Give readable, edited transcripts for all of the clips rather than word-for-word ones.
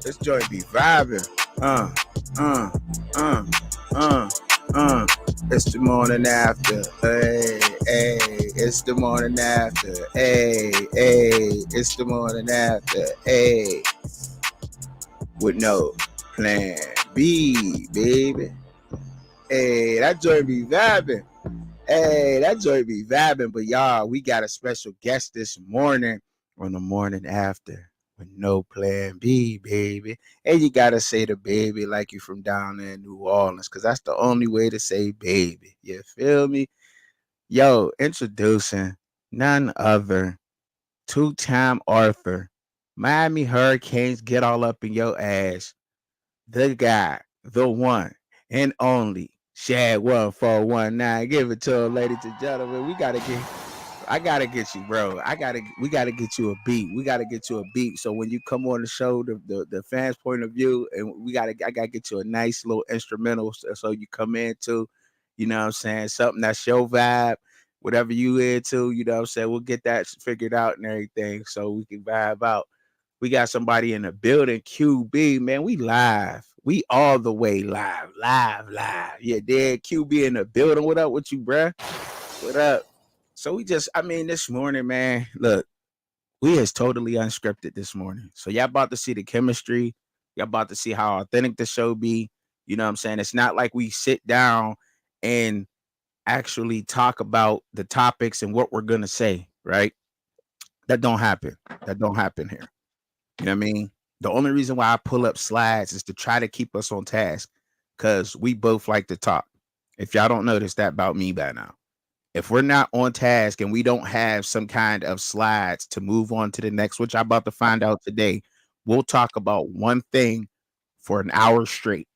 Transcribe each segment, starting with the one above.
This joint be vibing. Uh, uh, uh, uh. It's the morning after. Hey, hey. It's the morning after. Hey, hey. It's the morning after. Hey. With no plan B, baby. Hey, that joint be vibing. Hey, that joint be vibing. But y'all, we got a special guest this morning on the morning after with no plan B, baby. And you gotta say the baby like you from down there in New Orleans, because that's the only way to say baby. You feel me? Yo, introducing none other two-time Arthur, Miami Hurricanes, get all up in your ass. The guy, the one and only Shad 1419. Give it to him, ladies and gentlemen. I gotta get you, bro. We gotta get you a beat. We gotta get you a beat. So when you come on the show, the fans' point of view, and I gotta get you a nice little instrumental so you come into, you know what I'm saying, something that's your vibe, whatever you into, you know what I'm saying. We'll get that figured out and everything so we can vibe out. We got somebody in the building, QB, man. We live. We all the way live. Live. Yeah, dead QB in the building. What up with you, bruh? What up? So this morning, man, look, we is totally unscripted this morning. So y'all about to see the chemistry. Y'all about to see how authentic the show be. You know what I'm saying? It's not like we sit down and actually talk about the topics and what we're gonna say, right? That don't happen. That don't happen here. You know what I mean? The only reason why I pull up slides is to try to keep us on task because we both like to talk. If y'all don't notice that about me by now, if we're not on task and we don't have some kind of slides to move on to the next, which I'm about to find out today, we'll talk about one thing for an hour straight.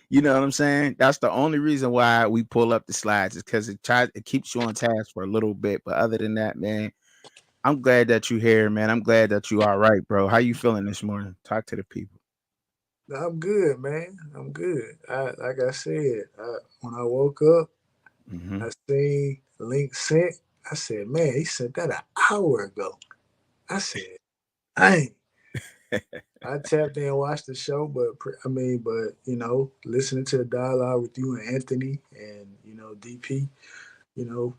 You know what I'm saying? That's the only reason why we pull up the slides is because it keeps you on task for a little bit. But other than that, man, I'm glad that you're here, man. I'm glad that you all right, bro. How you feeling this morning? Talk to the people. I'm good, man. I'm good. Like I said, when I woke up, Mm-hmm. I seen link sent. I said, man, he sent that an hour ago. I said, dang. I tapped in and watched the show, but listening to the dialogue with you and Anthony and DP, you know,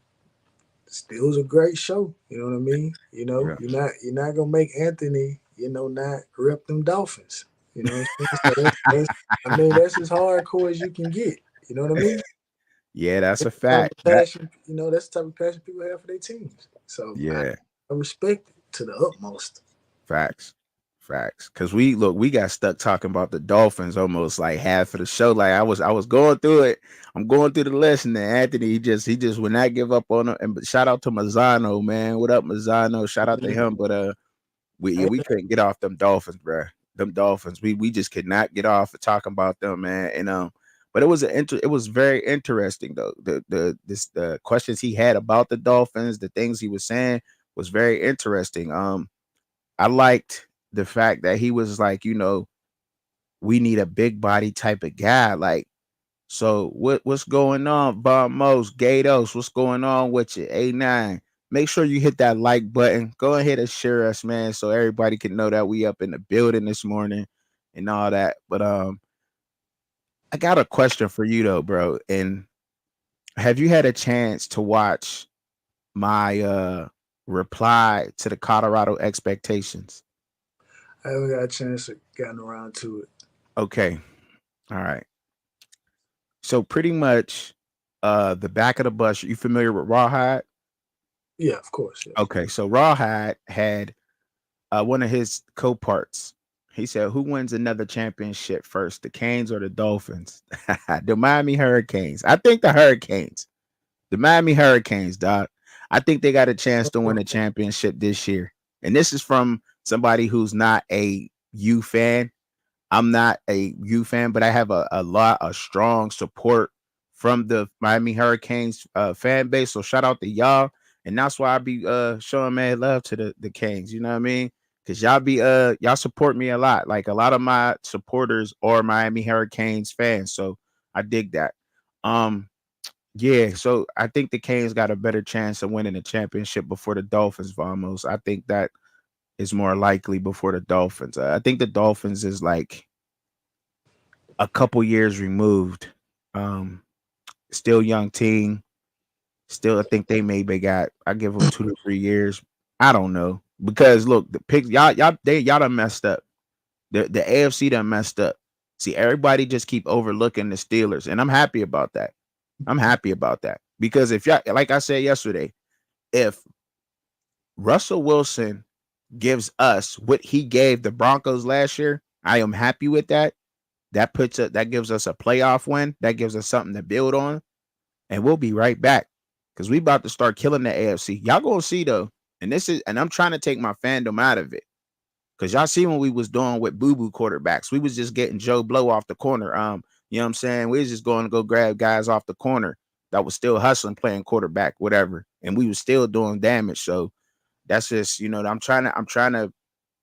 still was a great show. You know what I mean? Yeah. You're not gonna make Anthony, not rep them Dolphins. You know what I'm saying? So that's as hardcore as you can get. You know what I mean? Yeah, that's a That's the type fact. of That passion, that's the type of passion people have for their teams. So yeah. I respect it to the utmost. Facts. Facts. Cause we got stuck talking about the Dolphins almost like half of the show. Like I was going through it. I'm going through the list, and then Anthony he just would not give up on it. And but shout out to Mazzano, man. What up, Mazzano? Shout out to him. But we couldn't get off them Dolphins, bro. Them Dolphins. We just could not get off of talking about them, man. And but it was very interesting though. The questions he had about the Dolphins, the things he was saying was very interesting. I liked the fact that he was like, we need a big body type of guy. Like, so what's going on, Vamos, Gatos? What's going on with you? A9. Make sure you hit that like button. Go ahead and share us, man, so everybody can know that we up in the building this morning and all that. But I got a question for you though, bro. And have you had a chance to watch my reply to the Colorado expectations? I haven't got a chance to gotten around to it. Okay. All right. So pretty much the back of the bus, you familiar with Rawhide? Yeah, of course. Yeah. Okay, so Rawhide had one of his co-parts. He said, "Who wins another championship first, the Canes or the Dolphins?" The Miami Hurricanes. I think the Hurricanes. The Miami Hurricanes, dog. I think they got a chance to win a championship this year. And this is from somebody who's not a U fan. I'm not a U fan, but I have a lot of strong support from the Miami Hurricanes fan base. So shout out to y'all. And that's why I be showing mad love to the Canes. You know what I mean? Cause y'all support me a lot. Like a lot of my supporters are Miami Hurricanes fans. So I dig that. Um yeah, so I think the Canes got a better chance of winning the championship before the Dolphins, Vamos. I think that is more likely before the Dolphins. I think the Dolphins is like a couple years removed. Um, Still young team. Still, I think they maybe got. I give them 2 to 3 years. I don't know because look, the picks y'all done messed up. The AFC done messed up. See, everybody just keep overlooking the Steelers, and I'm happy about that. I'm happy about that because if y'all, like I said yesterday, if Russell Wilson gives us what he gave the Broncos last year, I am happy with that. That gives us a playoff win. That gives us something to build on, and we'll be right back because we about to start killing the AFC. Y'all gonna see though, and I'm trying to take my fandom out of it because y'all see when we was doing with boo boo quarterbacks, we was just getting Joe Blow off the corner. You know what I'm saying? We was just going to go grab guys off the corner that was still hustling, playing quarterback, whatever, and we was still doing damage. So that's just I'm trying to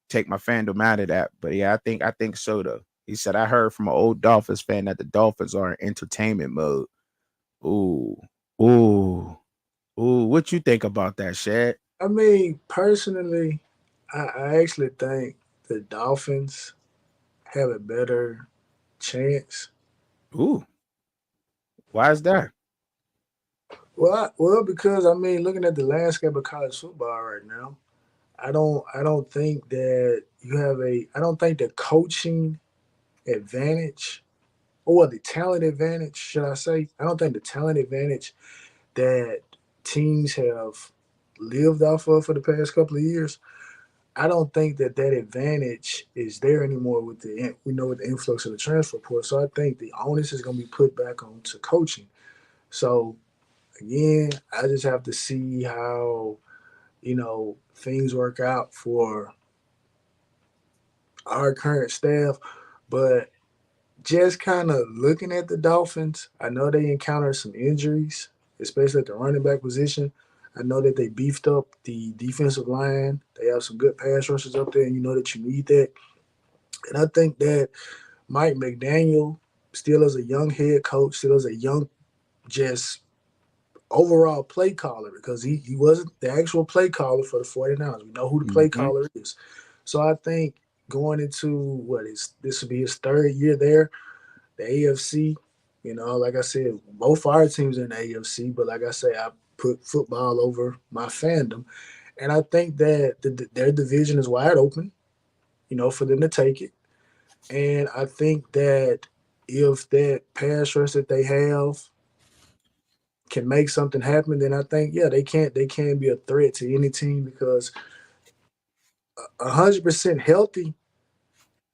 take my fandom out of that. But yeah, I think so though. He said I heard from an old Dolphins fan that the Dolphins are in entertainment mode. Ooh, ooh, ooh. What you think about that, Shad? I mean, personally, I actually think the Dolphins have a better chance. Ooh, why is that? Well, because I mean, looking at the landscape of college football right now, I don't think that you have a I don't think the coaching advantage or the talent advantage, should I say? I don't think the talent advantage that teams have lived off of for the past couple of years. I don't think that that advantage is there anymore with with the influx of the transfer portal. So I think the onus is going to be put back onto coaching. So again, I just have to see how things work out for our current staff. But just kind of looking at the Dolphins, I know they encountered some injuries, especially at the running back position. I know that they beefed up the defensive line. They have some good pass rushers up there, and you know that you need that. And I think that Mike McDaniel, still as a young head coach, still as a young, just overall play caller, because he wasn't the actual play caller for the 49ers. We know who the play Mm-hmm. caller is. So I think going into what is this will be his third year there, the AFC, like I said, both our teams are in the AFC, but like I say, I put football over my fandom. And I think that their division is wide open, for them to take it. And I think that if that pass rush that they have can make something happen, then I think they can be a threat to any team because 100% healthy.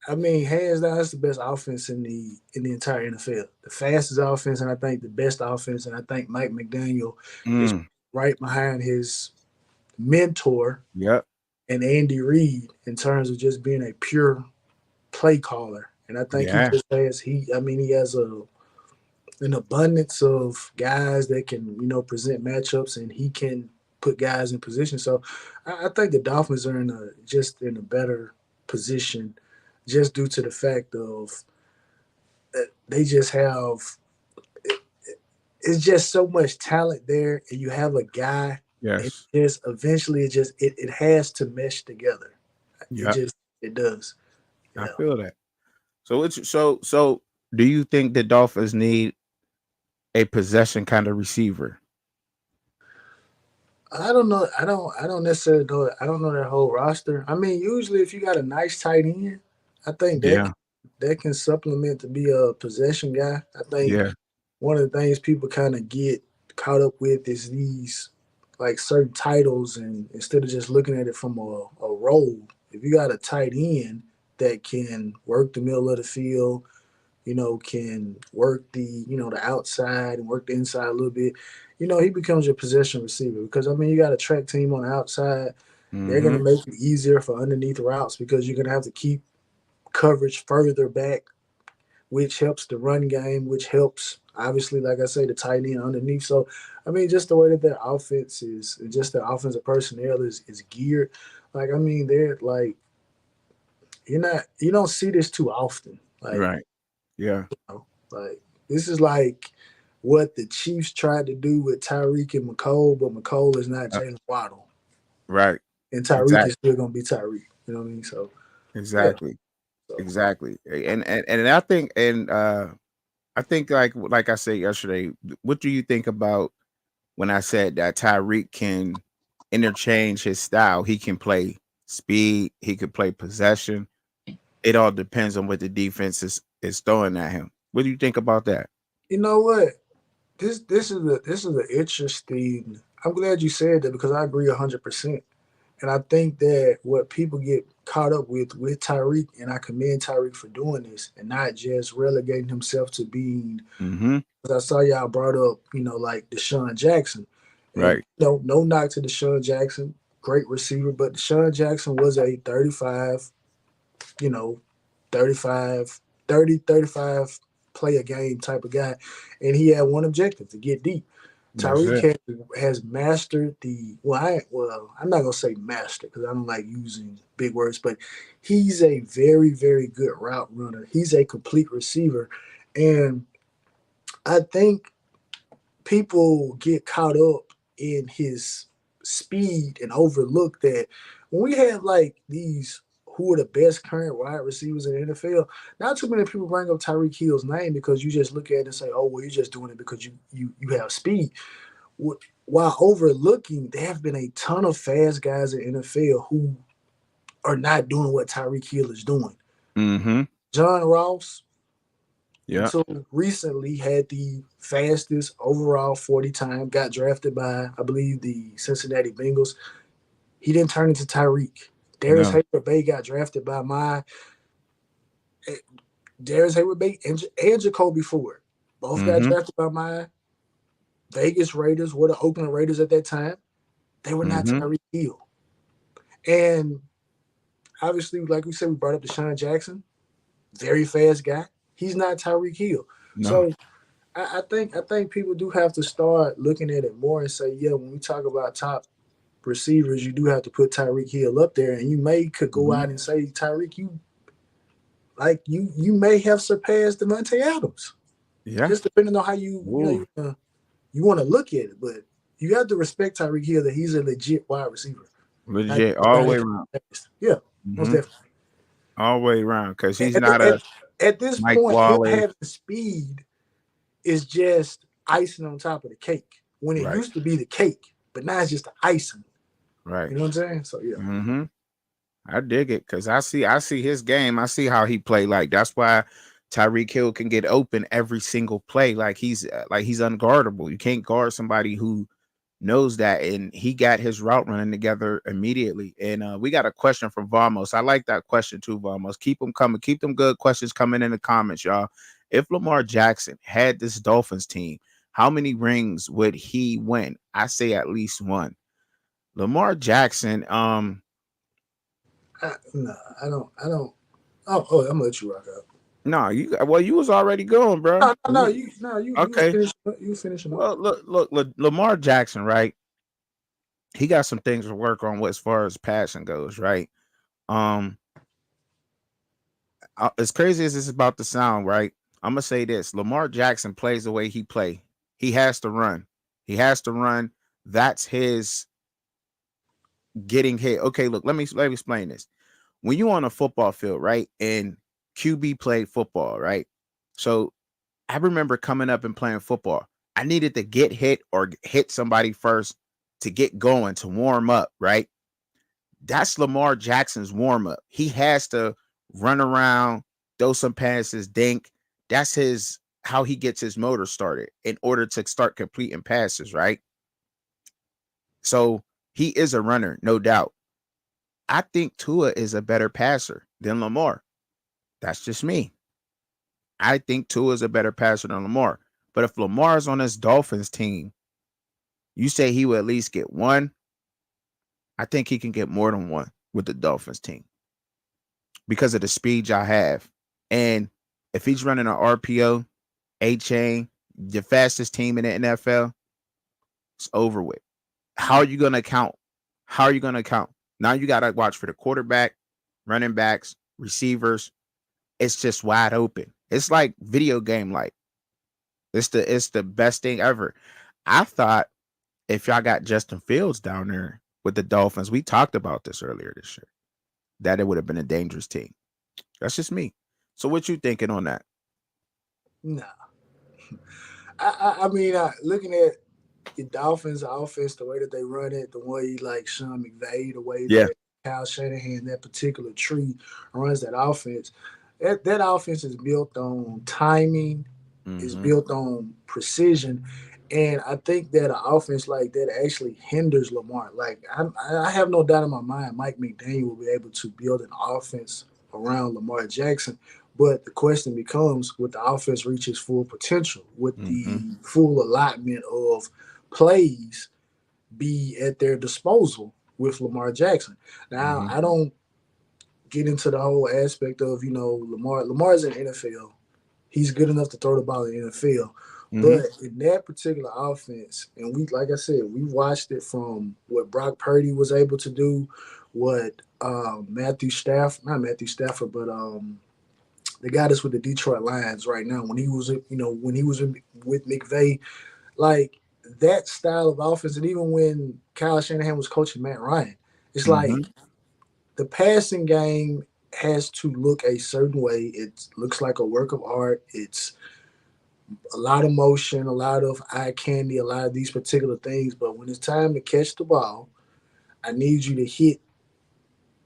I mean, hands down, that's the best offense in the entire NFL. The fastest offense, and I think the best offense, and I think Mike McDaniel is Mm. right behind his mentor Yep. and Andy Reid in terms of just being a pure play caller. And I think Yeah. he has an abundance of guys that can, present matchups, and he can put guys in position. So I think the Dolphins are in a better position, just due to the fact of they just have it's just so much talent there, and you have a guy, and Yes. just eventually it has to mesh together. It Yep. just it does. I Yeah. feel that. So it's so. Do you think the Dolphins need a possession kind of receiver? I don't know. I don't necessarily know. I don't know their whole roster. I mean, usually if you got a nice tight end, I think Yeah. that can supplement to be a possession guy. I think Yeah. one of the things people kind of get caught up with is these like certain titles, and instead of just looking at it from a role, if you got a tight end that can work the middle of the field, can work the outside and work the inside a little bit, he becomes your possession receiver. Because I mean, you got a track team on the outside, they're gonna Mm-hmm. make it easier for underneath routes because you're gonna have to keep coverage further back, which helps the run game, which helps obviously, like I say, the tight end underneath. So I mean, just the way that their offense is, just their offensive personnel is geared. Like I mean, they're like you don't see this too often. Like Right. Yeah. like this is like what the Chiefs tried to do with Tyreek and McCole, but McCole is not Uh, Jalen Waddle, right. and Tyreek is Exactly. still gonna be Tyreek. You know what I mean? So yeah. Exactly. So Exactly. And I think like I said yesterday, what do you think about when I said that Tyreek can interchange his style? He can play speed, he could play possession. It all depends on what the defense is throwing at him. What do you think about that? you know what? This is the interesting. I'm glad you said that because I agree 100%. And I think that what people get caught up with Tyreek, and I commend Tyreek for doing this and not just relegating himself to being. Mm-hmm. Because I saw y'all brought up, like Deshaun Jackson, and Right. no knock to Deshaun Jackson, great receiver, but Deshaun Jackson was a 35, you know, 35, 30, 35 play a game type of guy, and he had one objective to get deep. That's Tyreek it. has mastered the I'm not gonna say master because I don't like using big words, but he's a very very good route runner. He's a complete receiver, and I think people get caught up in his speed and overlook that when we have like these who are the best current wide receivers in the NFL, not too many people bring up Tyreek Hill's name because you just look at it and say, "Oh, well, you're just doing it because you have speed." While overlooking, there have been a ton of fast guys in the NFL who are not doing what Tyreek Hill is doing. Mm-hmm. John Ross, Yeah. until recently, had the fastest overall 40 time, got drafted by, I believe, the Cincinnati Bengals. He didn't turn into Tyreek. Darius No. Hayward Bay got drafted by Darius Hayward Bay and Jacoby Ford. Both got Mm-hmm. drafted by my Vegas Raiders, were the Oakland Raiders at that time. They were not Mm-hmm. Tyreek Hill. And obviously, like we said, we brought up Deshaun Jackson, very fast guy. He's not Tyreek Hill. No. So I think people do have to start looking at it more and say, yeah, when we talk about top receivers, you do have to put Tyreek Hill up there, and you may could go Mm-hmm. out and say, Tyreek, you may have surpassed Devontae Adams, Yeah. just depending on how you Ooh. you want to look at it. But you have to respect Tyreek Hill that he's a legit wide receiver, not Legit a all the guy way that can around. pass. Yeah, most Mm-hmm. definitely. All the way around. Because he's At, not a at, at this Mike point, him Wallace. having speed is just icing on top of the cake. When it Right. used to be the cake, but now it's just the icing. Right. You know what I'm saying? So yeah. Mm-hmm. I dig it because I see his game. I see how he play. Like that's why Tyreek Hill can get open every single play. Like he's unguardable. You can't guard somebody who knows that. And he got his route running together immediately. And we got a question from Vamos. I like that question too, Vamos. Keep them coming. Keep them good questions coming in the comments, y'all. If Lamar Jackson had this Dolphins team, how many rings would he win? I say at least one. Lamar Jackson, No, I don't. I don't. Oh, I'm gonna let you rock out. no, you was already going, bro. No, you Okay. finish. You finishing up. Well, look, Lamar Jackson, right? He got some things to work on as far as passing goes, right? Um, as crazy as this is about to sound, right? I'm gonna say this: Lamar Jackson plays the way he play. He has to run. He has to run. That's his getting hit. Okay, look, let me explain this. When you on a football field, right, and QB played football, right? So I remember coming up and playing football. I needed to get hit or hit somebody first to get going, to warm up, right? That's Lamar Jackson's warm up. He has to run around, throw some passes, dink. That's his how he gets his motor started in order to start completing passes, right? So he is a runner, no doubt. I think Tua is a better passer than Lamar. That's just me. I think Tua is a better passer than Lamar. But if Lamar's on this Dolphins team, you say he will at least get one. I think he can get more than one with the Dolphins team because of the speed y'all have. And if he's running an RPO, A chain, the fastest team in the NFL, it's over with. How are you going to count? How are you going to count? Now you got to watch for the quarterback, running backs, receivers. It's just wide open. It's like video game like. It's the best thing ever. I thought if y'all got Justin Fields down there with the Dolphins, we talked about this earlier this year. that it would have been a dangerous team. That's just me. So what you thinking on that? Nah, I mean, looking at the Dolphins' offense, the way that they run it, the way like Sean McVay, the way Yeah. that Kyle Shanahan, that particular tree runs that offense. That offense is built on timing, is Mm-hmm. built on precision, and I think that an offense like that actually hinders Lamar. Like I have no doubt in my mind, Mike McDaniel will be able to build an offense around Lamar Jackson. But the question becomes, would the offense reach its full potential? Would Mm-hmm. the full allotment of plays be at their disposal with Lamar Jackson? Now, Mm-hmm. I don't get into the whole aspect of, Lamar. Lamar's in the NFL. He's good enough to throw the ball in the NFL. Mm-hmm. But in that particular offense, and we, like I said, we watched it from what Brock Purdy was able to do, what not Matthew Stafford, but the guy that's with the Detroit Lions right now. When he was with McVay, like that style of offense, and even when Kyle Shanahan was coaching Matt Ryan, it's like Mm-hmm. the passing game has to look a certain way. It looks like a work of art. It's a lot of motion, a lot of eye candy, a lot of these particular things. But when it's time to catch the ball, I need you to hit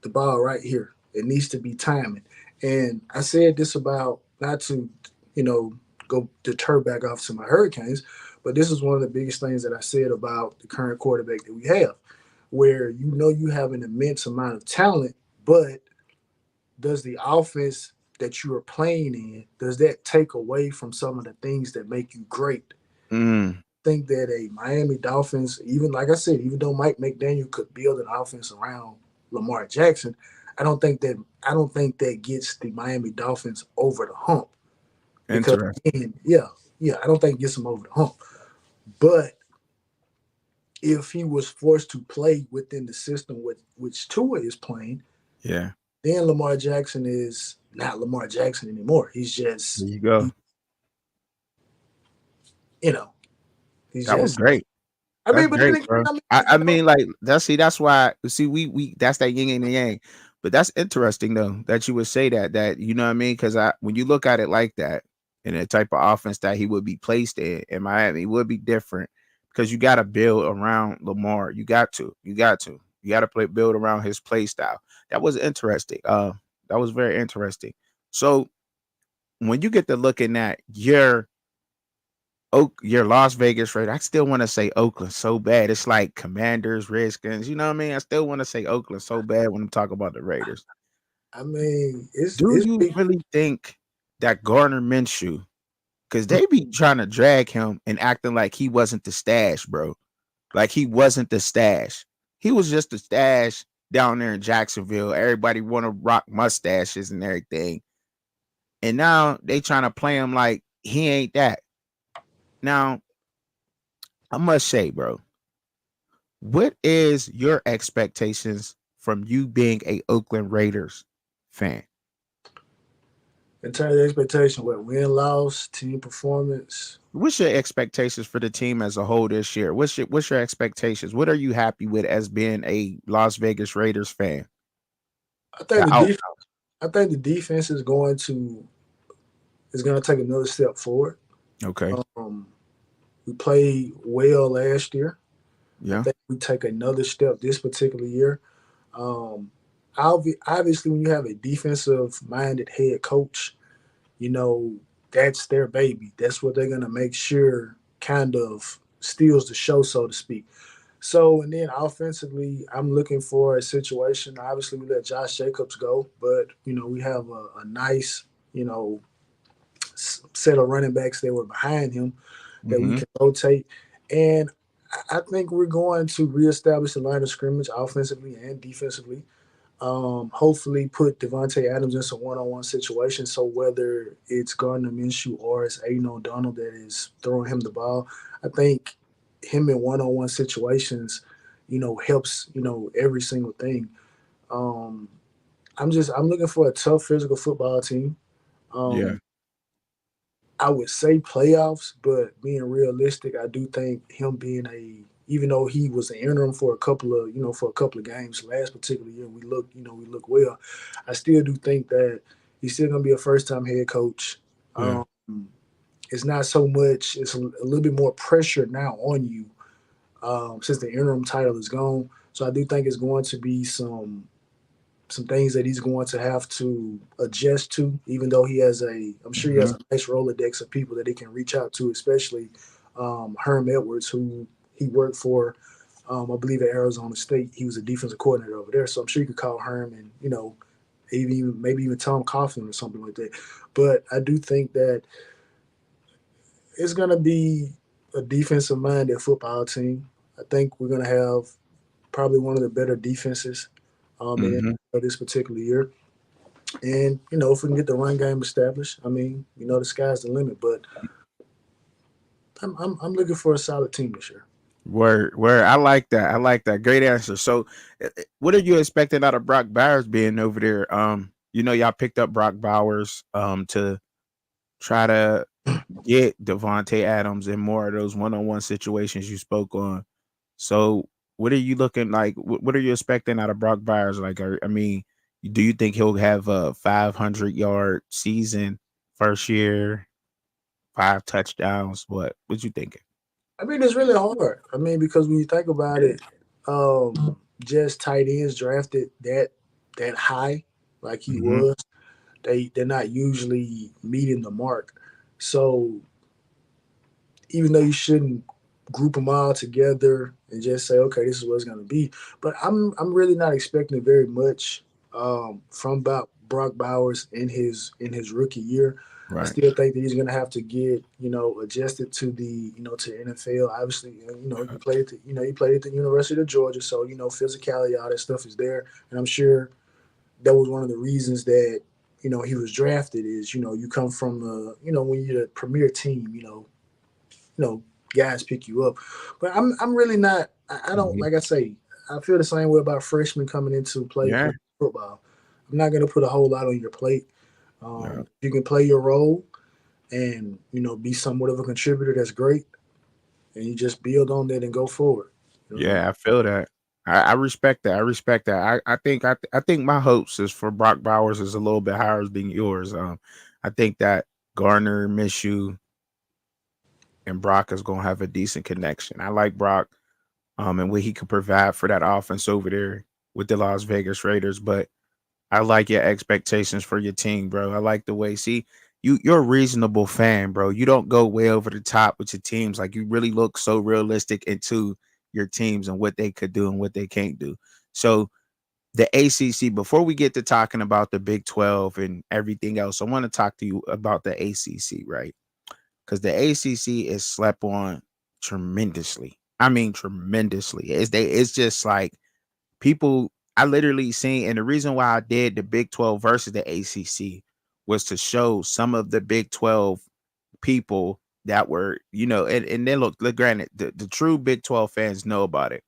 the ball right here. It needs to be timing. And I said this about not to, you know, go deter back off to my Hurricanes, but this is one of the biggest things that I said about the current quarterback that we have, where you have an immense amount of talent, but does the offense that you are playing in, does that take away from some of the things that make you great? Mm. Think that a Miami Dolphins, even like I said, even though Mike McDaniel could build an offense around Lamar Jackson, I don't think that gets the Miami Dolphins over the hump. Because Interesting. again, yeah, I don't think it gets them over the hump. But if he was forced to play within the system with which Tua is playing, Yeah. then Lamar Jackson is not Lamar Jackson anymore. He's There just you go. you know, he's That was just great. I That's mean, but then great, again, bro. I mean, I mean, like that's why we that's that yin and the yang. But that's interesting though that you would say that you know what I mean, because I when you look at it like that, and the type of offense that he would be placed in Miami, it would be different because you got to build around Lamar. You got to build around his play style. That was interesting. That was very interesting. So when you get to looking at your Las Vegas Raiders. I still want to say Oakland so bad. It's like Commanders, Redskins. You know what I mean? I still want to say Oakland so bad when I'm talking about the Raiders. I mean, it's Do it's you big. really think that Gardner Minshew, because they be trying to drag him and acting like he wasn't the stash, bro? Like he wasn't the stash. He was just the stash down there in Jacksonville. Everybody want to rock mustaches and everything. And now they trying to play him like he ain't that. Now, I must say, bro, what is your expectations from you being a Oakland Raiders fan? In terms of expectation, what win loss, team performance. What's your expectations for the team as a whole this year? What's your expectations? What are you happy with as being a Las Vegas Raiders fan? I think The the out. def- I think the defense is going to take another step forward. Okay. Um, we played well last year. I Yeah. think we take another step this particular year. Um, obviously, when you have a defensive minded head coach, you know that's their baby. That's what they're going to make sure kind of steals the show, so to speak. So, and then offensively, I'm looking for a situation. Obviously, we let Josh Jacobs go, but we have a nice, you know, set of running backs that were behind him that we Mm-hmm. can rotate. And I think we're going to reestablish the line of scrimmage offensively and defensively. Hopefully, put Devontae Adams in some one-on-one situations. So whether it's Gardner Minshew or it's Aiden O'Donnell that is throwing him the ball, I think him in one-on-one situations, helps every single thing. Um, I'm looking for a tough physical football team. Yeah. Um, I would say playoffs, but being realistic, I do think him being a even though he was an interim for a couple of games last particular year, we look well. I still do think that he's still going to be a first time head coach. Yeah. It's not so much. It's a little bit more pressure now on you since the interim title is gone. So I do think it's going to be some things that he's going to have to adjust to, even though I'm sure he has a nice Rolodex of people that he can reach out to, especially Herm Edwards, who he worked for, I believe at Arizona State. He was a defensive coordinator over there. So I'm sure you could call Herm and, maybe even Tom Coughlin or something like that. But I do think that it's going to be a defensive-minded football team. I think we're going to have probably one of the better defenses in this particular year. And, if we can get the run game established, the sky's the limit. But I'm looking for a solid team this year. Word. I like that. I like that. Great answer. So, what are you expecting out of Brock Bowers being over there? Y'all picked up Brock Bowers to try to get Devontae Adams in more of those one-on-one situations you spoke on. So, what are you looking like? What are you expecting out of Brock Bowers? Like, do you think he'll have a 500-yard season first year, 5 touchdowns? What you thinking? It's really hard. Because when you think about it, just tight ends drafted that high, like he was, they're not usually meeting the mark. So even though you shouldn't group them all together and just say, okay, this is what it's going to be, but I'm really not expecting very much from Brock Bowers in his rookie year. Right. I still think that he's going to have to get adjusted to the to NFL. Obviously, he played at the University of Georgia, so physicality, all that stuff is there, and I'm sure that was one of the reasons that he was drafted. Is you come from when you're the premier team, guys pick you up. But I'm really not. I don't like I say. I feel the same way about freshmen coming into play football. I'm not going to put a whole lot on your plate. You can play your role and be somewhat of a contributor. That's great, and you just build on that and go forward. I feel that. I respect that. I think my hopes is for Brock Bowers is a little bit higher than yours. I think that Gardner Minshew and Brock is going to have a decent connection. I like Brock and what he could provide for that offense over there with the Las Vegas Raiders, but I like your expectations for your team, bro. I like the way, you're a reasonable fan, bro. You don't go way over the top with your teams. Like, you really look so realistic into your teams and what they could do and what they can't do. So the ACC, before we get to talking about the Big 12 and everything else, I want to talk to you about the ACC, right? Because the ACC is slept on tremendously. Tremendously. It's just like people, I literally seen, and the reason why I did the Big 12 versus the ACC was to show some of the Big 12 people that were, and then look, granted, the true Big 12 fans know about it.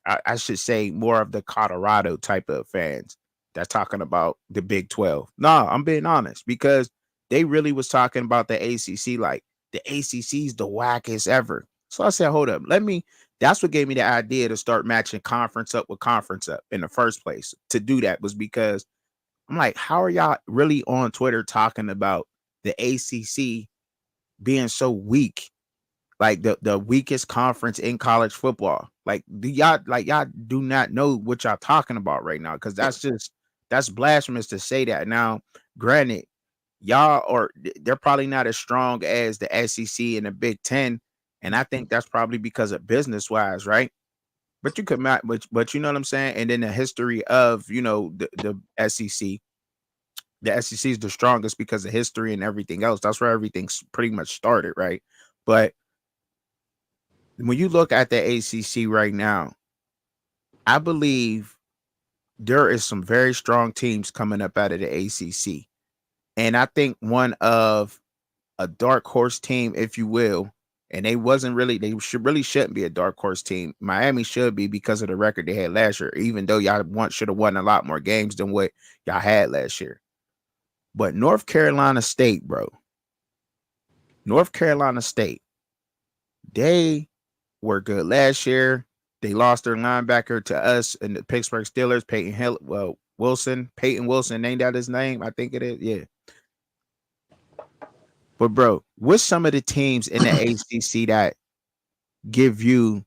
I should say more of the Colorado type of fans that's talking about the Big 12. No, I'm being honest, because they really was talking about the ACC like the ACC is the wackest ever. So I said, hold up, that's what gave me the idea to start matching conference up with conference up in the first place. To do that was because I'm like, how are y'all really on Twitter talking about the ACC being so weak? Like the weakest conference in college football. Like, y'all do not know what y'all talking about right now, because that's blasphemous to say that. Now, granted, they're probably not as strong as the SEC and the Big Ten, and I think that's probably because of business wise, right? But you could not, but you know what I'm saying. And then the history of the SEC. The SEC is the strongest because of history and everything else. That's where everything's pretty much started, right? But when you look at the ACC right now, I believe there is some very strong teams coming up out of the ACC. And I think one of a dark horse team, if you will, and they shouldn't be a dark horse team. Miami should be because of the record they had last year, even though y'all should have won a lot more games than what y'all had last year. But North Carolina State, bro. North Carolina State, they were good last year. They lost their linebacker to us and the Pittsburgh Steelers, Peyton Wilson, ain't that his name? I think it is. Yeah. But bro, what's some of the teams in the ACC that give you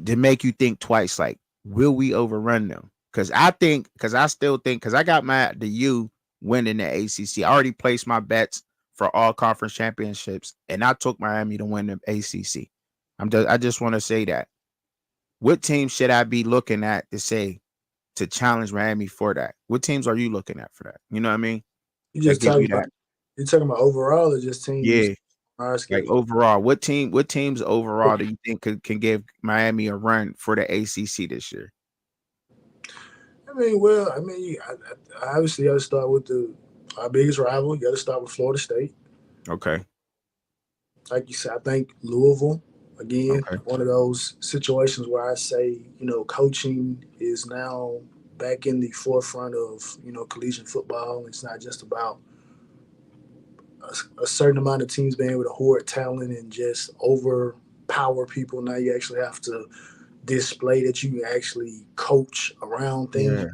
to make you think twice? Like, will we overrun them? Because I still think because I got the U winning the ACC. I already placed my bets for all conference championships, and I took Miami to win the ACC. I just want to say that. What team should I be looking at to challenge Miami for that? What teams are you looking at for that? You know what I mean? You just talking about you're talking about overall or just teams? Yeah. Like overall, what teams overall do you think can give Miami a run for the ACC this year? Obviously, you got to start with our biggest rival. You got to start with Florida State. Okay. Like you said, I think Louisville, again, one of those situations where I say, coaching is now back in the forefront of, collegiate football. It's not just about a certain amount of teams being able to hoard talent and just overpower people. Now you actually have to display that you actually coach around things. Yeah.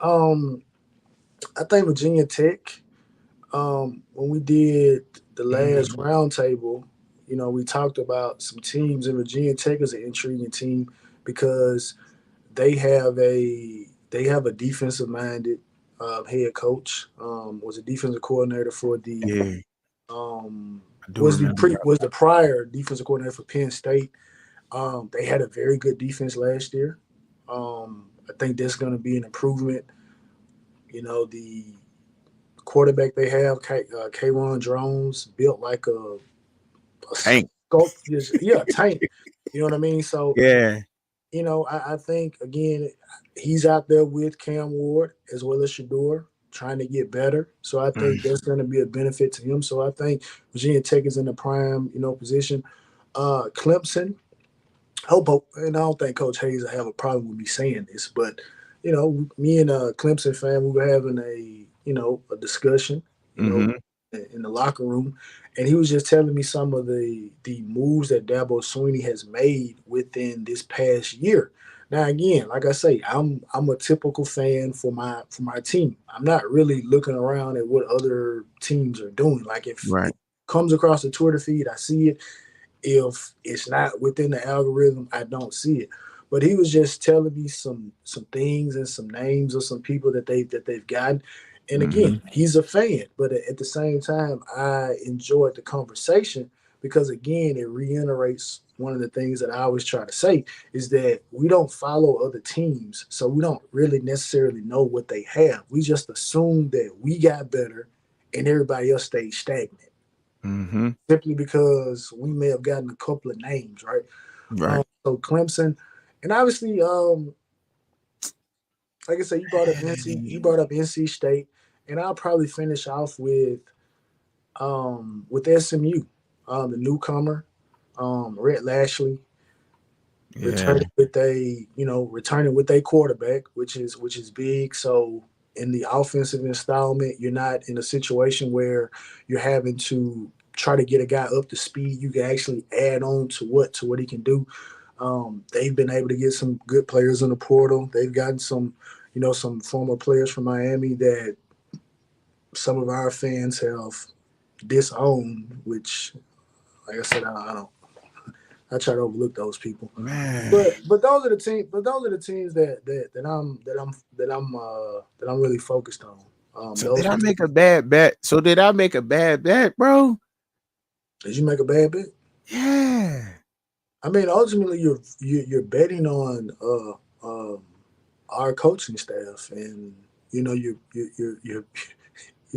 I think Virginia Tech, when we did the last roundtable, we talked about some teams, and Virginia Tech is an intriguing team because they have a defensive minded head coach. Was a defensive coordinator for the was the prior defensive coordinator for Penn State. They had a very good defense last year. I think that's going to be an improvement. The quarterback they have, Kayron Jones, built like a tank. Tank. You know what I mean? So yeah, I think again he's out there with Cam Ward as well as Shedeur trying to get better. So I think that's going to be a benefit to him. So I think Virginia Tech is in the prime, position. Clemson. And I don't think Coach Hayes will have a problem with me saying this, but me and a Clemson fan, we were having a discussion, in the locker room, and he was just telling me some of the moves that Dabo Swinney has made within this past year. Now, again, like I say, I'm a typical fan for my team. I'm not really looking around at what other teams are doing. Like if it comes across the Twitter feed, I see it. If it's not within the algorithm, I don't see it. But he was just telling me some things and some names of some people that they've gotten. And again, he's a fan, but at the same time, I enjoyed the conversation because again, it reiterates one of the things that I always try to say is that we don't follow other teams, so we don't really necessarily know what they have. We just assume that we got better and everybody else stayed stagnant. Simply because we may have gotten a couple of names, right? Right. So Clemson, and obviously, like I said, you brought up NC State, and I'll probably finish off with SMU, the newcomer, Rhett Lashlee, returning with a quarterback, which is big. So in the offensive installment, you're not in a situation where you're having to try to get a guy up to speed. You can actually add on to what he can do. They've been able to get some good players in the portal. They've gotten some former players from Miami that some of our fans have disowned, which, like I said, I try to overlook those people. Man. But those are the teams. But those are the teams that I'm really focused on. So did I make a bad bet? Bro? Did you make a bad bet? Yeah. I mean, ultimately, you're betting on our coaching staff, and you're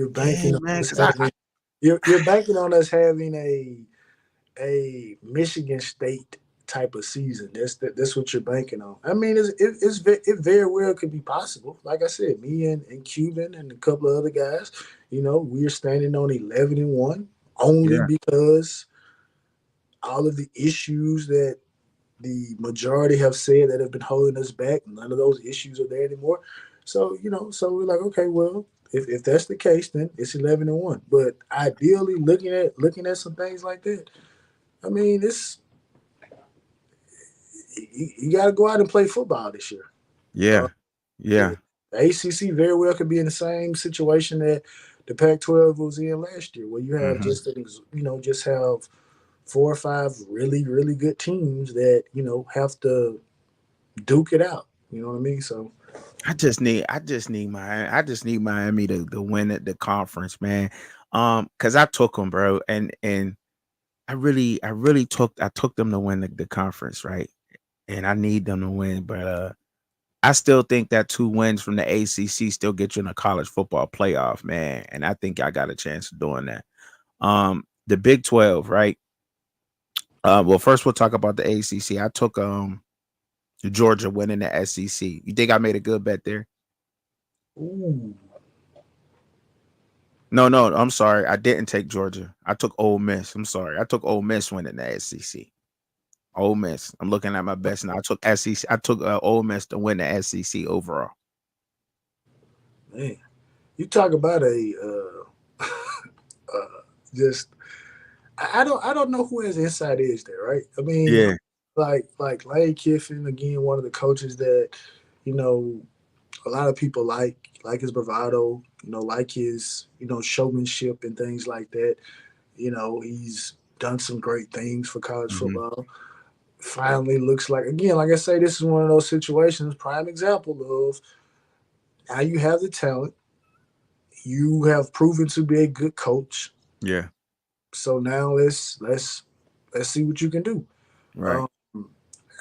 banking on us you're banking on us having a Michigan State type of season. That's what you're banking on. I mean, it very well could be possible. Like I said, me and Cuban and a couple of other guys, we're standing on 11-1 only because all of the issues that the majority have said that have been holding us back, none of those issues are there anymore. So, so we're like, okay, well, if that's the case, then it's 11-1. But ideally, looking at some things like that, I mean, you got to go out and play football this year. Yeah. The Yeah. ACC very well could be in the same situation that the Pac-12 was in last year, where you have Hmm. just have 4 or 5 really, really good teams that have to duke it out. You know what I mean? So I just need Miami to win at the conference, man. Because I took them, bro, and I took them to win the conference, right? And I need them to win, but I still think that 2 wins from the ACC still get you in a college football playoff, man. And I think I got a chance of doing that. The Big 12, right? Well, first we'll talk about the ACC. I took Georgia winning the SEC. You think I made a good bet there? ooh, No, no, I'm sorry. I didn't take Georgia. I took Ole Miss. I'm sorry. I took Ole Miss winning the SEC. Ole Miss. I'm looking at my best now. I took SEC. I took Ole Miss to win the SEC overall. man, you talk about a just I don't know who has inside edge there, right? I mean, Yeah. like Lane Kiffin again, one of the coaches that you know a lot of people like his bravado, like his showmanship and things like that. He's done some great things for college Hmm. football. Finally, looks like again, like I say, this is one of those situations. Prime example of now you have the talent, you have proven to be a good coach. Yeah. So now let's see what you can do. Right. Um,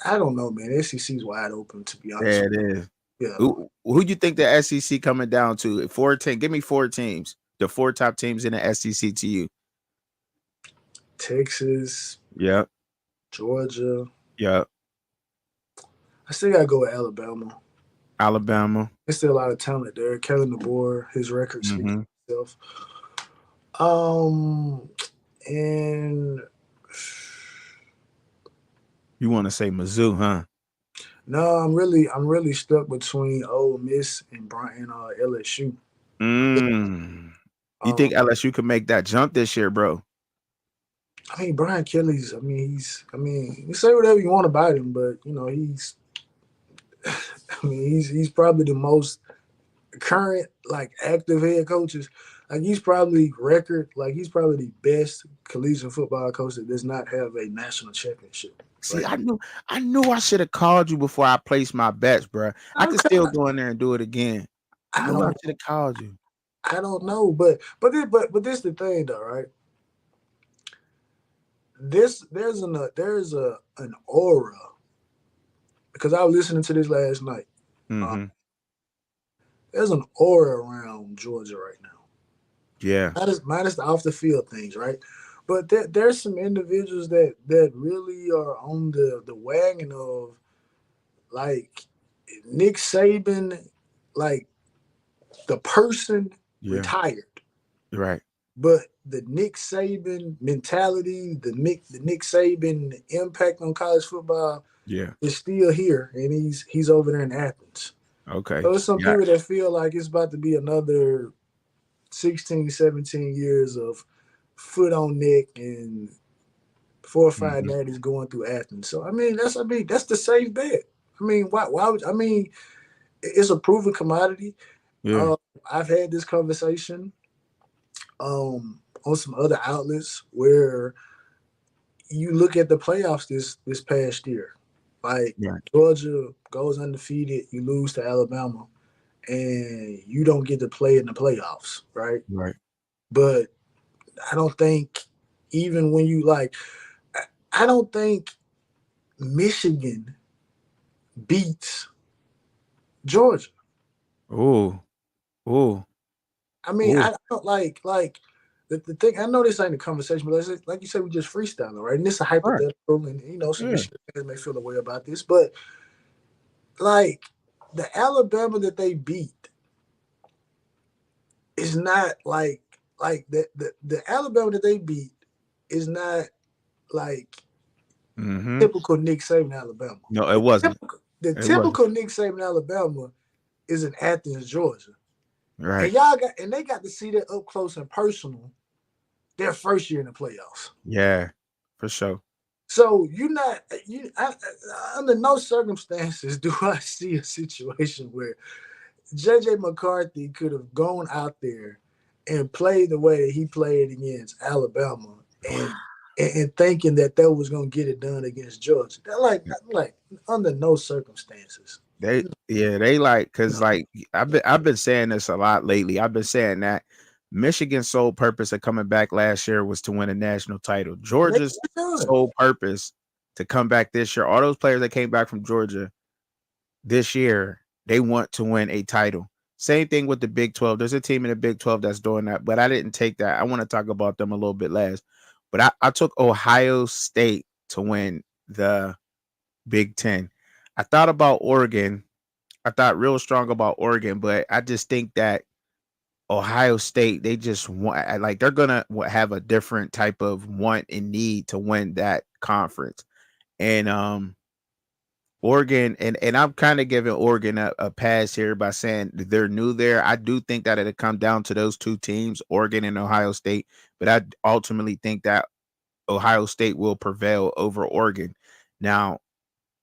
I don't know, man. SEC's wide open to be honest Yeah, with it is. you. Yeah, Who you think the SEC coming down to? 14. Give me 4 teams. The 4 top teams in the SEC to you. Texas, Yep. Georgia. Yep. I still gotta go with Alabama. Alabama. There's still a lot of talent there. Kellen DeBoer, his record speaks Hmm. for itself. Um, and You want to say Mizzou, huh? no, I'm really stuck between Ole Miss and LSU. Mm. You Um, think LSU could make that jump this year, bro? I mean Brian Kelly's. You say whatever you want about him, but he's. He's probably the most current like active head coaches. Like he's probably he's probably the best collegiate football coach that does not have a national championship. See, Right. I knew I should have called you before I placed my bets, bro. I could still Okay. go in there and do it again. I I knew I don't should have called you. I don't know, but this the thing though, right? There's an aura because I was listening to this last night. Uh, Hmm. there's an aura around Georgia right now. Yeah. Minus the off the field things, right? But there's some individuals that really are on the wagon of like Nick Saban, like the person Yeah. retired, Right. but the Nick Saban mentality, the Nick Saban impact on college football Yeah. is still here, and he's over there in Athens. Okay. So there's some Yeah. people that feel like it's about to be another 16, 17 years of foot on neck and 4 or 5 Hmm. natties going through Athens. So that's the safe bet. Why would it's a proven commodity. Yeah. Uh, I've had this conversation on some other outlets where you look at the playoffs this past year. Like Right. Georgia goes undefeated, you lose to Alabama, and you don't get to play in the playoffs, right? Right. But I don't think even when you like, I don't think Michigan beats Georgia. Oh. Oh. Oh. I don't like the thing. I know this ain't a conversation, but like you said, we just freestyling, right? And this is a Right. hypothetical, and some Yeah. Michigan fans may feel a way about this, but like the Alabama that they beat is not like the Alabama that they beat is not like Hmm. typical Nick Saban Alabama. No, it wasn't. The It wasn't. typical Nick Saban Alabama is in Athens, Georgia. Right. And they got to see that up close and personal their first year in the playoffs. Yeah. For sure. So under no circumstances do I see a situation where JJ McCarthy could have gone out there and played the way that he played against Alabama and thinking that was going to get it done against Georgia. That like under no circumstances. They like, cause No. like I've been saying this a lot lately. I've been saying that Michigan's sole purpose of coming back last year was to win a national title. And they Georgia's get it done. sole purpose to come back this year, all those players that came back from Georgia this year, they want to win a title. Same thing with the Big 12. There's a team in the Big 12 that's doing that, but I didn't take that. I want to talk about them a little bit last. But I took Ohio State to win the Big 10. I thought about Oregon. I thought real strong about Oregon, but I just think that Ohio State, they just want, like, they're gonna have a different type of want and need to win that conference. And Oregon, and I'm kind of giving Oregon a pass here by saying they're new there. I do think that it'll come down to those two teams, Oregon and Ohio State, but I ultimately think that Ohio State will prevail over Oregon. Now,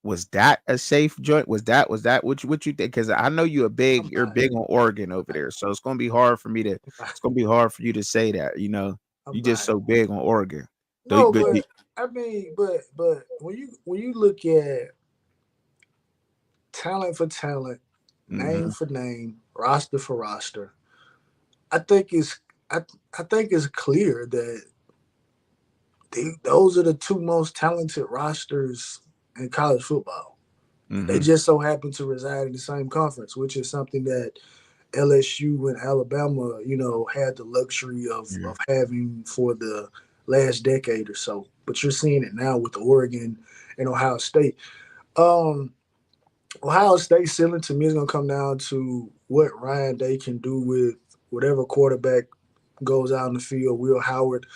was that a safe joint? Was that what you think? Because I know you're I'm big on Oregon over there, so it's gonna be hard for me to it's gonna be hard for you to say that. You just buying. so big on Oregon. No, But but I mean, but when you look at talent for talent, name mhm, for name, roster for roster, I think it's I think it's clear that those are the two most talented rosters in college football. They mhm, just so happen to reside in the same conference, which is something that LSU and Alabama, had the luxury yeah, of having for the last decade or so. But you're seeing it now with Oregon and Ohio State. Um, Ohio State ceiling to me is going to come down to what Ryan Day can do with whatever quarterback goes out in the field. Will Howard.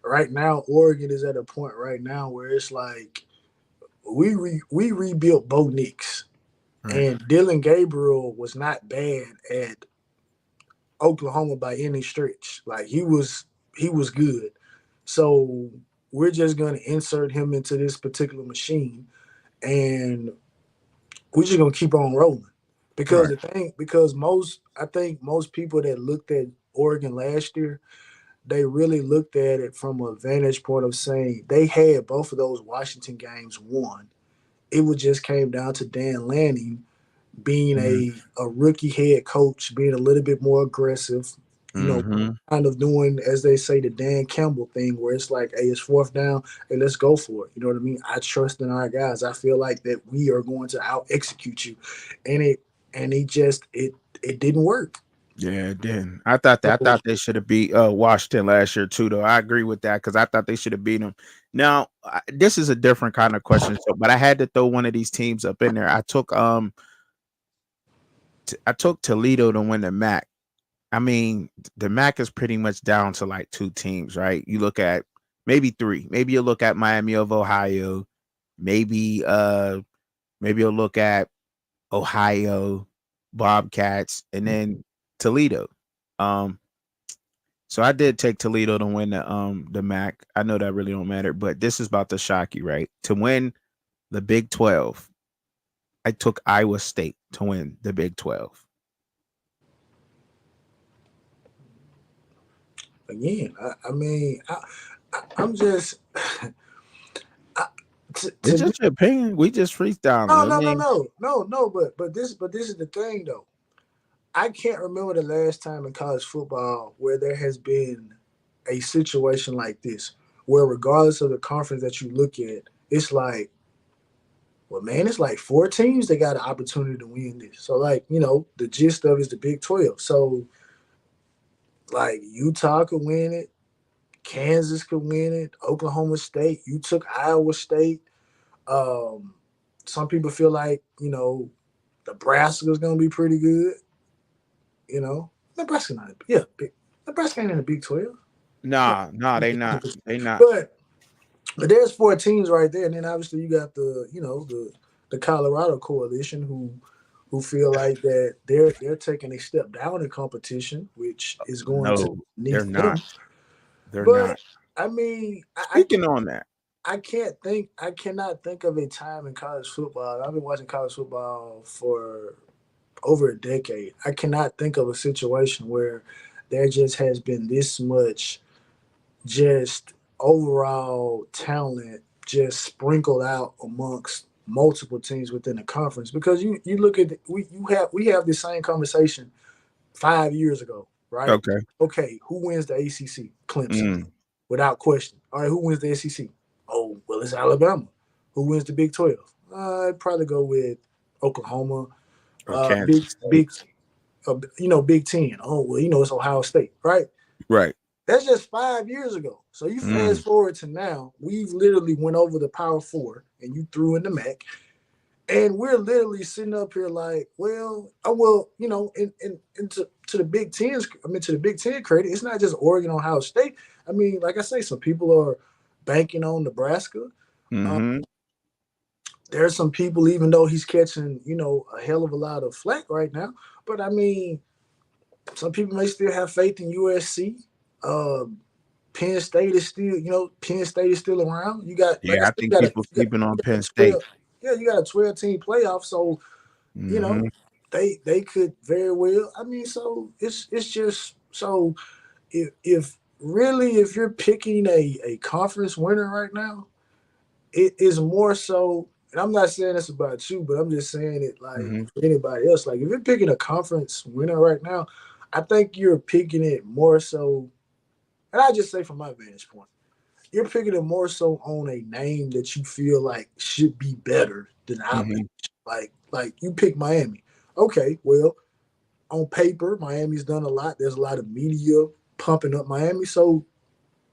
Right now, Oregon is at a point right now where it's like we rebuilt Bo Nix, right, and Dylan Gabriel was not bad at Oklahoma by any stretch. Like he was good. So we're just gonna insert him into this particular machine, and we're just gonna keep on rolling. Because right, I think most people that looked at Oregon last year, they really looked at it from a vantage point of saying they had both of those Washington games won. It would just came down to Dan Lanning being mhm, a rookie head coach, being a little bit more aggressive, you know, mhm. kind of doing, as they say, the Dan Campbell thing, where it's like, hey, it's fourth down, hey, let's go for it. You know what I mean? I trust in our guys. I feel like that we are going to out execute you, and it didn't work. Yeah, it did. I thought they should have beat Washington last year too, though. I agree with that because I thought they should have beat them. Now, this is a different kind of question, so but I had to throw one of these teams up in there. I took Toledo to win the MAC. I mean, the MAC is pretty much down to like two teams, right? You look at maybe three. Maybe you look at Miami of Ohio. Maybe maybe you'll look at Ohio Bobcats and then Toledo. Um so I did take Toledo to win the MAC. I know that really don't matter, but this is about to shock you, right? To win the Big 12, I took Iowa State to win the Big 12. Again, I mean, I'm just to It's me. just your opinion. We just freestyling. No, I no, no, mean, no, no, no. But this is the thing though. I can't remember the last time in college football where there has been a situation like this, where regardless of the conference that you look at, it's like, well, man, it's like four teams that got an opportunity to win this. So, like, the gist of it is the Big 12. So, like, Utah could win it, Kansas could win it, Oklahoma State. You took Iowa State. Um, some people feel like, Nebraska's going to be pretty good. Nebraska not, yeah, Nebraska ain't in the Big 12. No, nah, they not. They not. but there's four teams right there, and then obviously you got the Colorado coalition who feel like that they're taking a step down in competition, which is going to No, they're beneath them. not. They're But not. I mean, Speaking on that. I cannot think of a time in college football. I've been watching college football for over a decade. I cannot think of a situation where there just has been this much just overall talent just sprinkled out amongst multiple teams within the conference. Because you look at we have the same conversation 5 years ago, right? Okay. Okay, who wins the ACC? Clemson, Mm. without question. All right, who wins the SEC? Oh, well, it's Alabama. Who wins the Big 12? I'd probably go with Oklahoma. Or Kansas Big State. Big Big Ten. Oh, well, it's Ohio State, right? Right. That's just 5 years ago. So you Mm. fast forward to now, we've literally went over the Power Four, and you threw in the MAC, and we're literally sitting up here like, to the Big Ten's, to the Big Ten credit, it's not just Oregon, Ohio State. I mean, like I say, some people are banking on Nebraska. Uh, Mm-hmm. there's some people, even though he's catching, a hell of a lot of flack right now, but I mean, some people may still have faith in USC. Uh, Penn State is still around. You got, like I Yeah, I said, think people sleeping on you got Penn a State. 12, yeah, you got a 12-team playoff, so you know Mm-hmm. they could very well. I mean, so it's just so if you're picking a conference winner right now, it is more so. And I'm not saying this about you, but I'm just saying it like Mm-hmm. for anybody else. Like if you're picking a conference winner right now, I think you're picking it more so. And I just say from my vantage point, you're picking it more so on a name that you feel like should be better than the Mm-hmm. opposition. Like you pick Miami. Okay, well, on paper, Miami's done a lot. There's a lot of media pumping up Miami. So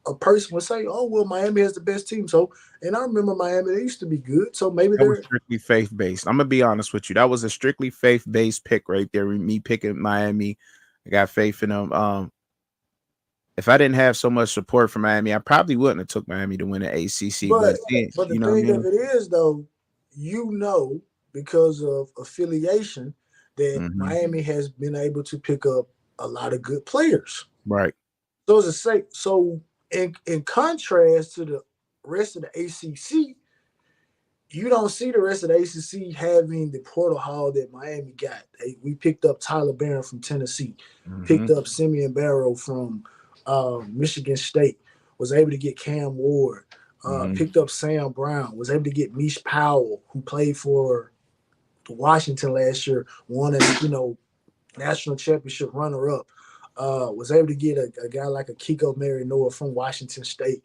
a person would say, oh, well, Miami has the best team. So, and I remember Miami, they used to be good. So maybe That was they're, strictly faith based. I'm gonna be honest with you. That was a strictly faith based pick right there. Me picking Miami. I got faith in them. If I didn't have so much support from Miami, I probably wouldn't have took Miami to win the ACC. but But seeing, but the you know what I thing of mean? it is though, because of affiliation, that Mm-hmm. Miami has been able to pick up a lot of good players. Right. So as a say, so in contrast to the rest of the ACC, you don't see the rest of the ACC having the portal haul that Miami got. We picked up Tyler Barron from Tennessee, Mm-hmm. picked up Simeon Barrow from Michigan State, was able to get Cam Ward, Mm-hmm. picked up Sam Brown, was able to get Mish Powell, who played for Washington last year, won a national championship runner up. Was able to get a guy like a Kiko Marinoa from Washington State.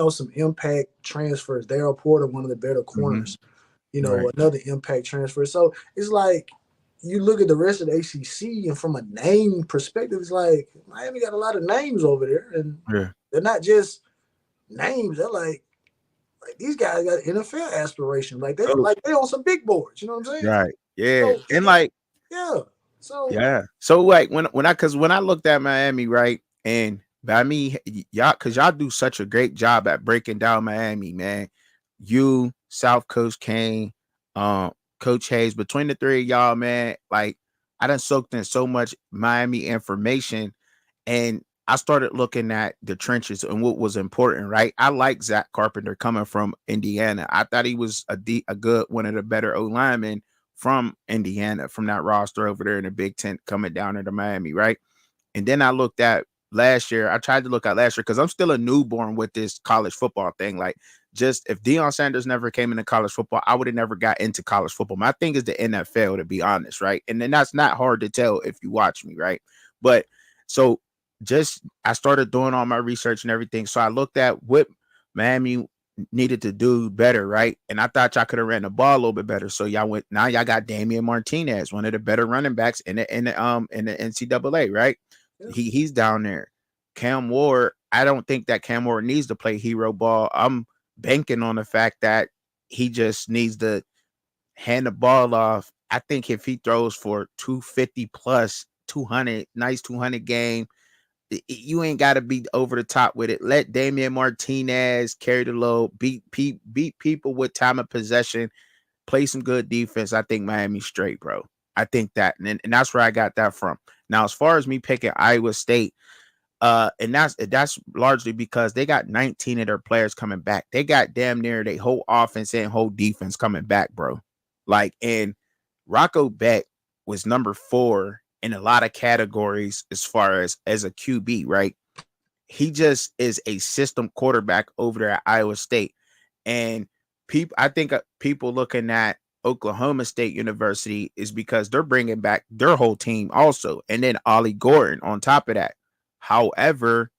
Some impact transfers. Daryl Porter, one of the better Mm-hmm. corners. Right. Another impact transfer. So it's like you look at the rest of the ACC, and from a name perspective, it's like Miami got a lot of names over there, and Yeah. they're not just names. They're like these guys got NFL aspirations. Like they So, like they on some big boards. You know what I'm saying? right. Yeah. So it's And like like, yeah. So yeah. So like when I looked at Miami, right, and by me, y'all, because y'all do such a great job at breaking down Miami, man. You, South Coast Kane, um, Coach Hayes, between the three of y'all, man, like I done soaked in so much Miami information, and I started looking at the trenches and what was important, right? I like Zach Carpenter coming from Indiana. I thought he was a good one of the better O linemen from Indiana, from that roster over there in the Big Ten coming down into Miami, right? And then I looked at last year. I tried to look at last year because I'm still a newborn with this college football thing. Like, just if Deion Sanders never came into college football, I would have never got into college football. My thing is the NFL, to be honest, right? And then that's not hard to tell if you watch me, right? But so just I started doing all my research and everything. So I looked at what Miami needed to do better, right? And I thought y'all could have ran the ball a little bit better. So y'all got Damian Martinez, one of the better running backs in the NCAA, right? yeah. He's down there. Cam Ward, I don't think that Cam Ward needs to play hero ball. I'm banking on the fact that he just needs to hand the ball off. I think if he throws for 250 plus 200, nice 200 game, you ain't got to be over the top with it. Let Damian Martinez carry the load, beat people with time of possession, play some good defense. I think Miami's straight, bro. I think that, and that's where I got that from. Now, as far as me picking Iowa State, And that's largely because they got 19 of their players coming back. They got damn near their whole offense and whole defense coming back, bro. Like, and Rocco Beck was number 4 in a lot of categories as far as a QB, right? He just is a system quarterback over there at Iowa State. And I think people looking at Oklahoma State University is because they're bringing back their whole team also, and then Ollie Gordon on top of that. However,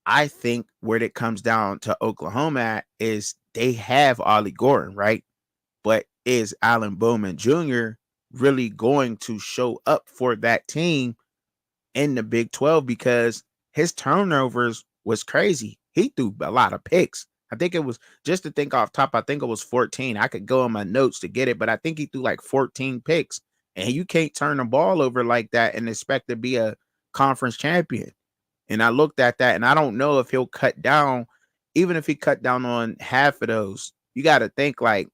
I think where it comes down to Oklahoma at is they have Ollie Gordon, right? But is Alan Bowman Jr. really going to show up for that team in the Big 12? Because his turnovers was crazy. He threw a lot of picks. I think it was, just to think off top, I think it was 14. I could go in my notes to get it, but I think he threw like 14 picks. And you can't turn the ball over like that and expect to be a conference champion. And I looked at that, and I don't know if he'll cut down. Even if he cut down on half of those, you got to think like,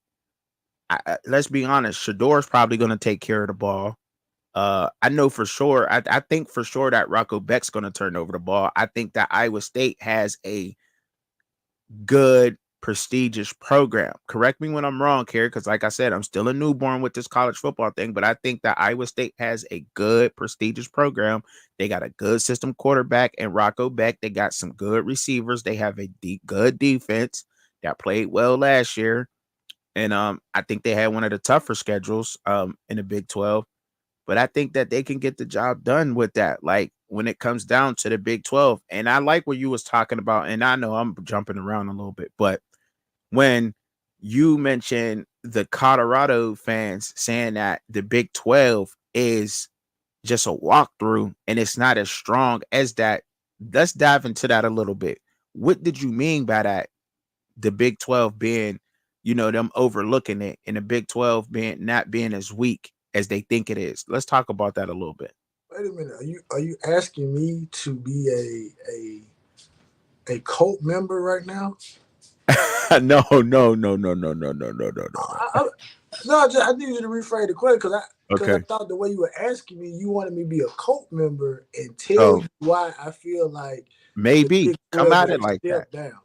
let's be honest, Shador's probably going to take care of the ball. I know for sure. I think for sure that Rocco Beck's going to turn over the ball. I think that Iowa State has a good, prestigious program. Correct me when I'm wrong, Kerry, because like I said, I'm still a newborn with this college football thing, but I think that Iowa State has a good, prestigious program. They got a good system quarterback and Rocco Beck. They got some good receivers. They have a good defense that played well last year. And I think they had one of the tougher schedules in the Big 12. But I think that they can get the job done with that. Like when it comes down to the Big 12. And I like what you was talking about. And I know I'm jumping around a little bit, but when you mentioned the Colorado fans saying that the Big 12 is just a walkthrough and it's not as strong as that, let's dive into that a little bit. What did you mean by that? The Big 12 being, them overlooking it, and the Big 12 not being as weak as they think it is. Let's talk about that a little bit. Wait a minute. Are you asking me to be a cult member right now? No. I need you to rephrase the question because I thought the way you were asking me, you wanted me to be a cult member and tell you why I feel like maybe come at it like that. Down.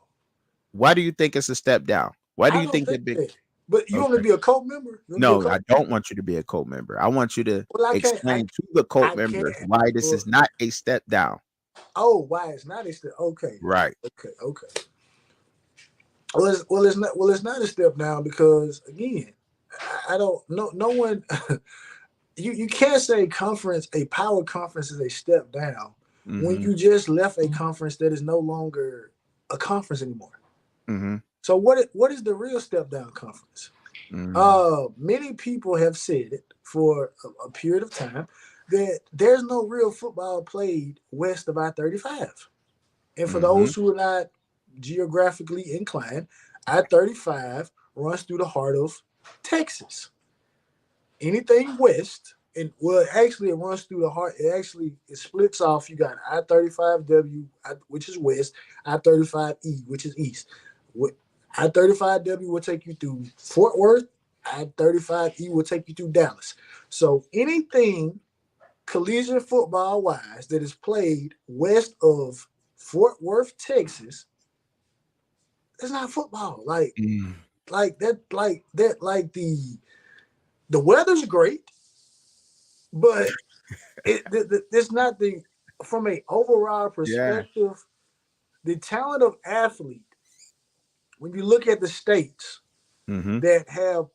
Why do you think it's a step down? Why do you think that big? But you want me to be a cult member? No, I don't want you to be a cult member. I want you to explain to the cult members why this is not a step down. Oh, why it's not a step? Okay, right. Okay. Well, it's not a step down because again, I don't know. No one, you can't say a power conference is a step down when you just left a conference that is no longer a conference anymore. Mm-hmm. So what is the real step down conference? Many people have said it for a period of time that there's no real football played west of I-35. And for those who are not geographically inclined, I-35 runs through the heart of Texas. Anything west, it runs through the heart. It splits off. You got I-35W, which is west, I-35E, which is east. I-35W will take you through Fort Worth. I-35E will take you through Dallas. So anything collegiate football wise that is played west of Fort Worth, Texas, it's not football. Like the weather's great, but it's not from an overall perspective, the talent of athlete. When you look at the states that have,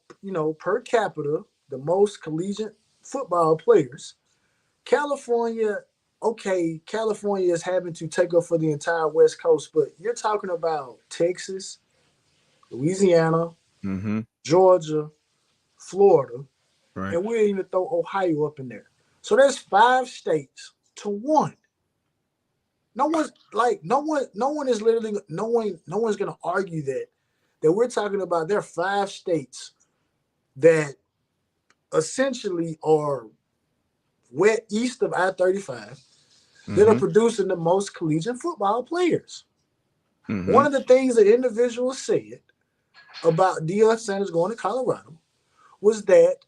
per capita, the most collegiate football players, California is having to take up for the entire West Coast, but you're talking about Texas, Louisiana, Georgia, Florida, and we're even throw Ohio up in there. So there's 5 states to 1. No one's gonna argue that we're talking about there are 5 states that essentially are east of I-35 that are producing the most collegiate football players. One of the things that individuals said about Deion Sanders going to Colorado was that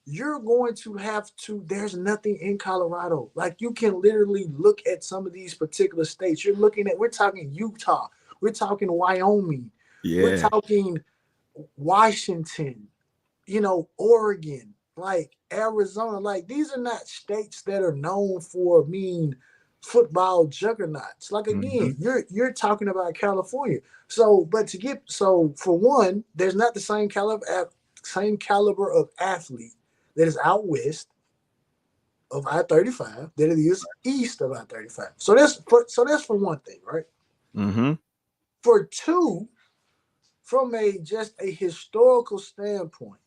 you're going to have to, there's nothing in Colorado. Like you can literally look at some of these particular states. You're looking at, we're talking Utah, we're talking Wyoming, we're Yeah. talking Washington, Oregon, like Arizona. Like these are not states that are known for being football juggernauts. Like Mm-hmm. again, you're talking about California. So, for one, there's not the same caliber of athlete that is out west of I-35 that it is east of I-35. So that's for one thing, right? Mm-hmm. For two, from a historical standpoint,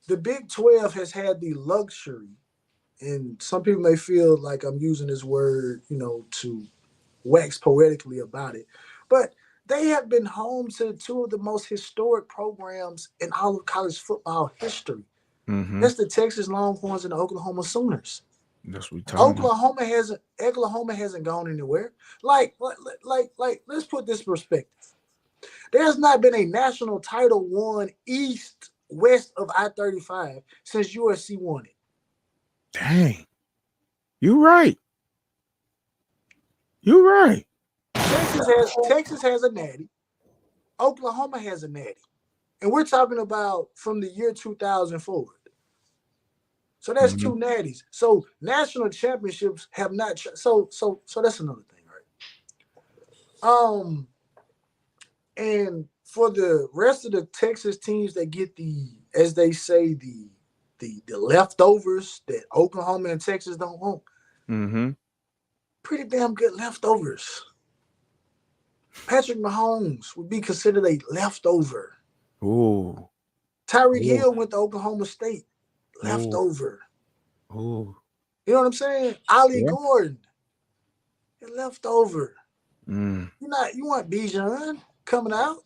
the Big 12 has had the luxury, and some people may feel like I'm using this word, to wax poetically about it, but they have been home to two of the most historic programs in all of college football history. Mm-hmm. That's the Texas Longhorns and the Oklahoma Sooners. That's what we talking about. Oklahoma hasn't gone anywhere. Like let's put this perspective. There's not been a national title won east west of I-35 since USC won it. Dang. You right. You right. Texas has a natty. Oklahoma has a natty. And we're talking about from the year 2000 forward. So that's two natties. So national championships have not. So that's another thing, right? And for the rest of the Texas teams that get as they say, the leftovers that Oklahoma and Texas don't want, pretty damn good leftovers. Patrick Mahomes would be considered a leftover. Ooh. Tyreek Hill went to Oklahoma State. Leftover. Ooh. You know what I'm saying? Ollie Gordon. Leftover. Mm. You want Bijan coming out?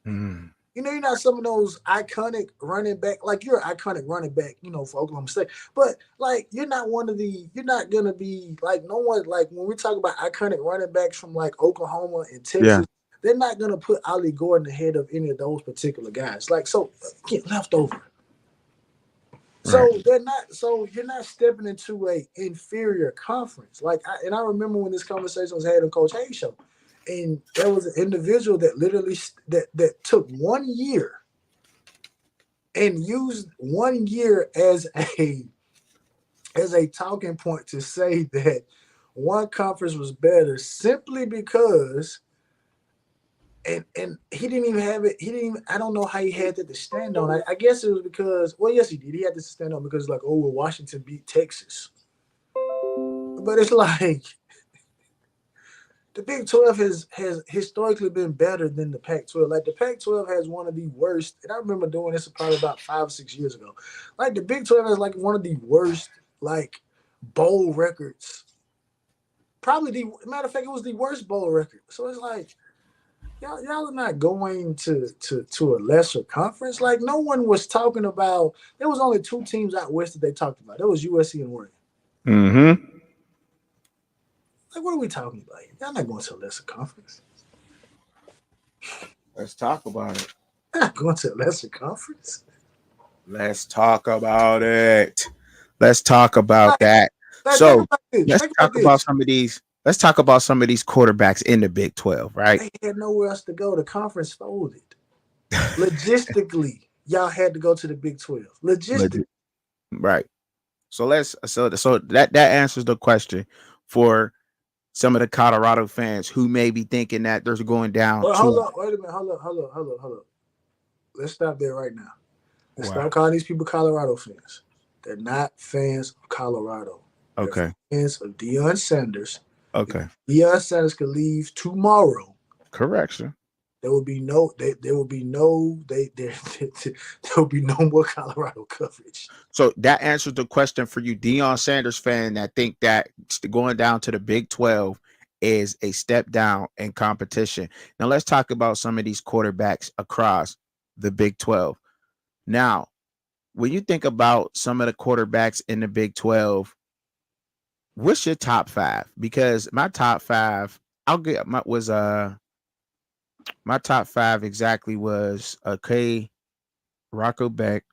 Mm. You're not some of those iconic running back, like you're an iconic running back, for Oklahoma State. But like you're not gonna be like no one, like when we talk about iconic running backs from like Oklahoma and Texas, they're not gonna put Ollie Gordon ahead of any of those particular guys. Like so get leftover. So you're not stepping into a inferior conference. Like I remember when this conversation was had on Coach Hayes show. And there was an individual that literally that took 1 year and used 1 year as a talking point to say that one conference was better simply because and he didn't even have it. I don't know how he had that to stand on. I guess it was because, well, yes, he did. He had this to stand on because like, well, Washington beat Texas. But it's like the Big 12 has historically been better than the Pac-12. Like the Pac-12 has one of the worst, and I remember doing this probably about 5 or 6 years ago. Like the Big 12 has like one of the worst like bowl records. Probably matter of fact, it was the worst bowl record. So it's like y'all are not going to a lesser conference. Like no one was talking about. There was only two teams out west that they talked about. That was USC and Oregon. Mm-hmm. Like, what are we talking about? Y'all not going to a lesser conference. Let's talk about it. Not going to a lesser conference. Let's talk about it. Let's talk about that. So let's talk about some of these. Let's talk about some of these quarterbacks in the Big 12, right? They had nowhere else to go. The conference folded. Logistically, y'all had to go to the Big 12. Logistically. Right. So that answers the question for some of the Colorado fans who may be thinking that there's going down. Well, hold up. Wait a minute. Hold up. Let's stop there right now. Let's stop calling these people Colorado fans. They're not fans of Colorado. They're fans of Deion Sanders. Okay. If Deion Sanders could leave tomorrow. Correction. There will be no more Colorado coverage. So that answers the question for you, Deion Sanders fan that think that going down to the Big 12 is a step down in competition. Now let's talk about some of these quarterbacks across the Big 12. Now, when you think about some of the quarterbacks in the Big 12, what's your top 5? Because my top 5, my top 5 exactly was Rocco Beck,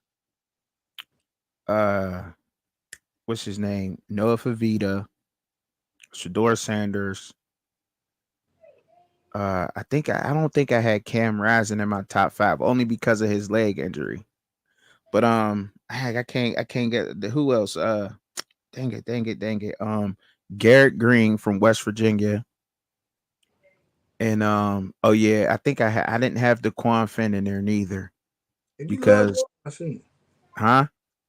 uh, what's his name? Noah Favita, Shador Sanders. I don't think I had Cam Rising in my top 5 only because of his leg injury. But I can't get who else? Dang it. Garrett Green from West Virginia. And oh yeah, I think I didn't have DeQuan Finn in there neither And you love because DeQuan Finn. huh?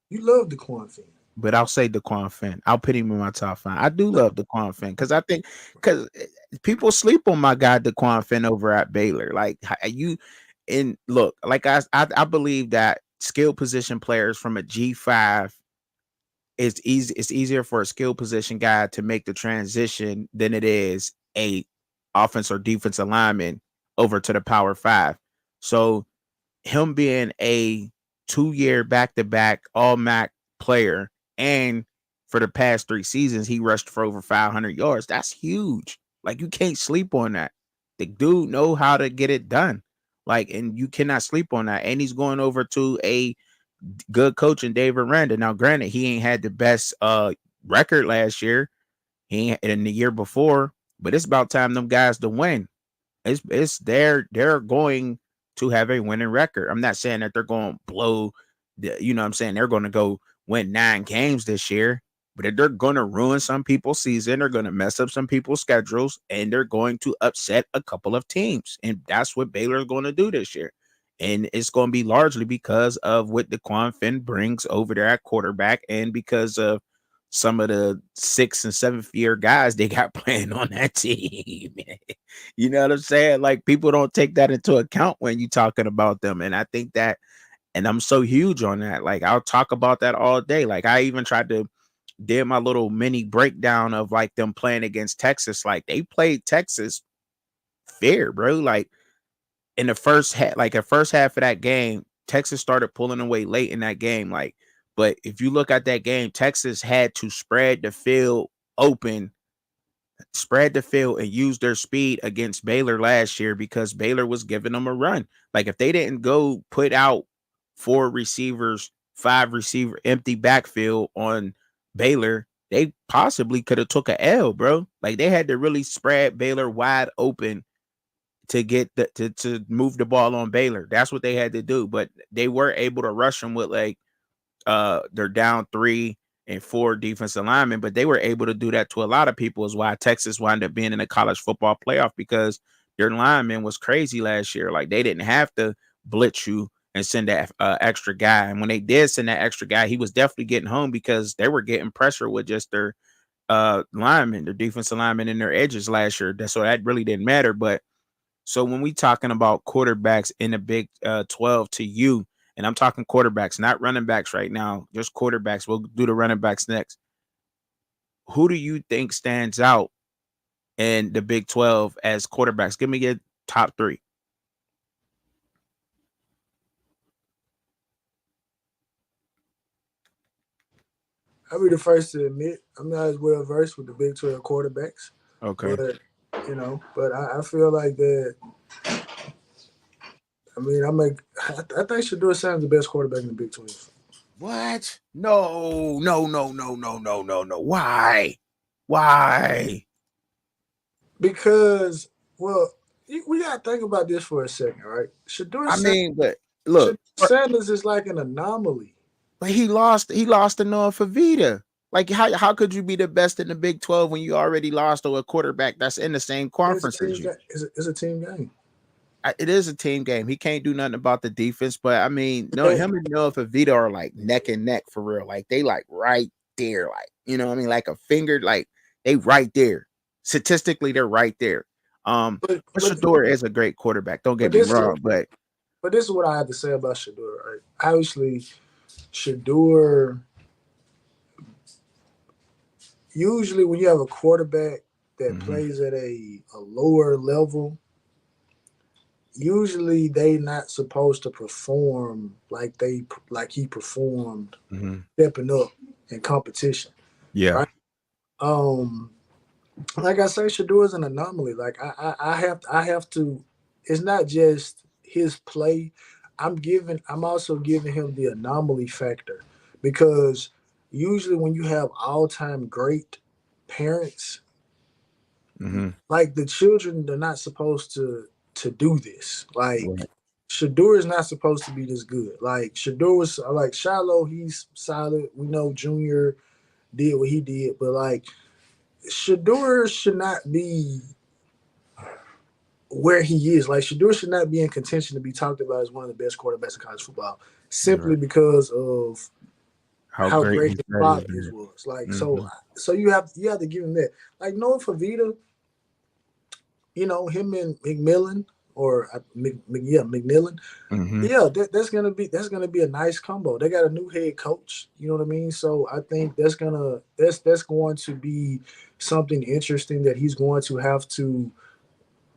You love DeQuan Finn. But I'll say DeQuan Finn. I'll put him in my top 5. I do love DeQuan Finn because I think because people sleep on my guy DeQuan Finn over at Baylor. Like you, and look, like I believe that skill position players from a G5 it's easy. It's easier for a skill position guy to make the transition than it is a offense or defensive lineman over to the Power 5. So him being a 2-year back-to-back all MAC player, and for the past 3 seasons he rushed for over 500 yards. That's huge. Like you can't sleep on that. The dude know how to get it done. Like, and you cannot sleep on that. And he's going over to a good coach in Dave Aranda. Now, granted, he ain't had the best record last year. He ain't in the year before, but it's about time them guys to win. It's they're going to have a winning record. I'm not saying that they're going to blow you know what I'm saying, they're going to go win 9 games this year, but they're going to ruin some people's season, they're going to mess up some people's schedules, and they're going to upset a couple of teams. And that's what Baylor's going to do this year. And it's going to be largely because of what DeQuan Finn brings over there at quarterback, and because of some of the 6th and 7th year guys they got playing on that team. You know what I'm saying? Like people don't take that into account when you talking about them. And I think that, and I'm so huge on that. Like I'll talk about that all day. Like I even tried to did my little mini breakdown of like them playing against Texas. Like they played Texas fair, bro. Like in the first half, like the first half of that game, Texas started pulling away late in that game. Like, but if you look at that game, Texas had to spread the field open, spread the field, and use their speed against Baylor last year because Baylor was giving them a run. Like if they didn't go put out 4 receivers, 5 receiver empty backfield on Baylor, they possibly could have took a L, bro. Like they had to really spread Baylor wide open to get to move the ball on Baylor. That's what they had to do. But they were able to rush them with like they're down 3 and 4 defensive linemen, but they were able to do that to a lot of people, is why Texas wound up being in the college football playoff, because their lineman was crazy last year. Like they didn't have to blitz you and send that extra guy. And when they did send that extra guy, he was definitely getting home because they were getting pressure with just their linemen, their defensive linemen and their edges last year. So that really didn't matter. But so when we talking about quarterbacks in the Big 12 to you, and I'm talking quarterbacks, not running backs right now, just quarterbacks. We'll do the running backs next. Who do you think stands out in the Big 12 as quarterbacks? Give me your top 3. I'll be the first to admit I'm not as well versed with the Big 12 quarterbacks. Okay. But I feel like that. I mean, I think Shedeur Sanders the best quarterback in the Big 12. What? No. Why? Because, well, we got to think about this for a second, right? I mean, but look, Sanders is like an anomaly. But he lost to Noah Favita. Like how could you be the best in the Big 12 when you already lost to a quarterback that's in the same conference as you? It's a team game. It is a team game. He can't do nothing about the defense, but I mean, no, him and Noah Favita are like neck and neck for real. Like they like right there, like you know what I mean, like a finger, like they right there. Statistically, they're right there. But Shedeur is a great quarterback. Don't get me wrong, but this is what I have to say about Shedeur. Right? Obviously, Shedeur. Usually, when you have a quarterback that plays at a lower level, usually they not supposed to perform like he performed stepping up in competition. Yeah. Right? Like I say, Shedeur is an anomaly. Like I have to. It's not just his play. I'm also giving him the anomaly factor because usually when you have all-time great parents, Mm-hmm. like the children, they're not supposed to do this. Like Right. Shador is not supposed to be this good. Like Shador was like Shiloh, he's solid. We know Junior did what he did, but like Shador should not be where he is. Like Shador should not be in contention to be talked about as one of the best quarterbacks in college football, simply Right. because of How how great great he his said he's father is been. was. Like Mm-hmm. so you have to give him that. Like Noah Favita, him and McMillan or McMillan. Mm-hmm. Yeah, that's gonna be a nice combo. They got a new head coach. You know what I mean? So I think that's going to be something interesting that he's going to have to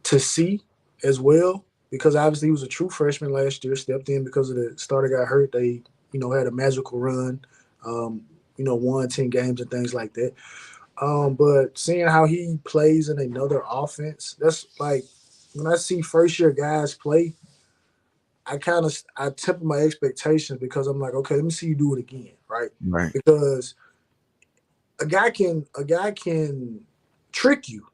see as well. Because obviously he was a true freshman last year, stepped in because of the starter got hurt. They, had a magical run, um, won 10 games and things like that. But seeing how he plays in another offense, that's like when I see first year guys play, I temper my expectations because I'm like, okay, let me see you do it again, right? Right. Because a guy can trick you.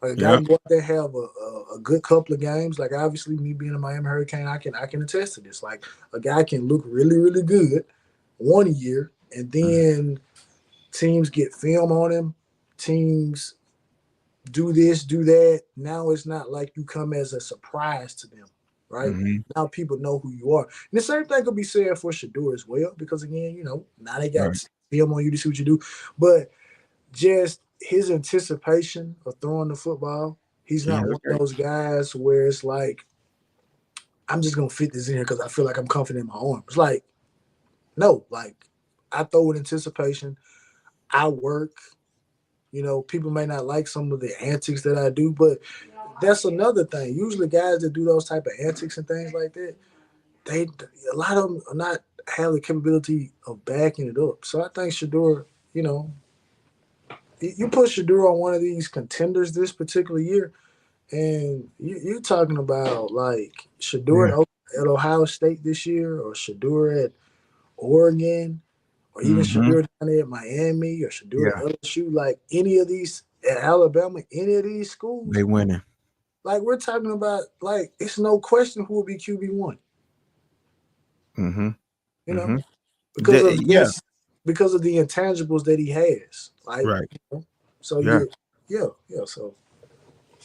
Like a guy Yeah. can go out there and have a good couple of games. Like obviously me being a Miami Hurricane, I can attest to this. Like a guy can look really, really good one year and then teams get film on him. Teams do this, do that. Now it's not like you come as a surprise to them, right? Mm-hmm. Now people know who you are. And the same thing could be said for Shador as well, because again, now they got Right. film on you to see what you do. But just his anticipation of throwing the football, he's Yeah. not one of those guys where it's like, I'm just gonna fit this in here because I feel like I'm confident in my arm. It's like, no, like I throw with anticipation. I work. People may not like some of the antics that I do, but that's another thing. Usually, guys that do those type of antics and things like that, they a lot of them are not have the capability of backing it up. So I think Shador, you put Shador on one of these contenders this particular year, and you're talking about like Shador Yeah. at Ohio State this year, or Shador at Oregon, or even Mm-hmm. Shador down there at Miami, or Shador at Yeah. LSU, like any of these at Alabama, any of these schools. They winning. Like we're talking about, like it's no question who will be QB1. Mm-hmm. You know, Mm-hmm. because of Yeah. this, because of the intangibles that he has. Like, Right. so Yeah. yeah. So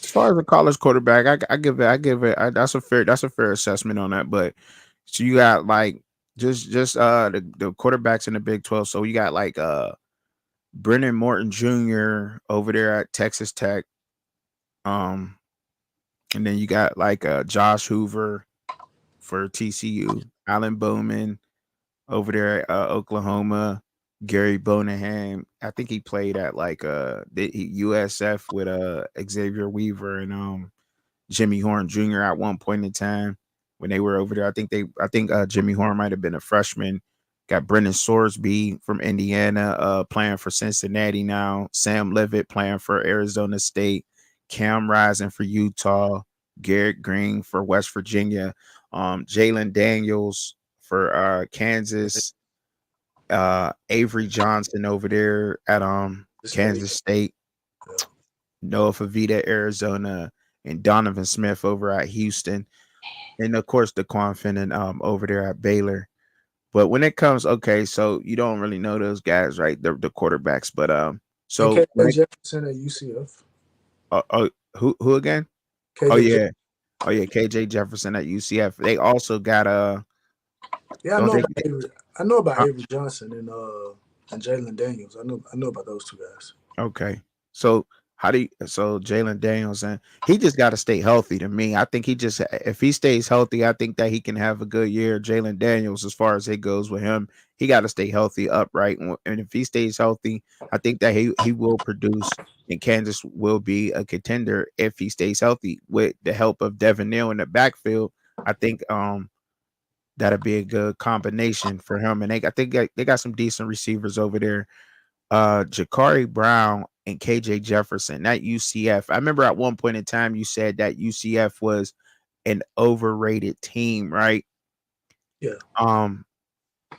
As far as a college quarterback, that's a fair assessment on that. But so you got like just the quarterbacks in the Big 12. So you got like Brennan Morton Jr. over there at Texas Tech. Um, and then you got like Josh Hoover for TCU, Alan Bowman over there at Oklahoma, Gary Bonahan. I think he played at like the USF with Xavier Weaver and Jimmy Horn Jr. at one point in time when they were over there. I think Jimmy Horn might have been a freshman. Got Brendan Sorsby from Indiana playing for Cincinnati now. Sam Levitt playing for Arizona State. Cam Rising for Utah. Garrett Green for West Virginia. Jalen Daniels for Kansas. Avery Johnson over there at the state. Kansas State. Yeah. Noah Favita, Arizona, and Donovan Smith over at Houston, and of course Daquan Finnan over there at Baylor. But when it comes, okay, so you don't really know those guys, right? The quarterbacks, but And so when KJ it Jefferson at UCF. oh, who again? Oh KJ. yeah, KJ Jefferson at UCF. They also got Yeah, I don't know they? about Avery. I know about Uh, Avery Johnson and Jalen Daniels. I know about those two guys. Okay. So so Jalen Daniels, and he just got to stay healthy to me. I think if he stays healthy, I think that he can have a good year. Jalen Daniels, as far as it goes with him, he got to stay healthy, upright. And if he stays healthy, I think that he will produce, and Kansas will be a contender if he stays healthy with the help of Devin Neal in the backfield. I think that'll be a good combination for him. And I think they got some decent receivers over there, Jakari Brown and KJ Jefferson, that UCF. I remember at one point in time you said that UCF was an overrated team, right? Yeah. Um,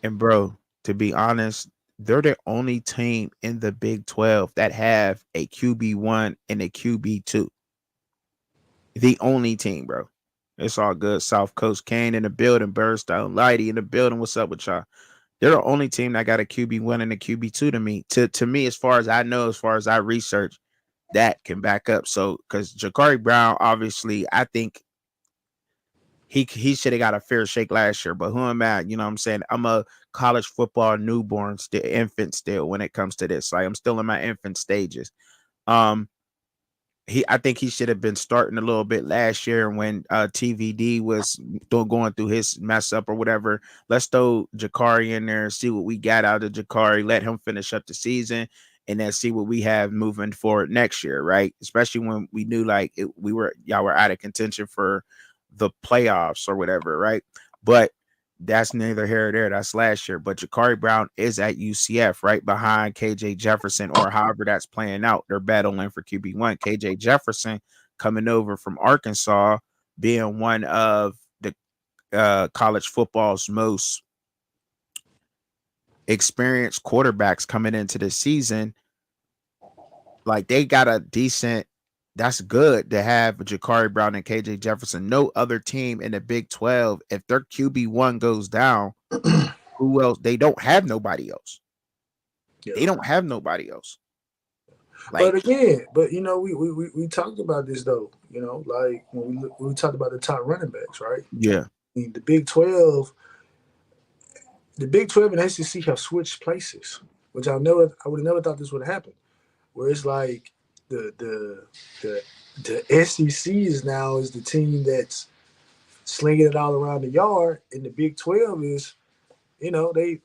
and bro, to be honest, they're the only team in the Big 12 that have a QB1 and a QB2. The only team, bro. It's all good. South Coast Kane in the building, Birdstone, Lighty in the building. What's up with y'all? They're the only team that got a QB1 and a QB2 to me. To me, as far as I know, as far as I research, that can back up. So, because Ja'Cory Brown, obviously, I think he should have got a fair shake last year. But who am I? You know what I'm saying? I'm a college football newborn, still infant, still when it comes to this. Like I'm still in my infant stages. Um, I think he should have been starting a little bit last year when TVD was going through his mess up or whatever. Let's throw Ja'Cory in there and see what we got out of Ja'Cory. Let him finish up the season and then see what we have moving forward next year, right? Especially when we knew like y'all were out of contention for the playoffs or whatever, right? But that's neither here or there. That's last year. But Ja'Cory Brown is at UCF right behind KJ Jefferson, or however that's playing out. They're battling for QB1. KJ Jefferson coming over from Arkansas, being one of the college football's most experienced quarterbacks coming into the season. Like they got a decent. That's good to have Ja'Cory Brown and KJ Jefferson. No other team in the Big 12, if their QB1 goes down, who else? They don't have nobody else. Yeah. They don't have nobody else. Like, but again, we talked about this though. You know, like when we talked about the top running backs, right? Yeah. I mean, the Big 12 and SEC have switched places, which I would have never thought this would have happened. Where it's like the SEC is the team that's slinging it all around the yard, and the Big 12 is, you know, they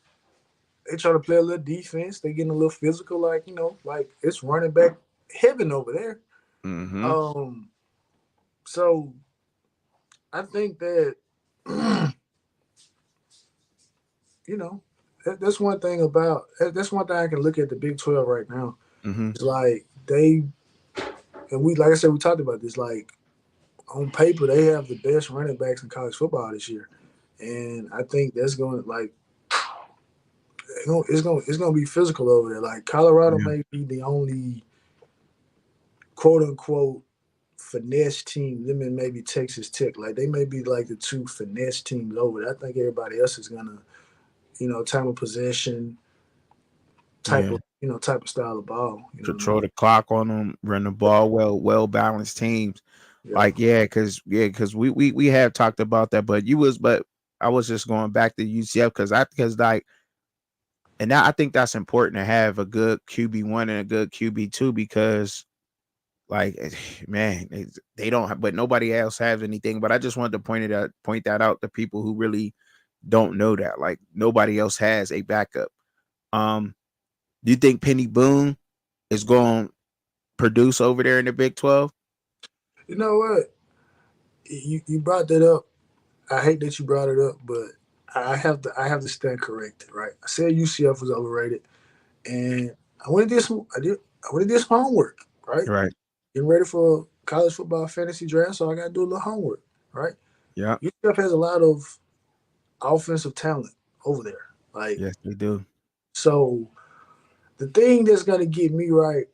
try to play a little defense. They getting a little physical, like, you know, like it's running back heaven over there. Mm-hmm. So I think that you know, that's one thing I can look at the Big 12 right now. Mm-hmm. It's like like I said, we talked about this, like on paper, they have the best running backs in college football this year. And I think that's going to like, it's going to be physical over there. Like Colorado may be the only quote unquote finesse team. Them and maybe Texas Tech. Like they may be like the two finesse teams over there. I think everybody else is going to, you know, time of possession type of style of ball. You know Control the clock on them, run the ball well balanced teams. Yeah. Like because we have talked about that, but I was just going back to UCF and I think that's important to have a good QB1 and a good QB2 because like man, they don't have, but nobody else has anything. But I just wanted to point that out to people who really don't know that. Like nobody else has a backup. Do you think Penny Boone is going to produce over there in the Big 12? You know what? You brought that up. I hate that you brought it up, but I have to stand corrected, right? I said UCF was overrated, and I went and did some homework, right? Right. Getting ready for college football fantasy draft, so I got to do a little homework, right? Yeah. UCF has a lot of offensive talent over there, like yes, they do. So the thing that's gonna get me right,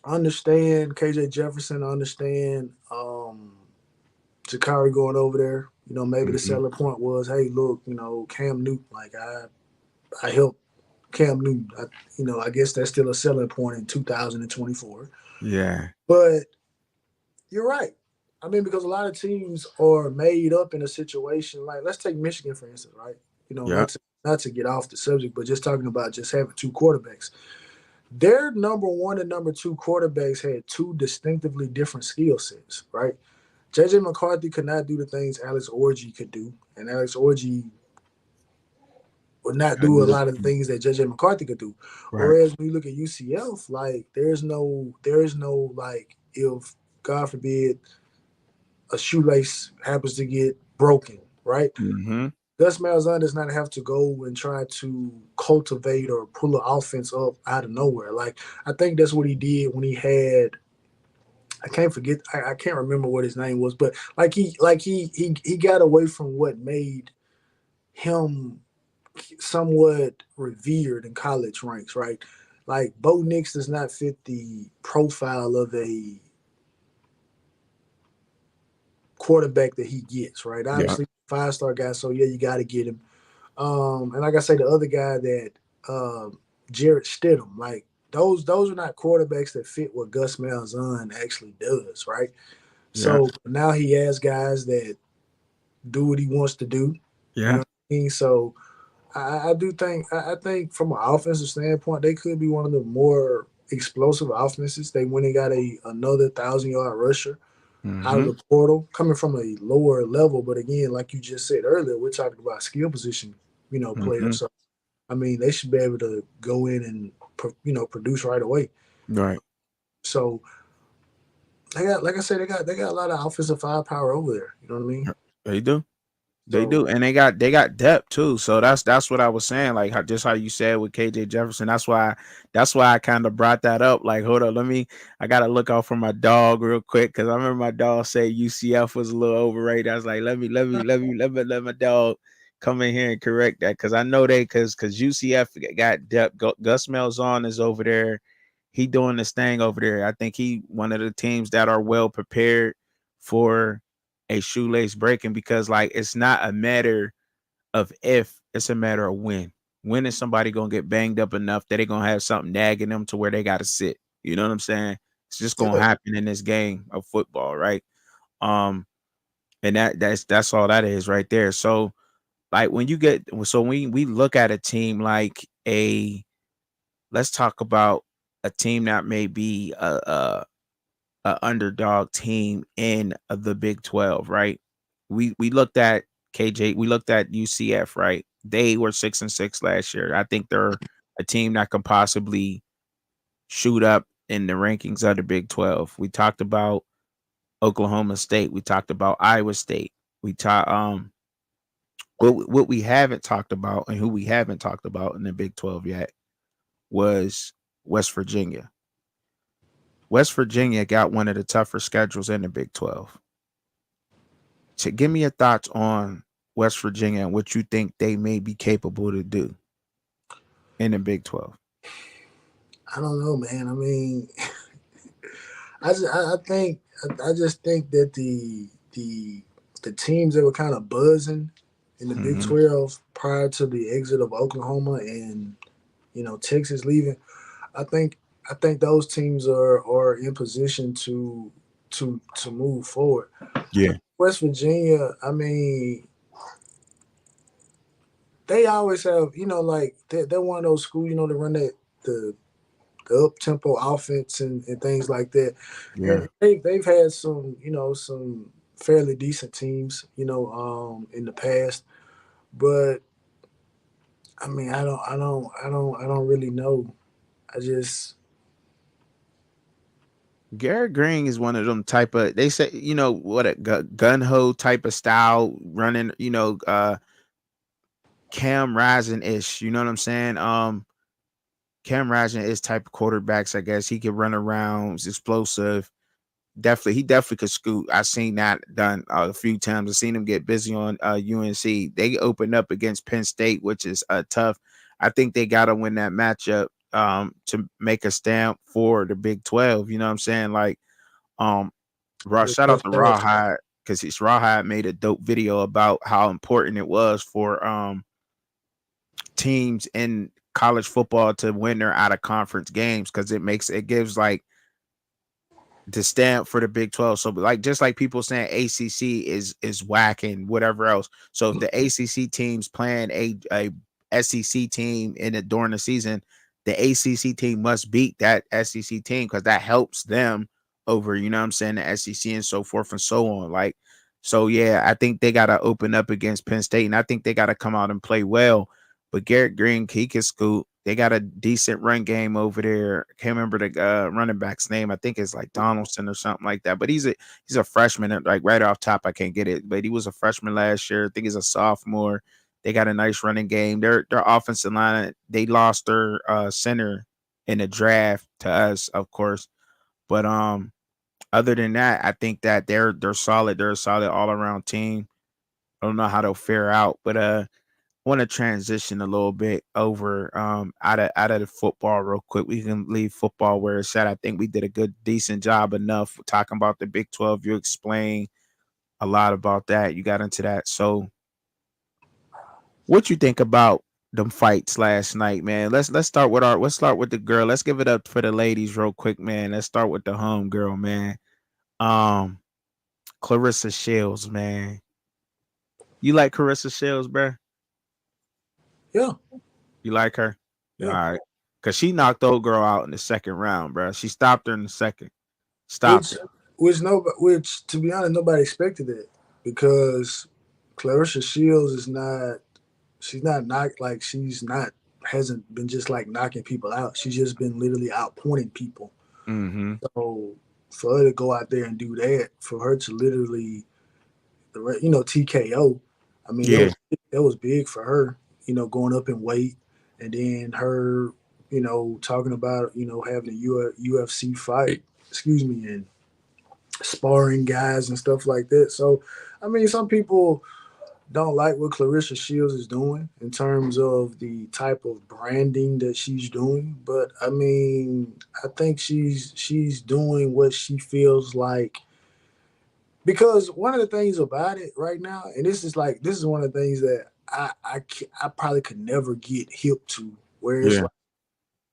understand KJ Jefferson, understand Ja'Cory going over there. You know, maybe the selling point was, hey, look, you know, Cam Newton, like I helped Cam Newton. I guess that's still a selling point in 2024. Yeah. But you're right. I mean, because a lot of teams are made up in a situation like, let's take Michigan, for instance, right? You know, not to get off the subject, but just talking about just having two quarterbacks. Their number one and number two quarterbacks had two distinctively different skill sets, right? J.J. McCarthy could not do the things Alex Orji could do, and Alex Orji would not do a lot of things that J.J. McCarthy could do. Right. Whereas when you look at UCF, like there is no like, if God forbid a shoelace happens to get broken, right? Mm-hmm. Gus Malzahn does not have to go and try to cultivate or pull an offense up out of nowhere. Like I think that's what he did when he had. I can't remember what his name was, but he got away from what made him somewhat revered in college ranks, right? Like Bo Nix does not fit the profile of a quarterback that he gets, right? Yeah. Obviously, 5-star guy, so yeah, you got to get him. And like I say, the other guy that Jarrett Stidham, like those are not quarterbacks that fit what Gus Malzahn actually does, right? Yeah. So now he has guys that do what he wants to do. You Yeah. know what I mean? So I do think I think from an offensive standpoint, they could be one of the more explosive offenses. They went and got another 1,000-yard rusher out of Mm-hmm. the portal, coming from a lower level. But again, like you just said earlier, we're talking about skill position, Mm-hmm. players. So I mean, they should be able to go in and produce right away. Right. So they got, like I said, they got a lot of offensive firepower over there. You know what I mean? They do. They So do, and they got depth too. So that's what I was saying. Like just how you said with KJ Jefferson. That's why I kind of brought that up. Like, hold on, I gotta look out for my dog real quick because I remember my dog say UCF was a little overrated. I was like, let my dog come in here and correct that because I know because UCF got depth. Gus Malzahn is over there. He doing this thing over there. I think he one of the teams that are well prepared for a shoelace breaking because like it's not a matter of if, it's a matter of when. When is somebody gonna get banged up enough that they're gonna have something nagging them to where they gotta sit? You know what I'm saying? It's just gonna yeah, happen in this game of football, right? Um, and that's all that is right there. So like when you get so we look at a team like let's talk about a team that may be a underdog team in the Big 12, right? We looked at KJ, we looked at UCF, right? They were 6-6 last year. I think they're a team that can possibly shoot up in the rankings of the Big 12. We talked about Oklahoma State. We talked about Iowa State. We talked what we haven't talked about and who we haven't talked about in the Big 12 yet was West Virginia. West Virginia got one of the tougher schedules in the Big 12. So give me your thoughts on West Virginia and what you think they may be capable to do in the Big 12. I don't know, man. I mean, I just think that the teams that were kind of buzzing in the Big Mm-hmm. 12 prior to the exit of Oklahoma and Texas leaving, I think I think those teams are in position to move forward. Yeah. West Virginia, I mean, they always have, like they're one of those schools, to run the up tempo offense and things like that. Yeah. And they've had some fairly decent teams, in the past. But I mean, I don't really know. I just Garrett Green is one of them type of they say, what a gun ho type of style running, Cam Rising ish. You know what I'm saying? Cam Rising is type of quarterbacks, I guess. He can run around, he's explosive. He definitely could scoot. I've seen that done a few times. I've seen him get busy on UNC. They opened up against Penn State, which is tough. I think they got to win that matchup to make a stamp for the Big 12. You know what I'm saying? Like, um, shout out to Rawhide because Rawhide made a dope video about how important it was for teams in college football to win their out of conference games because it gives like to stand for the Big 12. So like just like people saying ACC is whack and whatever else. So if the ACC teams playing a SEC team during the season, the ACC team must beat that SEC team because that helps them over, you know what I'm saying, the SEC and so forth and so on. Like, so yeah, I think they gotta open up against Penn State and I think they gotta come out and play well. But Garrett Green, he can scoot. They got a decent run game over there. Can't remember the running back's name. I think it's like Donaldson or something like that. But he's a freshman. Like right off top, I can't get it. But he was a freshman last year. I think he's a sophomore. They got a nice running game. Their offensive line. They lost their center in the draft to us, of course. But other than that, I think that they're solid. They're a solid all around team. I don't know how they'll fare out, but want to transition a little bit over out of the football real quick. We can leave football where it's at. I think we did a decent job enough talking about the Big 12. You explained a lot about that. You got into that. So what you think about them fights last night, man? Let's start with the girl. Let's give it up for the ladies real quick, man. Let's start with the home girl, man. Um Claressa Shields, man. You like Claressa Shields, bruh? Yeah, You like her? All yeah. right. Cause she knocked old girl out in the second round, bro. She stopped her in the second. Stopped Which it. which to be honest, nobody expected it because Clarissa Shields is not. She's not like she's not hasn't been just like knocking people out. She's just been literally outpointing people. Mm-hmm. So for her to go out there and do that, for her to literally, TKO. I mean, Yeah. that was big for her. Going up in weight, and then her, talking about having a UFC fight. Excuse me, and sparring guys and stuff like that. So, I mean, some people don't like what Clarissa Shields is doing in terms of the type of branding that she's doing, but I mean, I think she's doing what she feels like because one of the things about it right now, and this is one of the things that I probably could never get hip to, where it's Yeah. like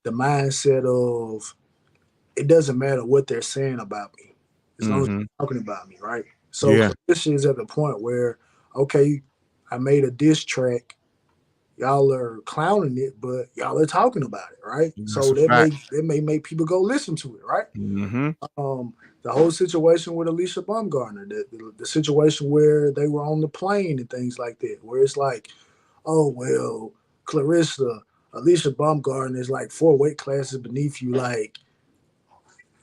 the mindset of it doesn't matter what they're saying about me as long as Mm-hmm. they're talking about me, right? So Yeah. Clarissa is at the point where, okay, I made a diss track. Y'all are clowning it, but y'all are talking about it, right? That's So a fact. that may make people go listen to it, right? Mm-hmm. The whole situation with Alicia Baumgartner, the situation where they were on the plane and things like that, where it's like, oh well, Clarissa, Alicia Baumgartner is like 4 weight classes beneath you, like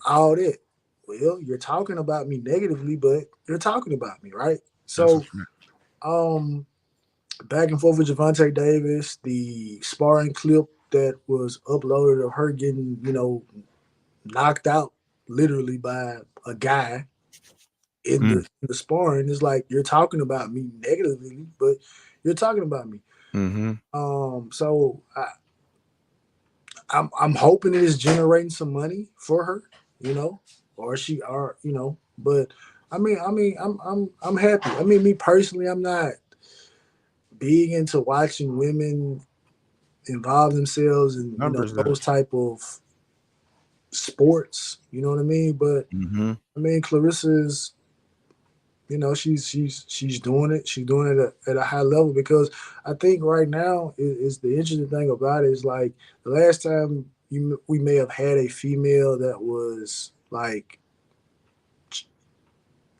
all that. Well, you're talking about me negatively, but you're talking about me, right? That's a So, fact. um, back and forth with Javante Davis, the sparring clip that was uploaded of her getting, knocked out literally by a guy in Mm. the sparring is like you're talking about me negatively, but you're talking about me. Mm-hmm. So I'm hoping it is generating some money for her, but I'm happy. I mean, me personally, I'm not big into watching women involve themselves in Numbers up. those type of sports. You know what I mean? But Mm-hmm. I mean, Clarissa's she's doing it. She's doing it at a high level because I think right now is the interesting thing about it is like the last time we may have had a female that was like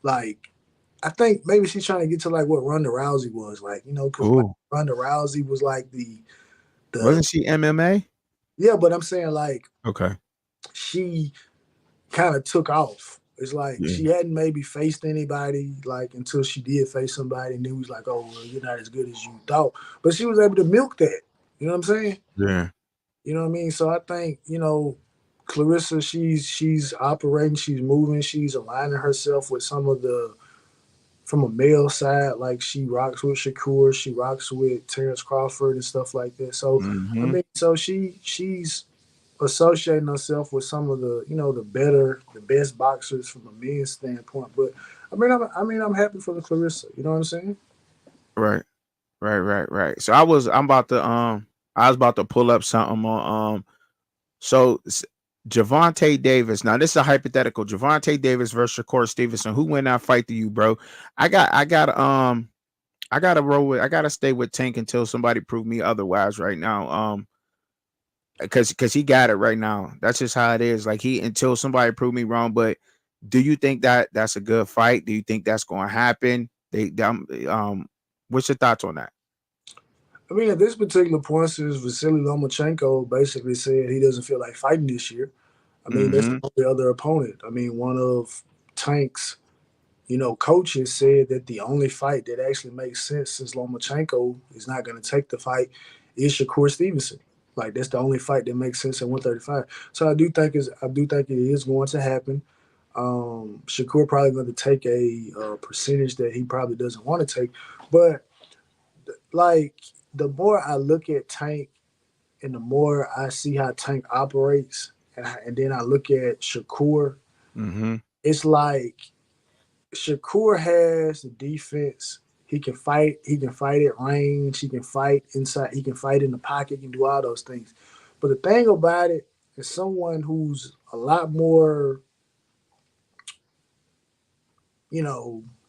I think maybe she's trying to get to like what Ronda Rousey was like, because like Ooh. Ronda Rousey was like the Wasn't she MMA? yeah, but I'm saying like Okay. she kind of took off. It's like Yeah. she hadn't maybe faced anybody like until she did face somebody, and then it was like, oh well, you're not as good as you thought. But she was able to milk that. You know what I'm saying? Yeah. You know what I mean? So I think Clarissa, she's operating, she's moving, she's aligning herself with some of the from a male side, like she rocks with Shakur, she rocks with Terrence Crawford and stuff like that. So I Mm-hmm. mean, so she's associating herself with some of the the best boxers from a men's standpoint. But I'm happy for the Clarissa. You know what I'm saying? Right. Right. So I was about to pull up something on so Javante Davis. Now this is a hypothetical. Javante Davis versus Shakur Stevenson. Who win that fight to you, bro? I gotta roll with I gotta stay with Tank until somebody prove me otherwise right now. Because he got it right now. That's just how it is. Like he until somebody prove me wrong. But do you think that that's a good fight? Do you think that's going to happen? What's your thoughts on that? I mean, at this particular point, since Vasily Lomachenko basically said he doesn't feel like fighting this year, I mean, that's the Mm-hmm. only other opponent. I mean, one of Tank's, coaches said that the only fight that actually makes sense since Lomachenko is not going to take the fight is Shakur Stevenson. Like that's the only fight that makes sense at 135. So I do think it is going to happen. Shakur probably going to take a percentage that he probably doesn't want to take, but like the more I look at Tank and the more I see how Tank operates, and then I look at Shakur, Mm-hmm. it's like Shakur has the defense. He can fight. He can fight at range. He can fight inside. He can fight in the pocket. He can do all those things. But the thing about it is, someone who's a lot more,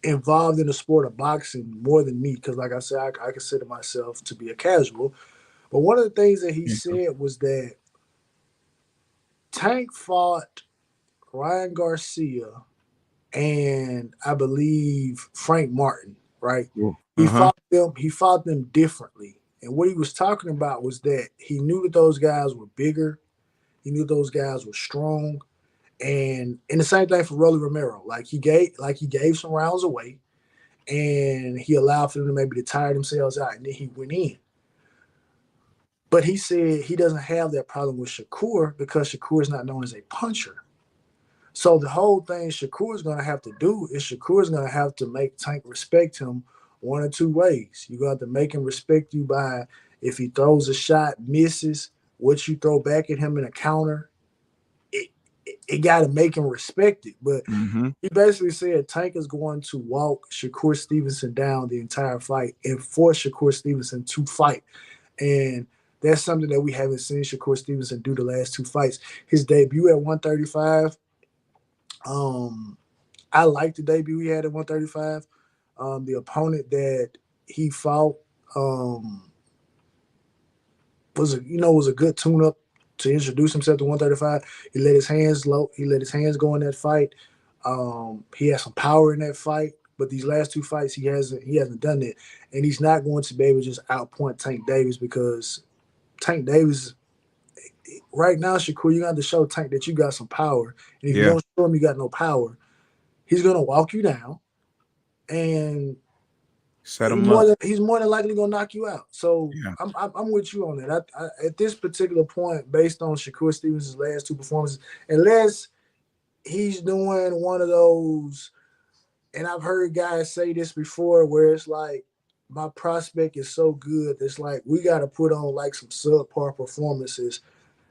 involved in the sport of boxing more than me, because like I said, I consider myself to be a casual. But one of the things that he said was that Tank fought Ryan Garcia and I believe Frank Martin, right? He Uh-huh. fought them. He fought them differently, and what he was talking about was that he knew that those guys were bigger. He knew those guys were strong, and the same thing for Rolly Romero. Like he gave some rounds away, and he allowed for them to maybe to tire themselves out, and then he went in. But he said he doesn't have that problem with Shakur because Shakur is not known as a puncher. So the whole thing Shakur is going to have to do is Shakur is going to have to make Tank respect him one or two ways. You're going to have to make him respect you by, if he throws a shot, misses, what you throw back at him in a counter, it got to make him respect it. But Mm-hmm. he basically said Tank is going to walk Shakur Stevenson down the entire fight and force Shakur Stevenson to fight. And that's something that we haven't seen Shakur Stevenson do the last two fights. His debut at 135, I liked the debut he had at 135. The opponent that he fought was a good tune up to introduce himself to 135. He let his hands low. He let his hands go in that fight. He had some power in that fight, but these last two fights he hasn't done that, and he's not going to be able to just outpoint Tank Davis because Tank Davis right now, Shakur, you got to show Tank that you got some power, and if you don't show him you got no power, he's gonna walk you down, and Set him up. he's more than likely gonna knock you out. So Yeah. I'm with you on that. At this particular point, based on Shakur Stevens' last two performances, unless he's doing one of those, and I've heard guys say this before, where it's like my prospect is so good, it's like we got to put on like some subpar performances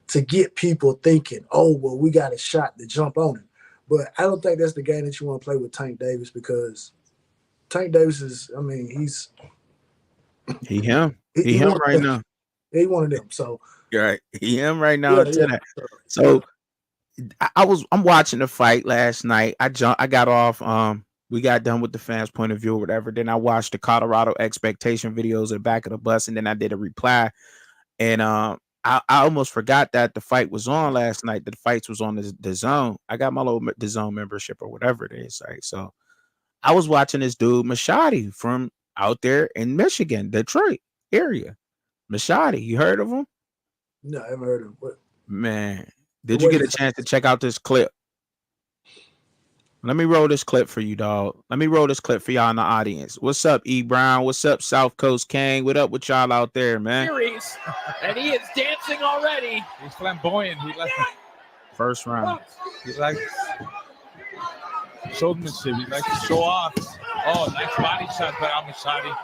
to get people thinking, oh well, we got a shot to jump on him. But I don't think that's the game that you want to play with Tank Davis because Tank Davis is, I mean, he's him one right now. He one of them. So Right. He him right now. yeah. So I'm watching the fight last night. I got off. We got done with the fans' point of view or whatever. Then I watched the Colorado expectation videos at the back of the bus, and then I did a reply. And I almost forgot that the fight was on last night. That the fights was on the Zone. I got my little the Zone membership or whatever it is, right? So I was watching this dude Machado from out there in Michigan, Detroit area. Machado, you heard of him? No, I haven't heard of him. What? Man, did you get a chance to check out this clip? Let me roll this clip for you, dog. Let me roll this clip for y'all in the audience. What's up, E. Brown? What's up, South Coast King? What up with y'all out there, man? And he is dancing already. He's flamboyant. He likes first round. He likes showmanship. He likes to show off. Oh, nice body shot by Al-Mashadi.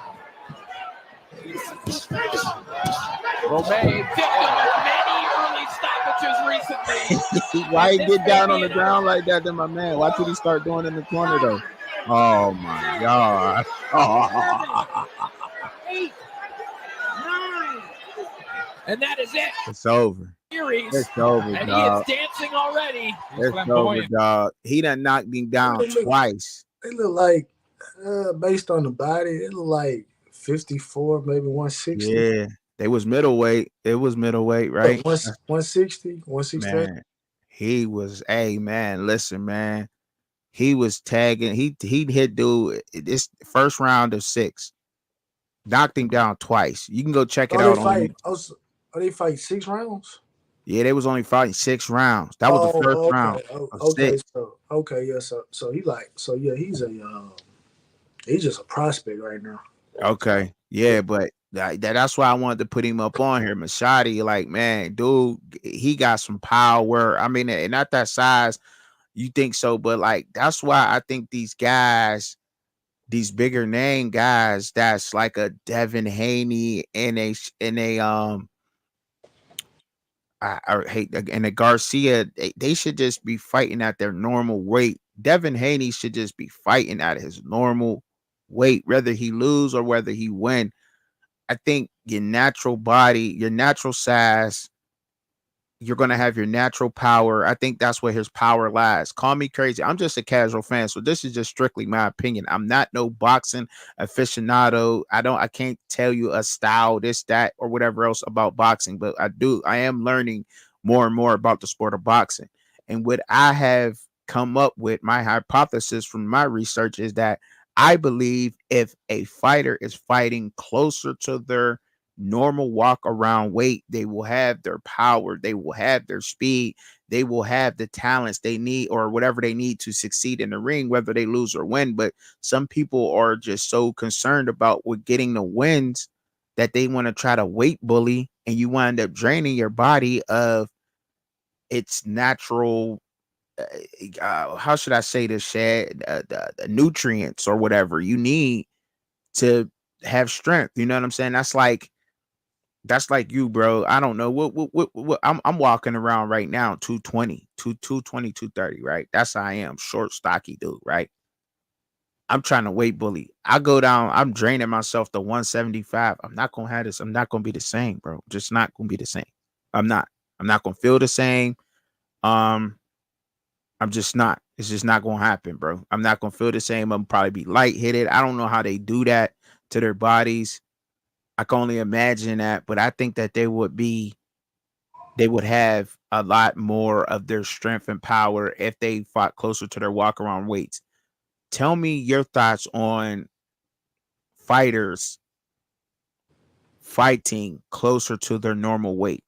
Romaine victim of many early stoppages recently. Why he get down on the ground like that, then my man? Why would he start doing in the corner though? Oh my God. And that is it. It's over. It's over, and dog. he is dancing already. It's over, dog. He done knocked him down twice. They look like, based on the body, it look like 54, maybe 160. Yeah, they was middleweight. It was middleweight, right? 160, 160. Man, he was. Hey, man, listen, man. He was tagging. He hit dude this first round of 6. Knocked him down twice. You can go check it out. They fight 6 rounds? Yeah, they was only fighting 6 rounds. That was the first round. Okay, 6. He's just a prospect right now. Okay, yeah, but that's why I wanted to put him up on here. Machado, like, man, dude, he got some power. I mean, and not that size, you think so, but like that's why I think these guys these bigger name guys that's like a Devin Haney and I hate and a Garcia, they should just be fighting at their normal weight. Devin Haney should just be fighting at his normal weight, whether he lose or whether he win. I think your natural body, your natural size, you're going to have your natural power. I think that's where his power lies. Call me crazy. I'm just a casual fan. So this is just strictly my opinion. I'm not no boxing aficionado. I can't tell you a style, this, that, or whatever else about boxing, but I am learning more and more about the sport of boxing. And what I have come up with, my hypothesis from my research is that I believe if a fighter is fighting closer to their normal walk around weight, they will have their power, they will have their speed, they will have the talents they need or whatever they need to succeed in the ring, whether they lose or win. But some people are just so concerned about with getting the wins that they want to try to weight bully, and you wind up draining your body of its natural how should I say this, Shad? The nutrients or whatever you need to have strength. You know what I'm saying? That's like you, bro. I don't know what I'm walking around right now 220, 220, 230, right? That's how I am. Short, stocky dude, right? I'm trying to weight bully. I go down, I'm draining myself to 175. I'm not gonna have this. I'm not gonna be the same, bro. Just not gonna be the same. I'm not. I'm not gonna feel the same. Um, I'm just not. It's just not gonna happen, bro. I'm not gonna feel the same. I'm probably be lightheaded. I don't know how they do that to their bodies. I can only imagine that, but I think that they would have a lot more of their strength and power if they fought closer to their walk around weights. Tell me your thoughts on fighters fighting closer to their normal weight.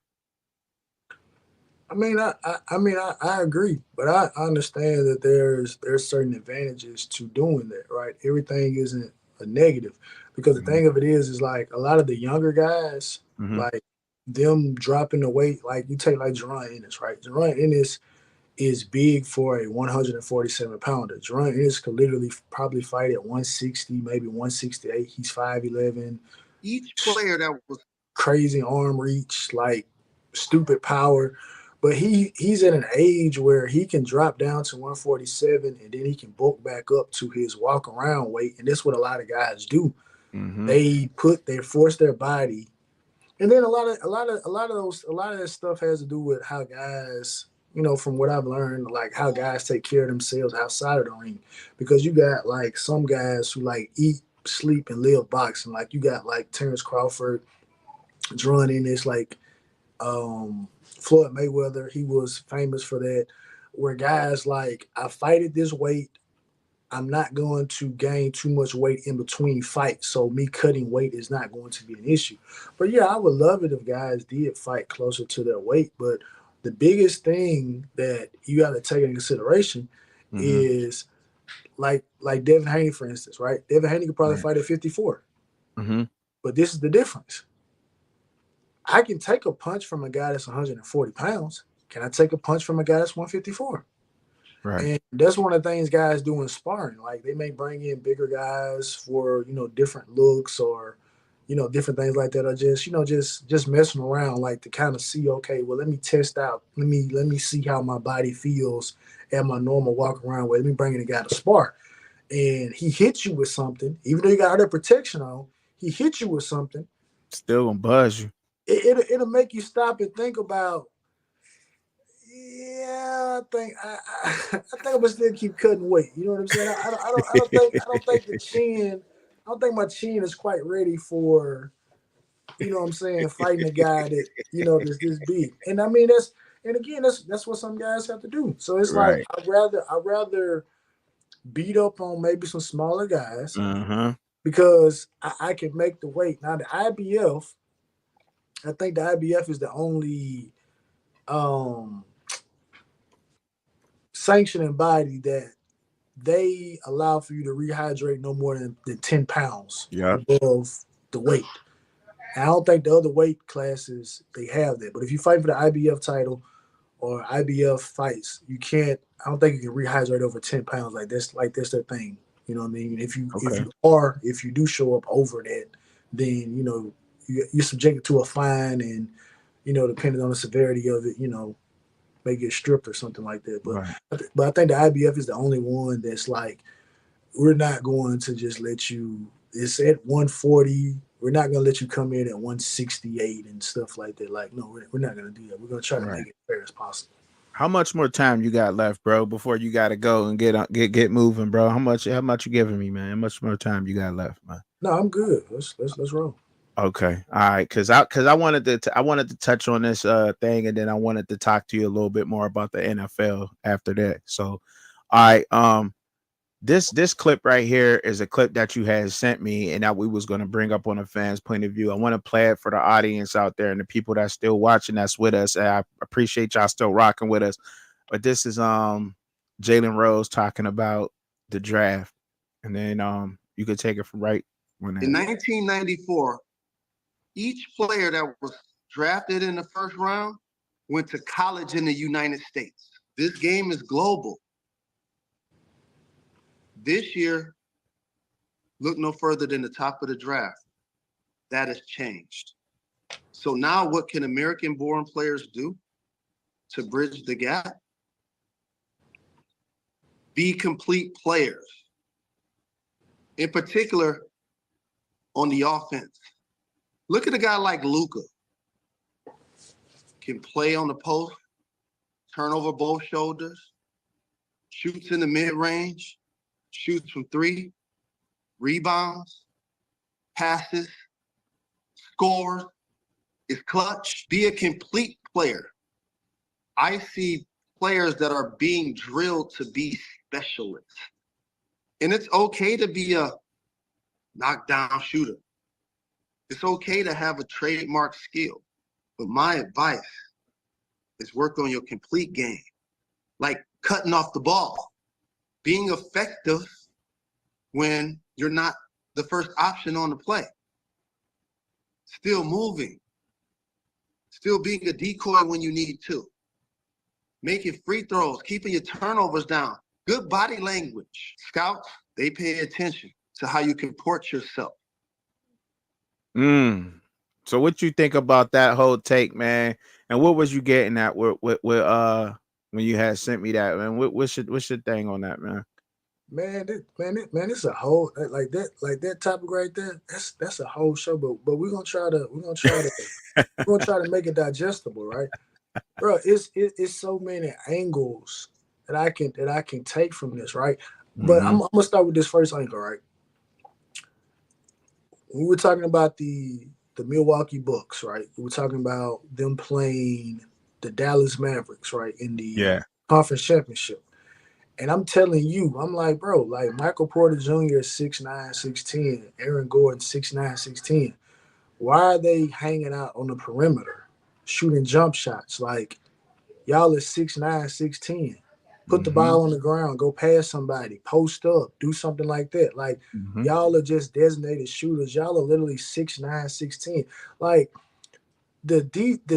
I mean, I agree, but I understand that there's certain advantages to doing that, right? Everything isn't a negative, because the Mhm, thing of it is like a lot of the younger guys, mhm, like them dropping the weight, like you take like Jerron Ennis, right? Jerron Ennis is big for a 147 pounder. Jerron Ennis could literally probably fight at 160, maybe 168. He's 5'11", Each player that was crazy arm reach, like stupid power. But he's at an age where he can drop down to 147 and then he can bulk back up to his walk around weight. And that's what a lot of guys do. mhm, They force their body. And then a lot of that stuff has to do with how guys, from what I've learned, like how guys take care of themselves outside of the ring. Because you got like some guys who like eat, sleep, and live boxing. Like you got like Terrence Crawford, drawn in this like Floyd Mayweather. He was famous for that, where guys like, I fight at this weight. I'm not going to gain too much weight in between fights, so me cutting weight is not going to be an issue. But yeah, I would love it if guys did fight closer to their weight. But the biggest thing that you got to take into consideration mhm. is like Devin Haney, for instance, right? Devin Haney could probably Right. fight at 54, Mhm. but this is the difference. I can take a punch from a guy that's 140 pounds. Can I take a punch from a guy that's 154? Right. And that's one of the things guys do in sparring. Like they may bring in bigger guys for, different looks or, different things like that, or just, just messing around, like to kind of see, okay, well, let me test out. Let me see how my body feels at my normal walk around way. Let me bring in a guy to spar. And he hits you with something, even though you got all that protection on, he hits you with something. Still gonna buzz you. It'll make you stop and think about, yeah, I think I'm gonna still keep cutting weight. You know what I'm saying? I don't think the chin. I don't think my chin is quite ready for, what I'm saying, fighting a guy that that's this big. And I mean and again that's what some guys have to do. So it's like Right. I'd rather beat up on maybe some smaller guys Uh-huh. because I can make the weight. Now the IBF, I think the IBF is the only um sanctioning body that they allow for you to rehydrate no more than 10 pounds Yep. above the weight. And I don't think the other weight classes, they have that. But if you fight for the IBF title or IBF fights, you can't, I don't think you can rehydrate over 10 pounds like this their thing. You know what I mean? If you Okay. if you do show up over that, then you're subjected to a fine, and depending on the severity of it, may get stripped or something like that. But Right. but I think the IBF is the only one that's like, we're not going to just let you. It's at 140. We're not going to let you come in at 168 and stuff like that. Like, no, we're not going to do that. We're going to try to Right. make it fair as possible. How much more time you got left, bro, before you got to go and get moving, bro? How much you giving me, man? How much more time you got left, man? No, I'm good. Let's roll. Okay. All right. Cause I wanted to touch on this thing, and then I wanted to talk to you a little bit more about the NFL after that. So, all right. This clip right here is a clip that you had sent me and that we was going to bring up on a fan's point of view. I want to play it for the audience out there and the people that's still watching, that's with us. And I appreciate y'all still rocking with us. But this is Jalen Rose talking about the draft. And then you could take it from right when In 1994, each player that was drafted in the first round went to college in the United States. This game is global. This year, look no further than the top of the draft. That has changed. So now what can American-born players do to bridge the gap? Be complete players. In particular, on the offense. Look at a guy like Luka. Can play on the post, turn over both shoulders, shoots in the mid-range, shoots from three, rebounds, passes, scores, is clutch. Be a complete player. I see players that are being drilled to be specialists. And it's okay to be a knockdown shooter. It's okay to have a trademark skill. But my advice is work on your complete game, like cutting off the ball, being effective when you're not the first option on the play, still moving, still being a decoy when you need to, making free throws, keeping your turnovers down, good body language. Scouts, they pay attention to how you comport yourself. So what you think about that whole take, man? And what was you getting at with when you had sent me that, man? What's your thing on that, man? Man, it's a whole like that topic right there. That's a whole show, but we're gonna try to make it digestible, right, bro? It's so many angles that I can take from this, right? But I'm gonna start with this first angle, right? We were talking about the Milwaukee Bucks, right? We were talking about them playing the Dallas Mavericks, right, in the conference championship. And I'm telling you, I'm like, bro, like Michael Porter Jr. is 6'9", 6'10", Aaron Gordon 6'9", 6'10". Why are they hanging out on the perimeter, shooting jump shots? Like, y'all are 6'9", 6'10". Put the ball on the ground, go past somebody, post up, do something like that. Like, y'all are just designated shooters. Y'all are literally 6'9", 6'10". Like, the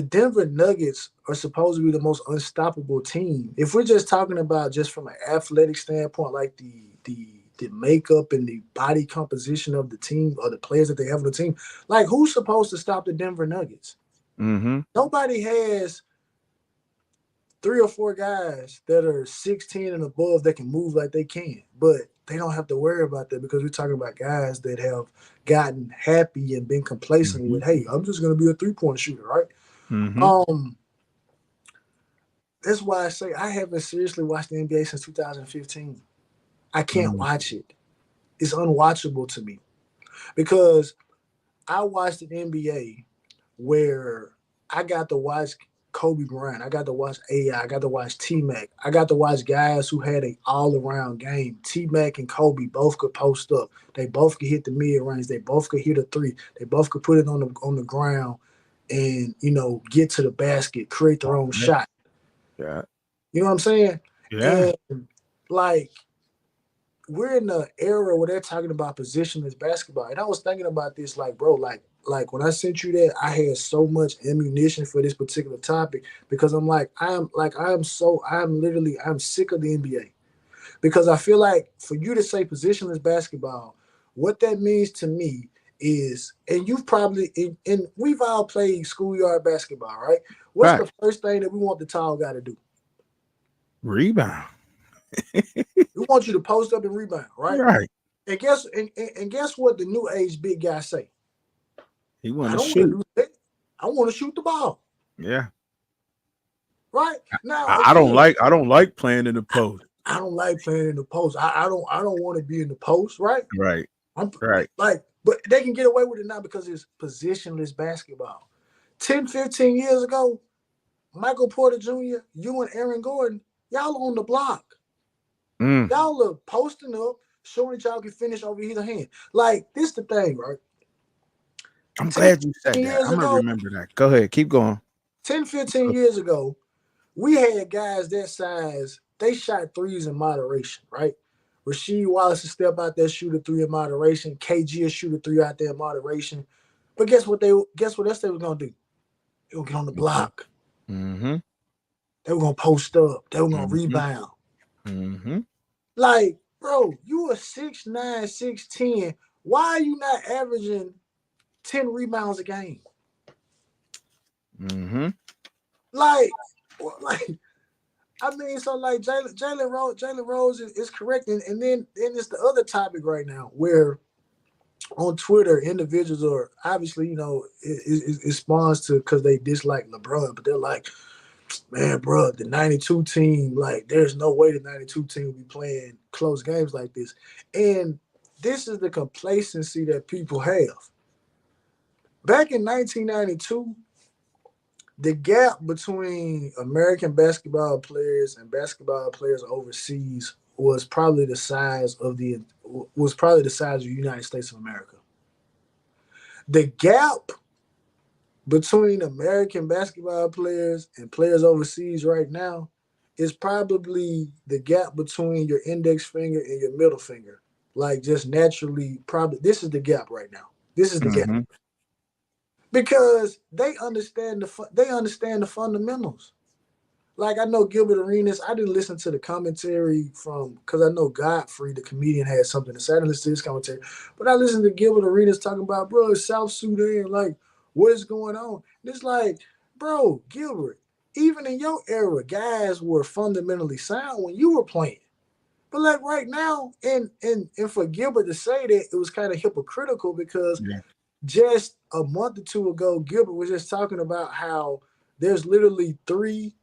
Denver Nuggets are supposed to be the most unstoppable team. If we're just talking about just from an athletic standpoint, like the makeup and the body composition of the team or the players that they have on the team, like, who's supposed to stop the Denver Nuggets? Nobody has 3 or 4 guys that are 6'10" and above that can move like they can, but they don't have to worry about that because we're talking about guys that have gotten happy and been complacent with, hey, I'm just going to be a 3-point shooter, right? That's why I say I haven't seriously watched the NBA since 2015. I can't watch it. It's unwatchable to me because I watched an NBA where I got to watch Kobe Bryant, I got to watch AI, I got to watch T-Mac. I got to watch guys who had an all-around game. T-Mac and Kobe both could post up. They both could hit the mid-range. They both could hit a three. They both could put it on the ground and, get to the basket, create their own shot. Yeah. You know what I'm saying? Yeah. And, like, we're in the era where they're talking about positionless basketball. And I was thinking about this, like, bro, like when I sent you that, I had so much ammunition for this particular topic because I'm like, I'm sick of the NBA. Because I feel like for you to say positionless basketball, what that means to me is, and you've probably, and we've all played schoolyard basketball, right? What's the first thing that we want the tall guy to do? Rebound. We want you to post up and rebound, right? Right. And guess what the new age big guy say? He I want to don't shoot. want to do that. I want to shoot the ball. Yeah. Right now, I don't like playing in the post. I don't like playing in the post. I don't want to be in the post. Right. Right. I'm Right. like, but they can get away with it now because it's positionless basketball. 10, 15 years ago, Michael Porter Jr., you and Aaron Gordon, y'all on the block. Y'all are posting up, showing that y'all can finish over either hand. Like, this the thing, right? I'm glad you said that. I'm going to remember that. Go ahead. Keep going. 10, 15 years ago, we had guys that size, they shot threes in moderation, right? Rasheed Wallace will step out there, shoot a three in moderation. KG will shoot a three out there in moderation. But guess what else they were going to do? They were going to get on the block. Mm-hmm. They were going to post up. They were going to rebound. Mm-hmm. Like, bro, you are 6'9", 6'10". Why are you not averaging 10 rebounds a game? Mm-hmm. Like, I mean, so like Jalen Rose is correct, and then it's the other topic right now where on Twitter individuals are obviously, you know, it spawns to because they dislike LeBron, but they're like, man, bro, the 92 team, like, there's no way the 92 team will be playing close games like this. And this is the complacency that people have. Back in 1992, the gap between American basketball players and basketball players overseas was probably the size of the United States of America. The gap between American basketball players and players overseas right now is probably the gap between your index finger and your middle finger. Like, just naturally, probably this is the gap right now. This is the gap. Because they understand the fundamentals. Like, I know Gilbert Arenas, I didn't listen to the commentary because I know Godfrey, the comedian, had something to say. I didn't listen to his commentary. But I listened to Gilbert Arenas talking about, bro, it's South Sudan, like, what is going on? And it's like, bro, Gilbert, even in your era, guys were fundamentally sound when you were playing. But like right now, and for Gilbert to say that, it was kind of hypocritical because just a month or two ago, Gilbert was just talking about how there's literally 3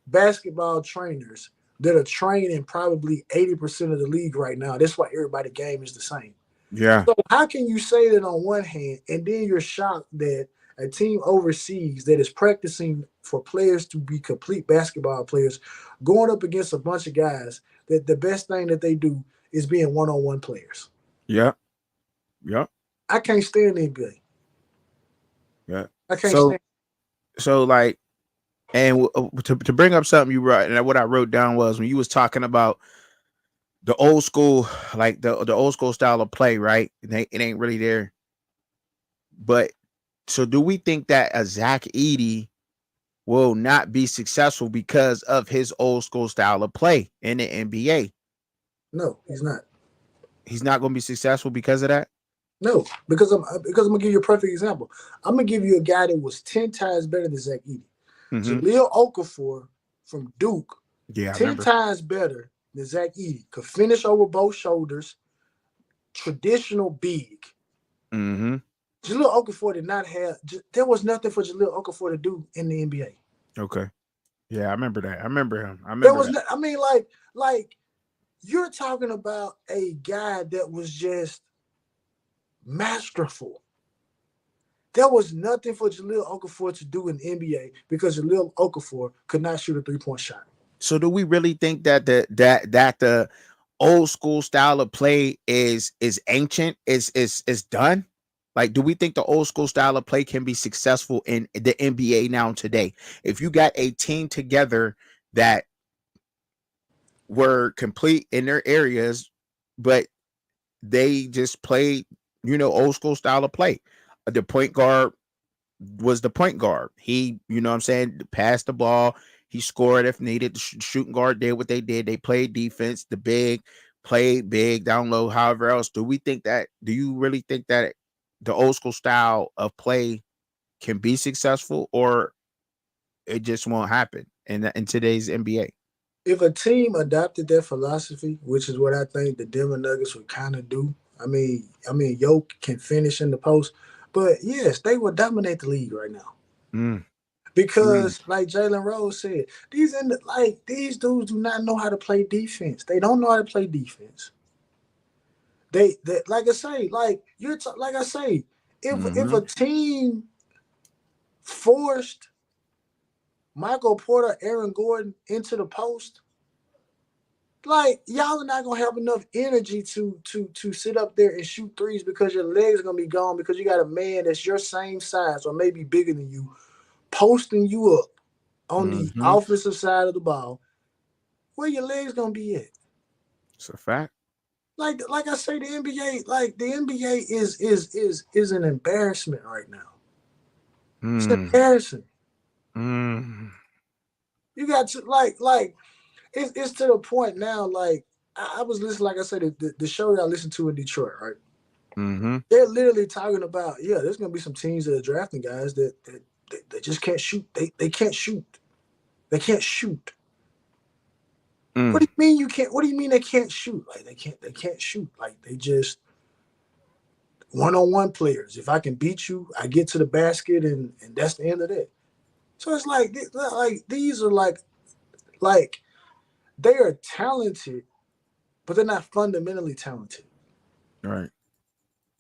basketball trainers that are training probably 80% of the league right now. That's why everybody's game is the same. Yeah. So how can you say that on one hand, and then you're shocked that a team overseas that is practicing for players to be complete basketball players going up against a bunch of guys that the best thing that they do is being one-on-one players? Yeah. Yeah. I can't stand the NBA. Yeah. I can't stand. So like, and to bring up something you wrote, and what I wrote down was when you was talking about the old school, like the old school style of play, right? It ain't really there. But so do we think that a Zach Edey will not be successful because of his old school style of play in the NBA? No, he's not. He's not going to be successful because of that? No, because I'm gonna give you a perfect example. I'm gonna give you a guy that was 10 times better than Zach Edey. Jahlil Okafor from Duke, 10 times better than Zach Edey. Could finish over both shoulders, traditional big. Jahlil Okafor did not have. There was nothing for Jahlil Okafor to do in the NBA. Okay, yeah, I remember that. I remember him. I mean, like you're talking about a guy that was just masterful. There was nothing for Jahlil Okafor to do in the NBA because Jahlil Okafor could not shoot a 3-point shot. So do we really think that the old school style of play is ancient, is done? Like, do we think the old school style of play can be successful in the NBA now today? If you got a team together that were complete in their areas, but they just played, old school style of play. The point guard was the point guard. He, passed the ball. He scored if needed. The shooting guard did what they did. They played defense. The big played big, down low, however else. Do you really think that the old school style of play can be successful, or it just won't happen in today's NBA? If a team adopted that philosophy, which is what I think the Denver Nuggets would kind of do, I mean, Yoke can finish in the post, but yes, they would dominate the league right now. Mm. Because, like Jalen Rose said, these dudes do not know how to play defense. They don't know how to play defense. They like I say, like I say, if a team forced Michael Porter, Aaron Gordon into the post, like y'all are not gonna have enough energy to sit up there and shoot threes because your legs are gonna be gone because you got a man that's your same size or maybe bigger than you posting you up on the offensive side of the ball. Where your legs gonna be at? It's a fact. Like I say, the NBA is an embarrassment right now. It's embarrassing. You got to like it's to the point now. Like I was listening, like I said, the show that I listened to in Detroit, right? They're literally talking about, there's gonna be some teams that are drafting guys that just can't shoot. They can't shoot. They can't shoot. What do you mean you can't? What do you mean they can't shoot? Like they can't shoot. Like they just one-on-one players. If I can beat you, I get to the basket and that's the end of that. So it's like these are like they are talented, but they're not fundamentally talented. Right.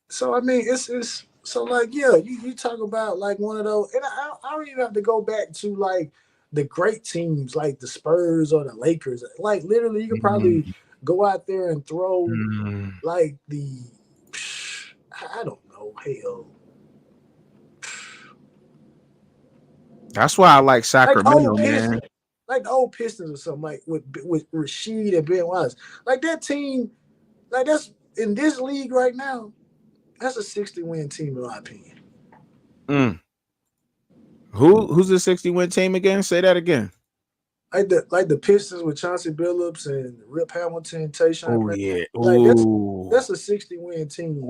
So I mean it's so like you talk about like one of those, and I don't even have to go back to like the great teams like the Spurs or the Lakers. Like literally, you could probably go out there and throw like I don't know, hell. That's why I like Sacramento, man. Like the old Pistons or something, like with Rasheed and Ben Wallace. Like that team, like that's in this league right now. That's a 60-win team in my opinion. Who's the 60-win team again? Say that again. Like the Pistons with Chauncey Billups and Rip Hamilton, Tayshaun. Oh yeah. Like that's a 60-win team.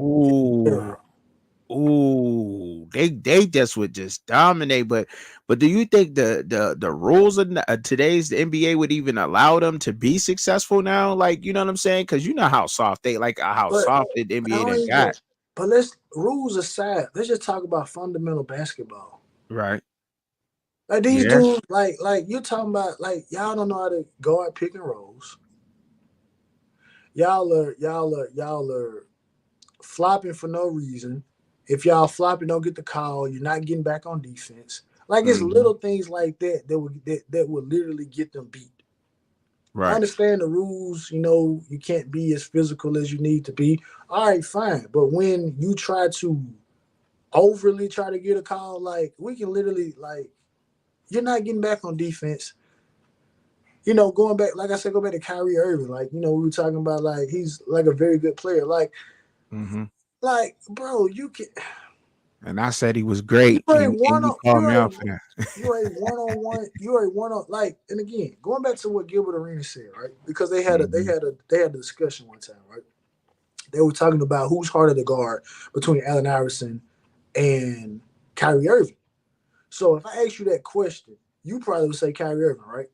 They just would just dominate. But do you think the rules of today's the NBA would even allow them to be successful now? Like, you know what I'm saying? Because you know how soft the NBA got. But rules aside, let's just talk about fundamental basketball. Right. Like these dudes, like you're talking about, like y'all don't know how to guard pick and rolls. Y'all are flopping for no reason. If y'all flopping, don't get the call. You're not getting back on defense. Like it's little things like that would literally get them beat. Right. I understand the rules. You can't be as physical as you need to be. All right, fine. But when you try to overly try to get a call, like we can literally like. You're not getting back on defense. Going back, like I said, go back to Kyrie Irving. Like, we were talking about, like, he's like a very good player. Like, like, bro, you can. And I said he was great. You ain't one-on-one. You ain't one-on. Like, and again, going back to what Gilbert Arenas said, right? Because they had a discussion one time, right? They were talking about who's harder to guard between Allen Iverson and Kyrie Irving. So if I ask you that question, you probably would say Kyrie Irving, right?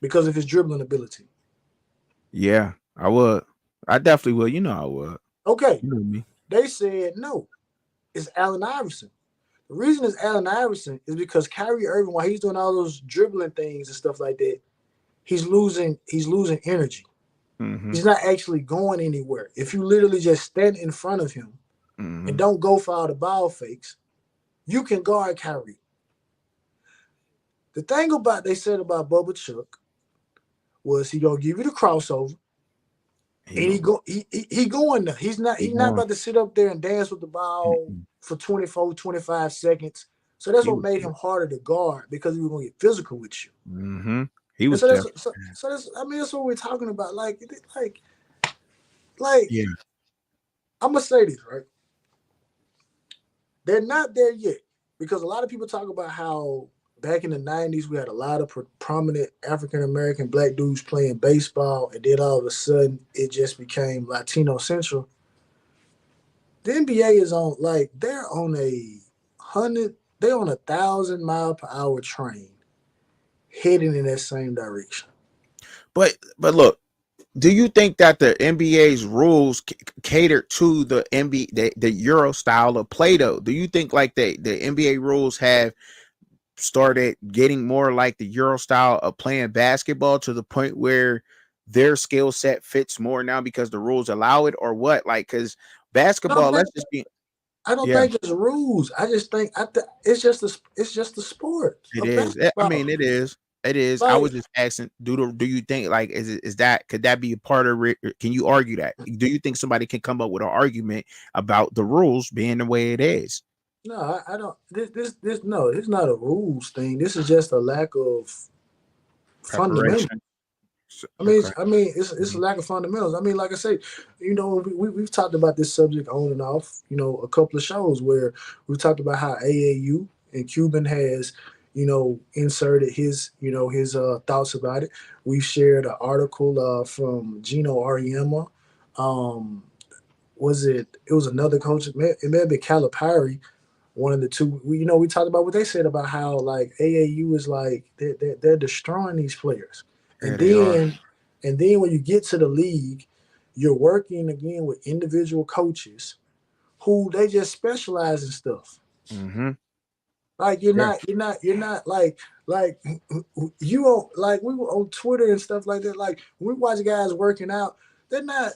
Because of his dribbling ability. Yeah, I would. I definitely would. I would. Okay. You know me. They said no. It's Allen Iverson. The reason it's Allen Iverson is because Kyrie Irving, while he's doing all those dribbling things and stuff like that, he's losing energy. He's not actually going anywhere. If you literally just stand in front of him and don't go for all the ball fakes, you can guard Kyrie. The thing they said about Bubba Chuck was he gonna give you the crossover, and he going there. He's not about to sit up there and dance with the ball for 24, 25 seconds. So that's what made him harder to guard, because he was gonna get physical with you. He was. That's what we're talking about. Like, I'm gonna say this, right? They're not there yet, because a lot of people talk about how back in the 90s, we had a lot of prominent African American black dudes playing baseball, and then all of a sudden it just became Latino central. The NBA is on they're on they're on 1,000 mile per hour train heading in that same direction. But look, do you think that the NBA's rules cater to the NBA, the Euro style of play though? Do you think like the NBA rules have started getting more like the Euro style of playing basketball to the point where their skill set fits more now because the rules allow it, or what? Like, because basketball, let's just be. I don't Yeah, think it's rules. I just think it's just the sport. it of is. I basketball. mean, it is. It is. I Like, was just asking, do you think like is that could that be a part of it? Can you argue that? Do you think somebody can come up with an argument about the rules being the way it is? no, I don't. This no, it's not a rules thing. This is just a lack of fundamentals. Preparation. It's a lack of fundamentals. I mean, like I say, we've talked about this subject on and off, a couple of shows where we've talked about how AAU and Cuban has, inserted his thoughts about it. We've shared an article from Gino Auriemma. It was another coach, it may have been Calipari, one of the two. We talked about what they said about how like AAU is like they're destroying these players. And then when you get to the league, you're working again with individual coaches who they just specialize in stuff. Mm-hmm. Like you're not like you on like we were on Twitter and stuff like that. Like when we watch guys working out, they're not.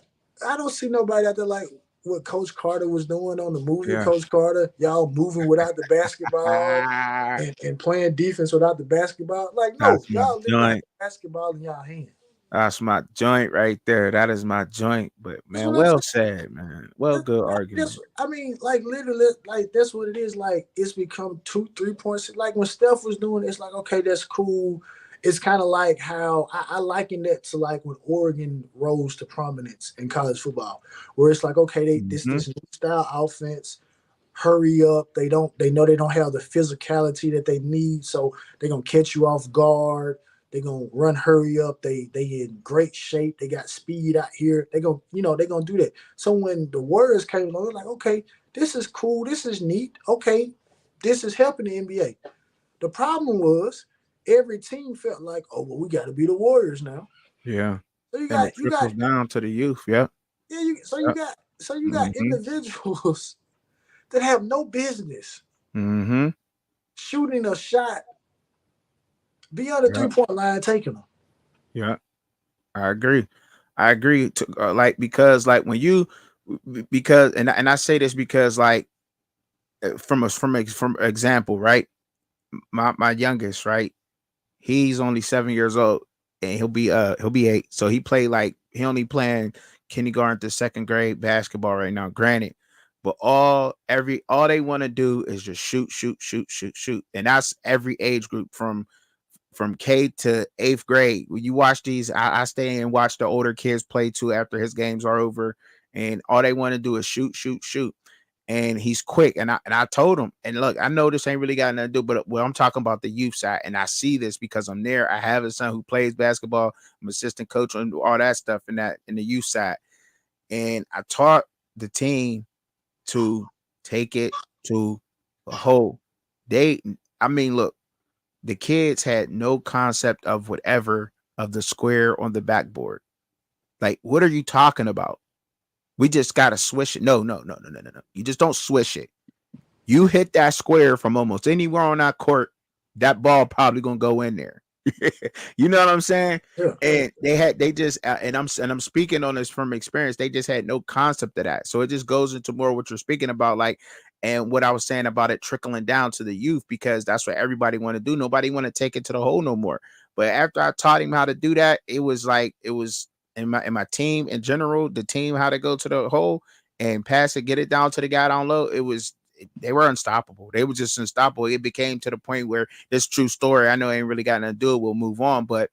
I don't see nobody out there like what Coach Carter was doing on the movie. Yeah. Coach Carter, y'all moving without the basketball and playing defense without the basketball. Like no, That's my y'all literally have joint. the basketball in y'all hand. That's my joint right there. That is my joint. But man, what I'm well said, man. Well, good argument. Like literally, like that's what it is. Like it's become 2-3 points. Like when Steph was doing it, it's like, okay, that's cool. It's kind of like how I liken that to like when Oregon rose to prominence in college football, where it's like, okay, this new style offense, hurry up. They know they don't have the physicality that they need, so they're gonna catch you off guard. They're gonna run, hurry up. They in great shape. They got speed out here. They're gonna do that. So when the Warriors came along, they're like, okay, this is cool. This is neat. Okay, this is helping the NBA. The problem was every team felt like, oh well, we got to be the Warriors now. Yeah. So you And got down to the youth. Yeah. Yeah. You got individuals that have no business shooting a shot beyond the 3-point line, taking them. Yeah, I agree. Because like when you and I say this because like from example, right? My youngest, right? He's only 7 years old, and he'll be 8. So he only playing kindergarten to second grade basketball right now. Granted, but all they want to do is just shoot, and that's every age group from K to 8th grade. When you watch these, I stay and watch the older kids play too after his games are over, and all they want to do is shoot. And he's quick. And I told him, and look, I know this ain't really got nothing to do, but I'm talking about the youth side, and I see this because I'm there. I have a son who plays basketball. I'm assistant coach and all that stuff in the youth side. And I taught the team to take it to the whole. Look, the kids had no concept of whatever of the square on the backboard. Like, what are you talking about? We just got to swish it. No. You just don't swish it. You hit that square from almost anywhere on that court, that ball probably going to go in there. You know what I'm saying? Yeah. And I'm speaking on this from experience. They just had no concept of that. So it just goes into more what you're speaking about, like, and what I was saying about it trickling down to the youth, because that's what everybody want to do. Nobody want to take it to the hole no more. But after I taught him how to do that, it was in my team in general, the team how to go to the hole and pass it, get it down to the guy down low. They were unstoppable. They were just unstoppable. It became to the point where this true story, I know ain't really got nothing to do it. We'll move on, but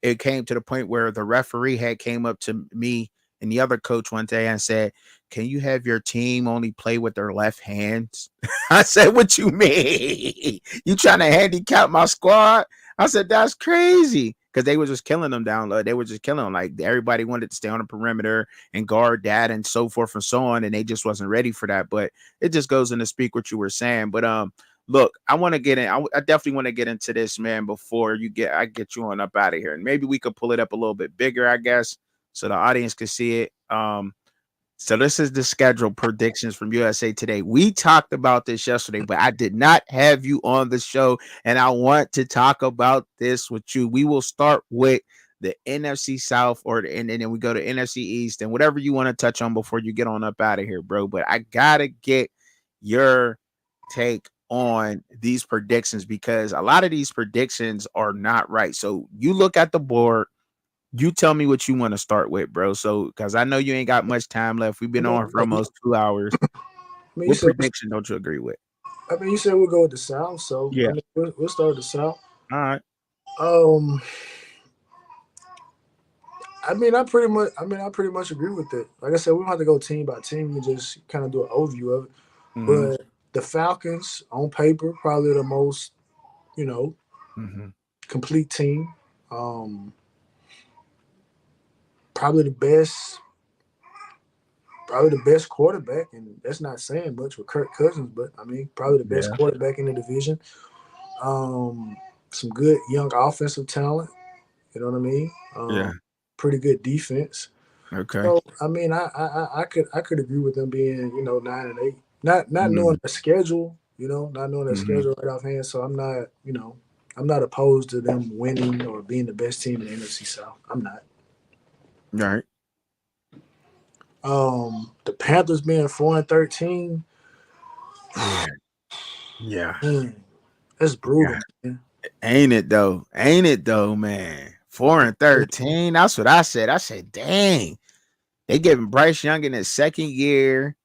it came to the point where the referee had came up to me and the other coach one day and said, can you have your team only play with their left hands? I said, what you mean? You trying to handicap my squad? I said, that's crazy. Because they were just killing them down low. They were just killing them. Like, everybody wanted to stay on the perimeter and guard that and so forth and so on. And they just wasn't ready for that. But it just goes in to speak what you were saying. But look, I want to get in. I definitely want to get into this, man, before I get you on up out of here. And maybe we could pull it up a little bit bigger, I guess, so the audience can see it. So this is the schedule predictions from USA Today. We talked about this yesterday, but I did not have you on the show, and I want to talk about this with you. We will start with the NFC South, and then we go to NFC East, and whatever you want to touch on before you get on up out of here, bro. But I gotta get your take on these predictions because a lot of these predictions are not right. So you look at the board. You tell me what you want to start with, bro. So, because I know you ain't got much time left. We've been on for almost 2 hours. What prediction don't you agree with? I mean, you said we'll go with the South, so yeah, I mean, we'll start with the South. All right. I mean, I pretty much agree with it. Like I said, we don't have to go team by team. We just kind of do an overview of it. Mm-hmm. But the Falcons, on paper, probably the most, complete team. Probably the best quarterback, and that's not saying much with Kirk Cousins, but I mean, probably the best quarterback in the division. Some good young offensive talent. You know what I mean? Pretty good defense. Okay. So I mean, I could agree with them being 9-8. Not knowing the schedule, not knowing the schedule right offhand. So I'm not opposed to them winning or being the best team in the NFC South. I'm not. Right. The Panthers being 4-13. Yeah. That's brutal, man. Ain't it though, man? 4-13. That's what I said. I said, dang. They giving Bryce Young in his second year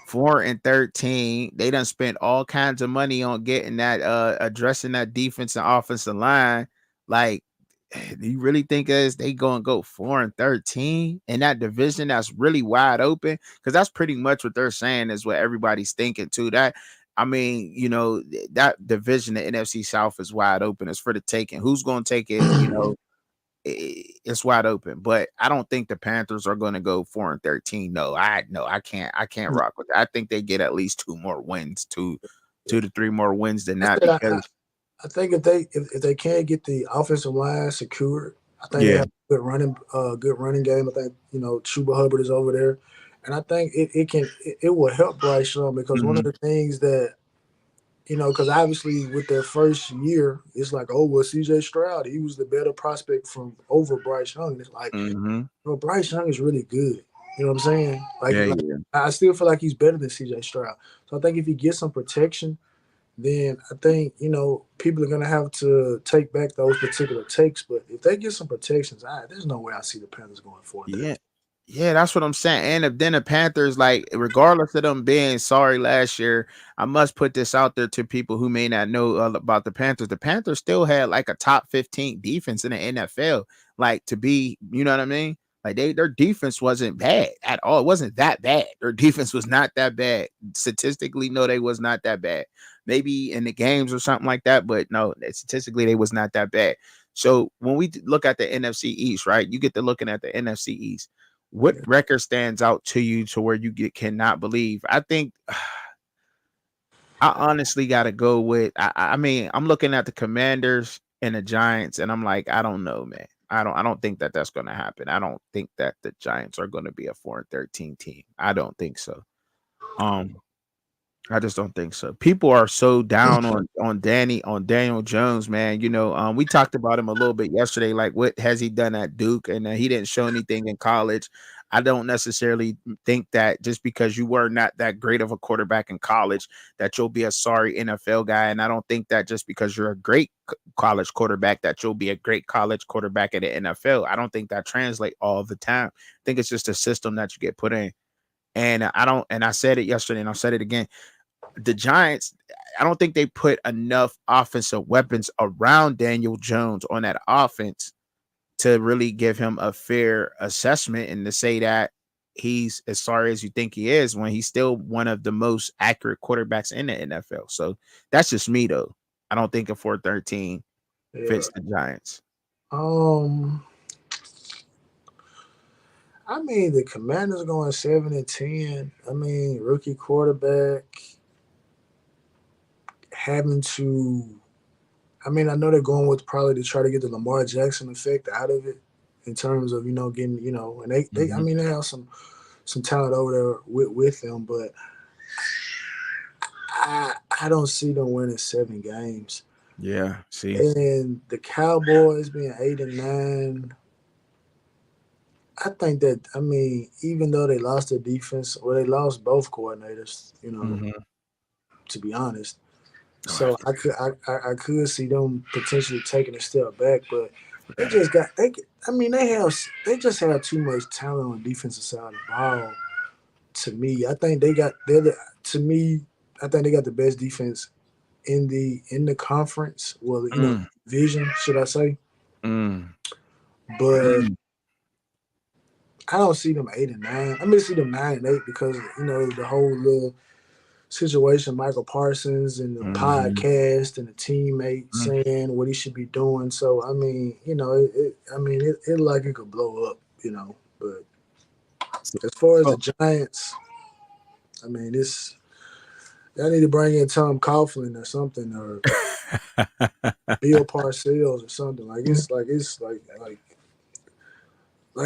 4-13. They done spent all kinds of money on getting that addressing that defense and offensive line. Like, do you really think they gonna go 4-13 in that division that's really wide open? Because that's pretty much what they're saying is what everybody's thinking too. That I mean, that division, the NFC South, is wide open. It's for the taking. Who's gonna take it? It's wide open. But I don't think the Panthers are gonna go 4-13. No, I can't rock with that. I think they get at least 2 more wins, 2 to 3 more wins than that because. I think if they can't get the offensive line secured, I think they have a good running game. I think Chuba Hubbard is over there, and I think it will help Bryce Young because one of the things that because obviously with their first year, it's like, oh well, C.J. Stroud, he was the better prospect over Bryce Young, and it's like, Bryce Young is really good. You know what I'm saying? Like I still feel like he's better than C.J. Stroud. So I think if he gets some protection, then I think, people are going to have to take back those particular takes. But if they get some protections, there's no way I see the Panthers going for it. Yeah, that's what I'm saying. And if then the Panthers, like, regardless of them being sorry last year, I must put this out there to people who may not know about the Panthers. The Panthers still had like a top 15 defense in the NFL. Like, to be, you know what I mean? Like, their defense wasn't bad at all. It wasn't that bad. Their defense was not that bad. Statistically, no, they was not that bad. Maybe in the games or something like that, but no, statistically, they was not that bad. So when we look at the NFC East, right, you get to looking at the NFC East. What record stands out to you to where you cannot believe? I think I honestly got to go with, I mean, I'm looking at the Commanders and the Giants, and I'm like, I don't know, man. I don't think that's going to happen. I don't think that the Giants are going to be a 4-13 team. I don't think so. I just don't think so. People are so down on Daniel Jones, man. We talked about him a little bit yesterday. Like, what has he done at Duke? And he didn't show anything in college. I don't necessarily think that just because you were not that great of a quarterback in college that you'll be a sorry NFL guy. And I don't think that just because you're a great college quarterback that you'll be a great college quarterback in the NFL. I don't think that translates all the time. I think it's just a system that you get put in. And I said it yesterday and I'll say it again. The Giants, I don't think they put enough offensive weapons around Daniel Jones on that offense to really give him a fair assessment and to say that he's as sorry as you think he is when he's still one of the most accurate quarterbacks in the NFL. So that's just me though. I don't think a 4-13 Yeah. fits the Giants. I mean, the Commanders going 7-10. I mean, rookie quarterback having to. I mean, I know they're going with probably to try to get the Lamar Jackson effect out of it in terms of getting and they I mean they have some talent over there with them, but I don't see them winning 7 games. Yeah, see, And the Cowboys being 8-9. I think that even though they lost their defense, they lost both coordinators, to be honest. So I could see them potentially taking a step back, but they just have too much talent on the defensive side of the ball. To me, I think they got the best defense in the conference. Well, division, should I say? But I don't see them 8-9. I mean, see them 9-8 because the whole little situation, Michael Parsons and the podcast and the teammate saying what he should be doing. So I mean, it like it could blow up, But as far as the Giants, I mean, y'all need to bring in Tom Coughlin or something, or Bill Parcells or something. Like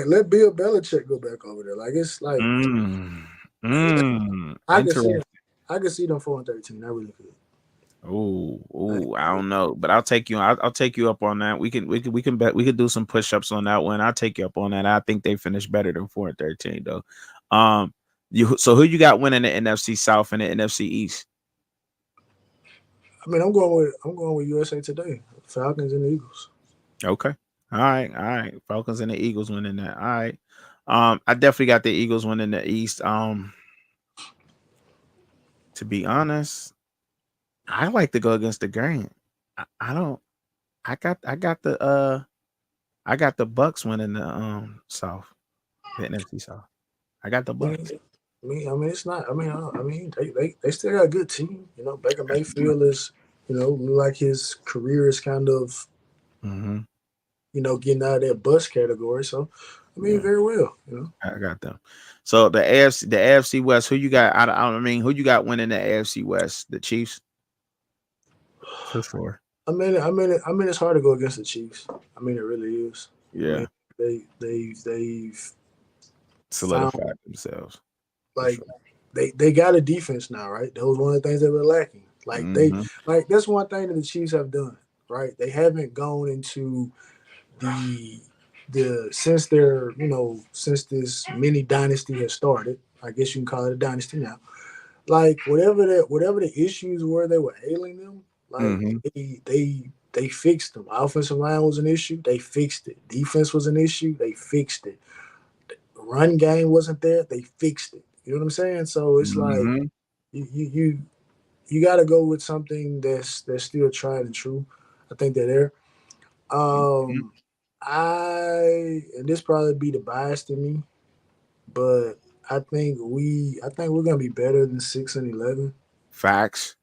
let Bill Belichick go back over there. Like it's like I could see them 4-13. I really could. Oh, I don't know, but I'll take you up on that. We can bet we could do some push-ups on that one. I'll take you up on that. I think they finished better than 4-13 though. So who you got winning the NFC South and the NFC East? I mean, I'm going with USA Today, Falcons and the Eagles. Okay. All right. Falcons and the Eagles winning that. All right. I definitely got the Eagles winning the East. To be honest, I like to go against the grain. I got the Bucks winning the South, the NFC South. I got the Bucks. I mean, it's not. I mean, they still got a good team. Baker Mayfield is, like his career is kind of, getting out of that bust category. So, I mean, very well. I got them. So the AFC West. Who you got? Who you got winning the AFC West? The Chiefs. For sure. I mean, it's hard to go against the Chiefs. I mean, it really is. Yeah. I mean, they've solidified themselves. Like they got a defense now, right? That was one of the things they were lacking. Like that's one thing that the Chiefs have done, right? They haven't gone into the since this mini dynasty has started. I guess you can call it a dynasty now. Like whatever the issues were, they were ailing them. Like they fixed them. Offensive line was an issue, they fixed it. Defense was an issue, they fixed it. The run game wasn't there, they fixed it. You know what I'm saying? So it's like you got to go with something that's still tried and true. I think they're there. And this probably be the bias to me, but I think we're gonna be better than 6-11. Facts.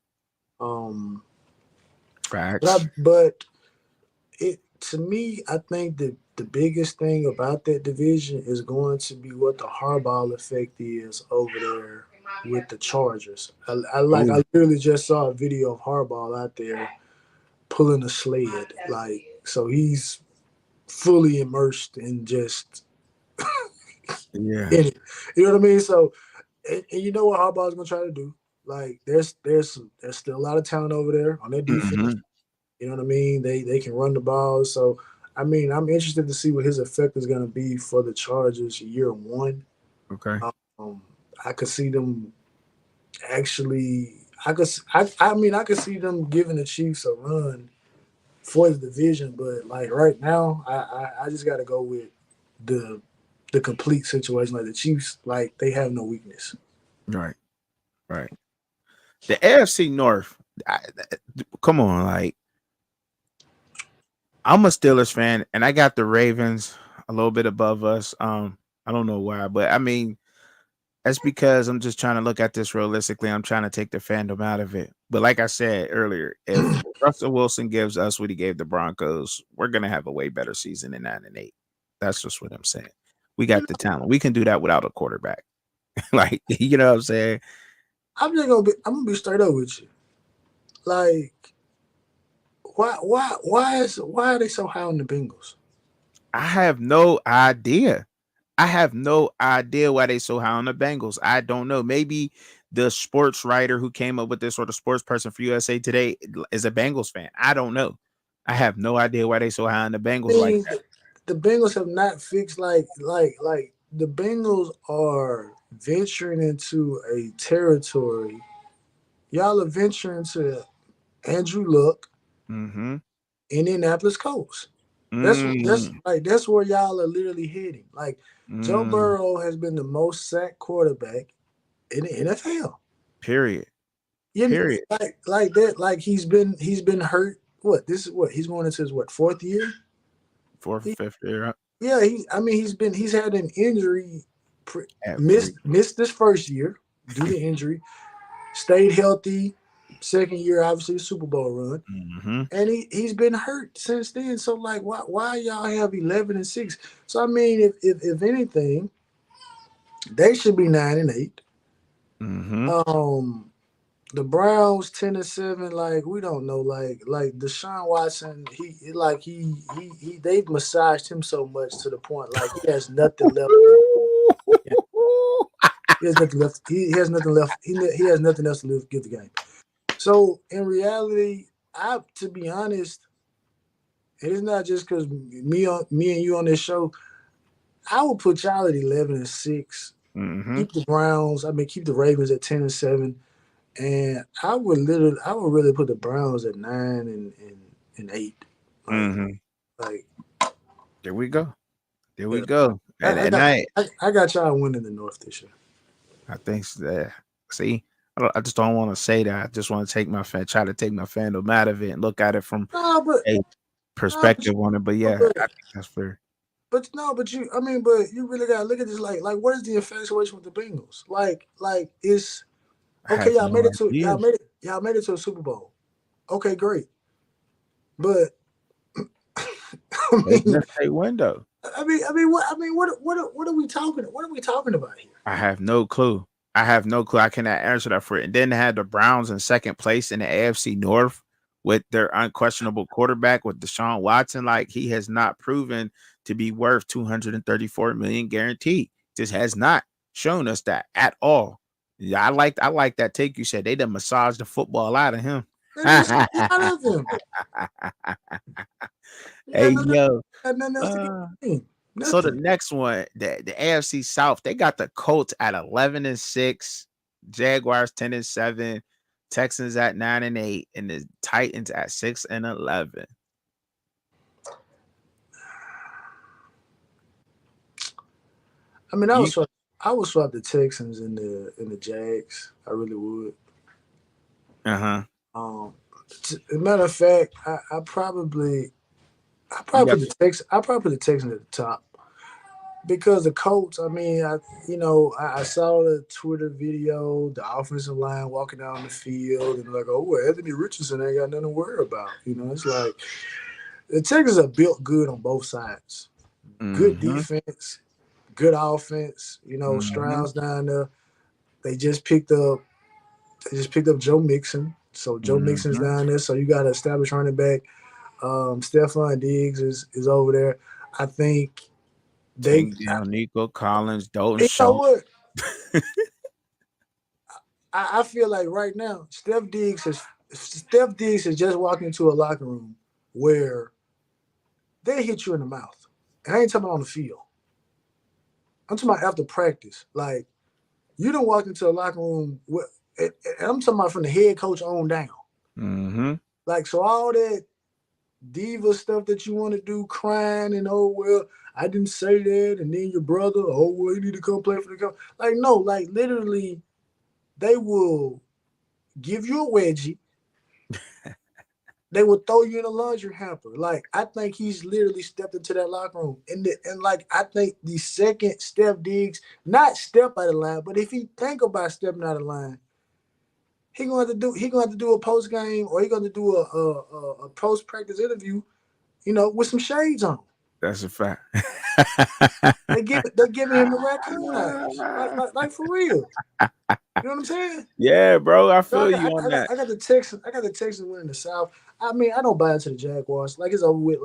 Facts. But to me, I think that the biggest thing about that division is going to be what the Harbaugh effect is over there with the Chargers. I literally just saw a video of Harbaugh out there pulling a sled. Like, so he's fully immersed in just in it. You know what I mean? So, and you know what Harbaugh's gonna try to do? Like, there's still a lot of talent over there on their defense. You know what I mean? They can run the ball. So, I mean, I'm interested to see what his effect is going to be for the Chargers year one. Okay. I could see them actually. I could see them giving the Chiefs a run for the division, but like right now, I just got to go with the complete situation. Like the Chiefs, like they have no weakness. Right. The AFC North. Come on, like. I'm a Steelers fan, and I got the Ravens a little bit above us. I don't know why, but I mean, That's because I'm just trying to look at this realistically. I'm trying to take the fandom out of it. But like I said earlier, if Russell Wilson gives us what he gave the Broncos, we're gonna have a way better season than 9-8. That's just what I'm saying. We got the talent. We can do that without a quarterback. Like, you know what I'm saying? I'm gonna be straight up with you. Like, why are they so high on the Bengals? I have no idea. I have no idea why they so high on the Bengals. I don't know. Maybe the sports writer who came up with this or the sports person for USA Today is a Bengals fan. I don't know. I have no idea why they so high on the I Bengals like mean, that. the Bengals have not fixed like the Bengals are venturing into a territory. Y'all are venturing to Andrew Luck, Mm-hmm. Indianapolis Colts. That's where y'all are literally heading. Like Joe Burrow has been the most sacked quarterback in the NFL. Period. You know, Period. like that. Like he's been hurt. He's going into his fourth year? Fourth or fifth year. Yeah, he's had an injury, Every- missed this first year due to injury, stayed healthy, second year obviously Super Bowl run, Mm-hmm. and he's been hurt since then. So like, why y'all have 11-6? So I mean, if anything, they should be 9-8. Mm-hmm. The Browns 10-7. Like we don't know. Like Deshaun Watson, they've massaged him so much to the point like he has nothing left. He has nothing left. He has nothing left. He has nothing else to give the game. So in reality, to be honest, it is not just because me and you on this show. I would put y'all at 11-6. Mm-hmm. Keep the Browns. Keep the Ravens at 10-7. And I would really put the Browns at 9-8. Like, there we go. There we yeah. go. I got y'all winning the North this year. I think that. See, I just don't want to say that. I just want to try to take my fandom out of it and look at it from a perspective on it. But yeah, I think that's fair. But you really gotta look at this like what is the infatuation with the Bengals? Like it's okay, y'all made it to a Super Bowl. Okay, great. But window. What are we talking about here? I have no clue. I cannot answer that for it. And then they had the Browns in second place in the AFC North with their unquestionable quarterback with Deshaun Watson. Like he has not proven to be worth $234 million guaranteed. Just has not shown us that at all. Yeah, I like that take you said. They done massaged the football out of him. Hey yo. So the next one, the AFC South, they got the Colts at 11-6, Jaguars 10-7, Texans at 9-8, and the Titans at 6-11. I would swap the Texans and the Jags. I really would. As a matter of fact, I probably put the Texans at the top because the Colts. I saw the Twitter video, the offensive line walking down the field, and like, oh, well, Anthony Richardson ain't got nothing to worry about. It's like the Texans are built good on both sides. Good defense, good offense. Stroud's down there. They just picked up Joe Mixon. So Joe Mixon's down there. So you got to establish running back. Stephon Diggs is over there. I think Nico Collins, Dalton Schultz. I feel like right now, Steph Diggs has just walked into a locker room where they hit you in the mouth. And I ain't talking about on the field. I'm talking about after practice. Like, you done walk into a locker room and I'm talking about from the head coach on down. Like, so all that diva stuff that you want to do, crying and, oh, well, I didn't say that, and then your brother, oh, well, you need to come play for the coach. Like, no, like, literally, they will give you a wedgie they will throw you in a laundry hamper. Like, I think he's literally stepped into that locker room. And like, I think the second Steph Diggs, not step out of line, but if he think about stepping out of line, he gonna have to do a post game, or he gonna do a post practice interview, with some shades on. That's a fact. They're giving him the raccoon eyes, like for real. You know what I'm saying? Yeah, bro, I So feel you on that. I got the Texans winning the South. I mean, I don't buy into the Jaguars. Like, it's over with.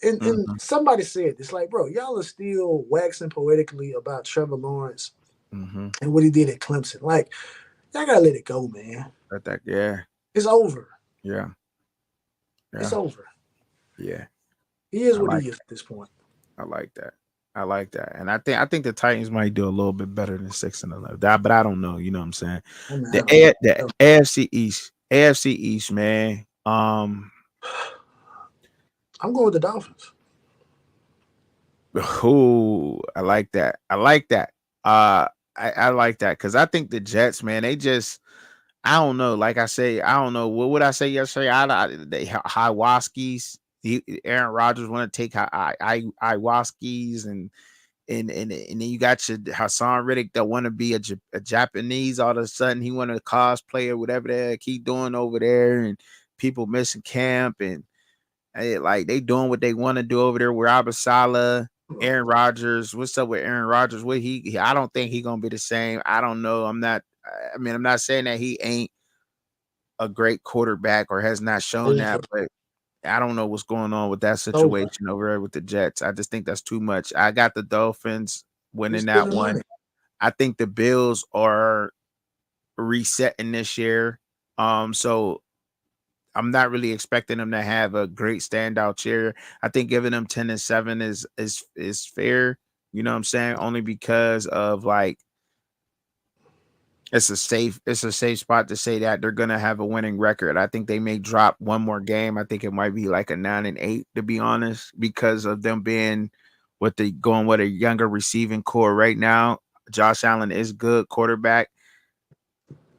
And Mhm. somebody said this, like, bro, y'all are still waxing poetically about Trevor Lawrence Mhm. and what he did at Clemson. Like, y'all gotta let it go, man. Yeah, It's over. yeah, It's yeah, over. yeah. He is I what like he is at this point. I like that. I like that. And I think the Titans might do a little bit better than 6-11. But I don't know. You know what I'm saying? I mean, The AFC East. AFC East, man. I'm going with the Dolphins. Ooh, I like that. I like that. I like that because I think the Jets, man, I don't know. Like I say, I don't know. What would I say yesterday? The Hiwaskis. Aaron Rodgers want to take Hiwaskis and then you got your Hassan Riddick that want to be a Japanese. All of a sudden, he want to cosplay or whatever the heck he doing over there, and people missing camp and like they doing what they want to do over there. With Abasala, Aaron Rodgers. What's up with Aaron Rodgers? What I don't think he gonna be the same. I don't know. I'm not saying that he ain't a great quarterback or has not shown that, but I don't know what's going on with that situation over there with the Jets. I just think that's too much. I got the Dolphins winning that one. I think the Bills are resetting this year. So I'm not really expecting them to have a great standout year. I think giving them 10-7 is fair. You know what I'm saying? Only because of like it's a safe spot to say that they're gonna have a winning record. I think they may drop one more game. I think it might be like a 9-8 to be honest, because of them being with a younger receiving core right now. Josh Allen is good quarterback.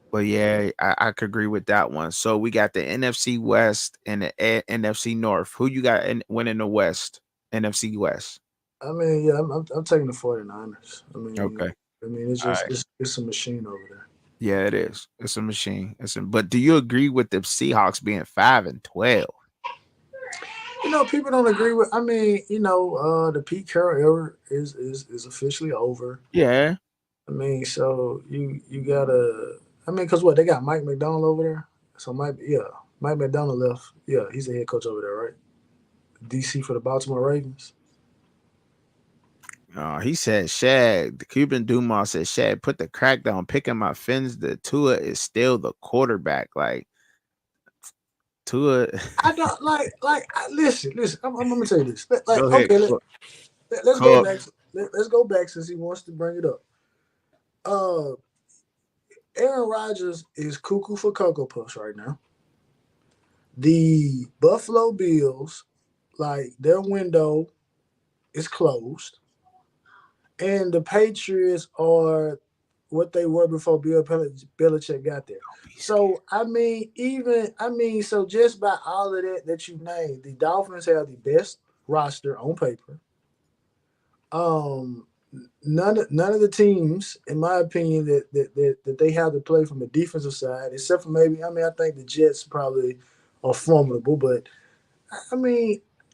But yeah, I could agree with that one. So we got the NFC West and the NFC North. Who you got winning the West? NFC West. I mean, yeah, I'm taking the 49ers. Okay. It's just it's a machine over there. Yeah, it is. It's a machine. But do you agree with the Seahawks being 5-12? People don't agree with. The Pete Carroll era is officially over. Yeah. So you gotta. Because what, they got Mike McDonald over there. So Mike McDonald left. Yeah, he's the head coach over there, right? DC for the Baltimore Ravens. He said, Shad, the Cuban Dumas said, Shad, put the crack down, picking my fins. The Tua is still the quarterback. Like, Tua. I don't listen. I'm gonna tell you this. Go ahead. Let's go back. Let's go back since he wants to bring it up. Aaron Rodgers is cuckoo for Cocoa Puffs right now. The Buffalo Bills, like, their window is closed. And the Patriots are what they were before Bill Belichick got there. So, so just by all of that you named, the Dolphins have the best roster on paper. None of the teams, in my opinion, that they have to play from the defensive side, except for maybe, I think the Jets probably are formidable, but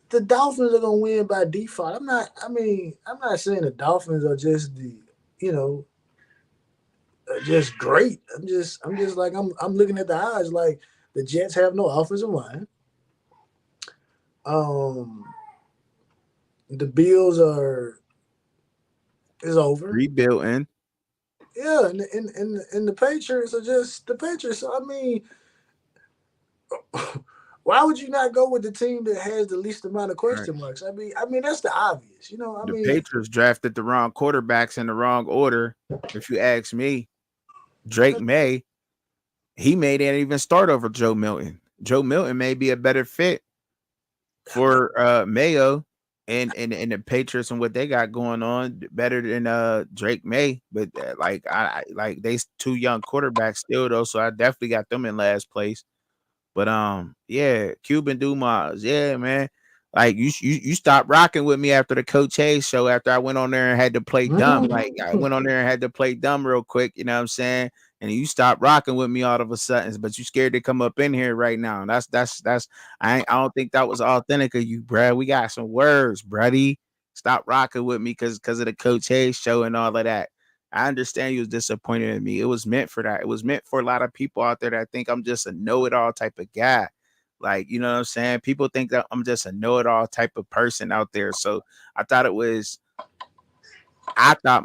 the Dolphins are gonna win by default. I'm not saying the Dolphins are just just great. I'm just like I'm looking at the odds like the Jets have no offensive line. The Bills is over. Rebuilding. Yeah, and the Patriots are just the Patriots. Why would you not go with the team that has the least amount of question marks? That's the obvious. The Patriots drafted the wrong quarterbacks in the wrong order. If you ask me, Drake May, he may not even start over Joe Milton. Joe Milton may be a better fit for Mayo and the Patriots and what they got going on better than Drake May. But I they two young quarterbacks still though, so I definitely got them in last place. But yeah, Cuban Dumas, yeah, man. Like you stopped rocking with me after the Coach Hayes show. After I went on there and had to play dumb, like I went on there and had to play dumb real quick. You know what I'm saying? And you stopped rocking with me all of a sudden, but you scared to come up in here right now. That's I don't think that was authentic of you, bruh. We got some words, buddy. Stop rocking with me because of the Coach Hayes show and all of that. I understand you was disappointed in me. It was meant for that. It was meant for a lot of people out there that think I'm just a know-it-all type of guy. Like, you know what I'm saying? People think that I'm just a know-it-all type of person out there. So I thought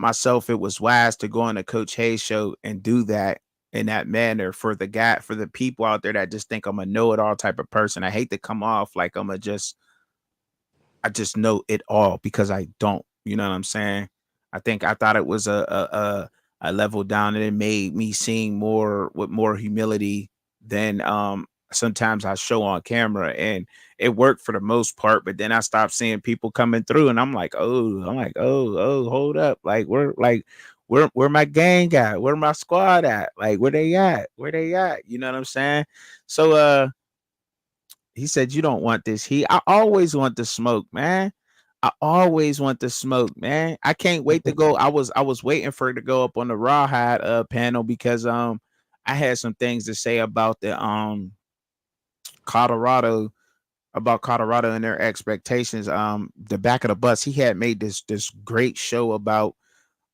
myself it was wise to go on the Coach Hayes show and do that in that manner for the people out there that just think I'm a know-it-all type of person. I hate to come off like I just know it all because I don't. You know what I'm saying? I thought it was a level down, and it made me seem more with more humility than sometimes I show on camera, and it worked for the most part. But then I stopped seeing people coming through, and I'm like, oh, hold up, where my gang at? Where my squad at? Like, where they at? Where they at? You know what I'm saying? So he said, you don't want this heat. I always want the smoke, man. I always want the smoke, man. I can't wait to go. I was waiting for it to go up on the Rawhide panel because I had some things to say about the Colorado and their expectations. The back of the bus, he had made this great show about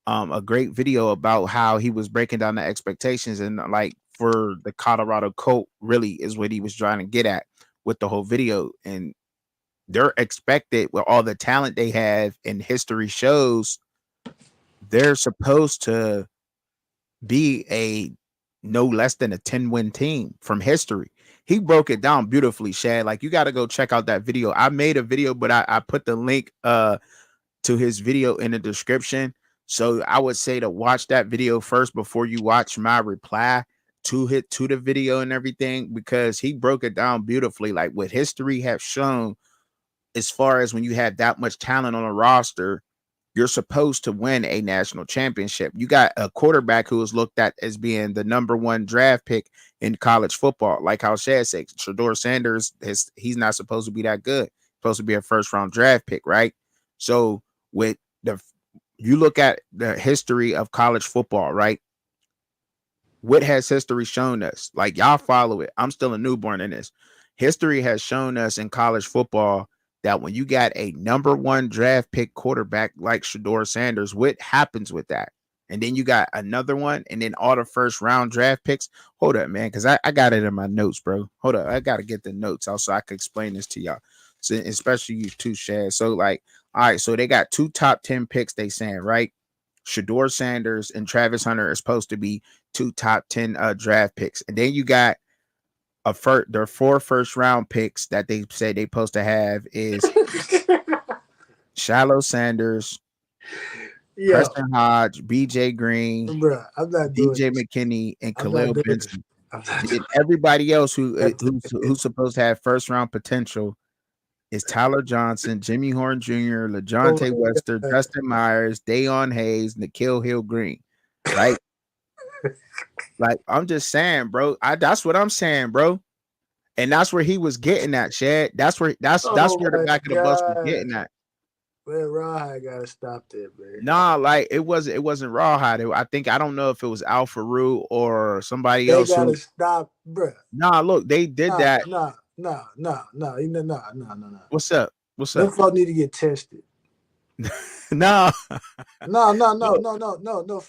a great video about how he was breaking down the expectations, and like for the Colorado Colt really is what he was trying to get at with the whole video. And they're expected with all the talent they have, and history shows they're supposed to be a no less than a 10-win team from history. He broke it down beautifully, Shad. Like, you got to go check out that video. I made a video, but I put the link to his video in the description. So I would say to watch that video first before you watch my reply to the video and everything, because he broke it down beautifully. Like, what history have shown, as far as when you have that much talent on a roster, you're supposed to win a national championship. You got a quarterback who is looked at as being the number one draft pick in college football. Like how Shad said, Shedeur Sanders, he's not supposed to be that good. He's supposed to be a first-round draft pick, right? So you look at the history of college football, right? What has history shown us? Like, y'all follow it. I'm still a newborn in this. History has shown us in college football that when you got a number one draft pick quarterback like Shedeur Sanders, what happens with that? And then you got another one, and then all the first round draft picks. Hold up, man, because I got it in my notes, bro. Hold up. I got to get the notes out so I can explain this to y'all. So, especially you too, Shad. So, like, all right, so they got 2 top 10 picks, they saying, right? Shedeur Sanders and Travis Hunter are supposed to be 2 top 10 draft picks. And then you got their 4 first round picks that they say they supposed to have is Shiloh Sanders, Preston Hodge, BJ Green, Bruh, I'm not doing DJ this. McKinney, and I'm Khalil not doing Benson. this. And everybody else who's supposed to have first round potential is Tyler Johnson, Jimmy Horn Jr., LaJohntay Webster, Justin Myers, Dayon Hayes, Nikhil Hill Green, right? Like, I'm just saying, bro. That's what I'm saying, bro. And that's where he was getting at, Shad. That's where the back of the bus was getting at. Man, Rawhide gotta stop that, man. Nah, like it wasn't Rawhide. I don't know if it was Al Farouk or somebody else. They gotta stop, bro. Nah, look, they did that. No. What's up? Them folks need to get tested. No, for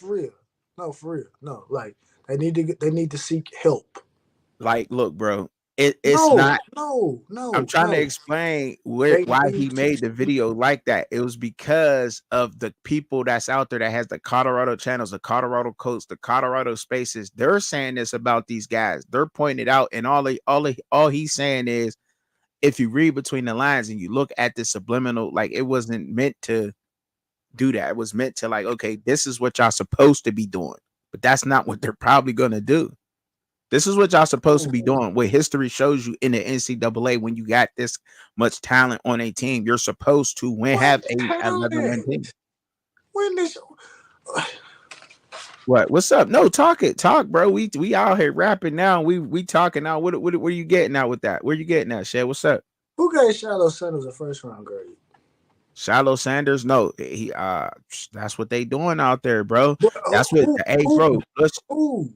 real. No, for real. No, like they need to seek help. Like, look, bro. It's not. No. I'm trying to explain why he made the video like that. It was because of the people that's out there that has the Colorado channels, the Colorado Coast, the Colorado Spaces. They're saying this about these guys. They're pointing it out, and all he's saying is, if you read between the lines and you look at the subliminal, like, it wasn't meant to do that. It was meant to, like, okay, this is what y'all supposed to be doing, but that's not what they're probably gonna do. This is what y'all supposed to be doing. What history shows you in the NCAA, when you got this much talent on a team, you're supposed to have a 11-win team. When this, What? What's up? No, talk, bro. We out here rapping now. We talking now. What are you getting at with that? Where you getting at, Shed? What's up? Who gave Shiloh Sanders a first round grade? Shiloh Sanders? No, he that's what they doing out there, bro. But That's what. Hey, bro, let's, who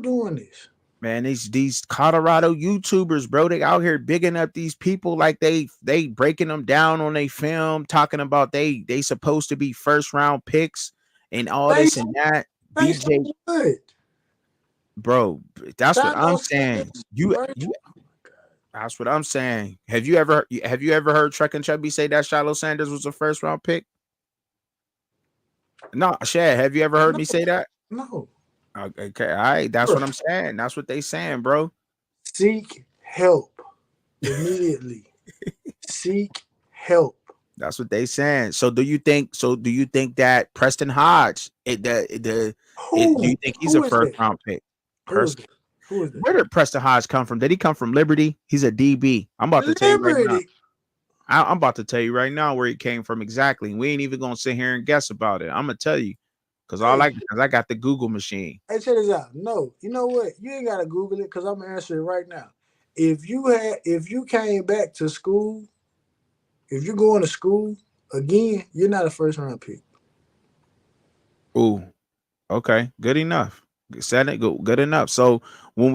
doing this? man, these Colorado YouTubers, bro, they out here bigging up these people like they breaking them down on a film, talking about they supposed to be first round picks and all this and that. BJ, What? bro, that's what Shiloh I'm saying. Sanders, You first- that's what I'm saying. Have you ever heard Truck and Chubby say that Shiloh Sanders was a first round pick? No, Shad, have you ever heard me say that? No. Okay, all right. That's what I'm saying. That's what they saying, bro. Seek help immediately. Seek help. That's what they saying. So do you think that Preston Hodge, do you think he's a first round pick? Who is that? Where did Preston Hodge come from? Did he come from Liberty? He's a DB. I'm about to tell you right now. I'm about to tell you right now where he came from exactly. We ain't even gonna sit here and guess about it. I'm gonna tell you because I got the Google machine. Hey, check this out. No, you know what? You ain't gotta Google it because I'm gonna answer it right now. If you came back to school, if you're going to school again, you're not a first round pick. Ooh, okay, good enough. Said it good enough. So when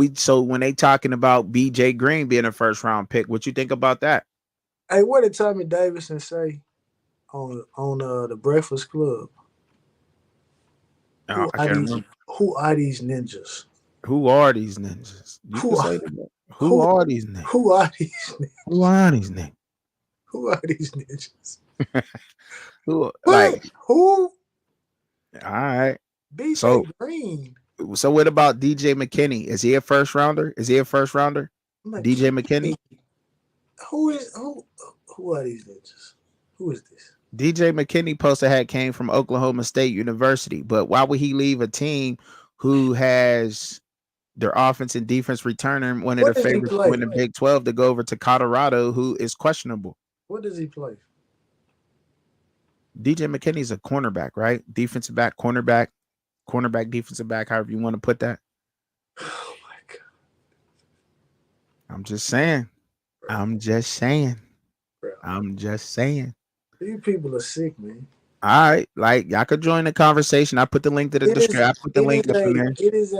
they talking about BJ Green being a first round pick, what you think about that? Hey, what did Tommy Davidson say on the Breakfast Club? I can't remember. Who are these ninjas? Who are these ninjas? Who are these niggas? Who are these niggas? Who are these niggas? Who are these ninjas? Who? Who? All right. BJ Green. So what about DJ McKinney? Is he a first rounder? DJ McKinney? Who are these ninjas? Who is this? DJ McKinney came from Oklahoma State University, but why would he leave a team who has their offense and defense returning one of the favorites to win the Big 12 to go over to Colorado, who is questionable? What does he play? DJ McKinney's a cornerback, right? Defensive back, cornerback, defensive back, however you want to put that. Oh my God. I'm just saying. These people are sick, man. All right, like y'all could join the conversation. I put the link to the description. I put the link up in there. It's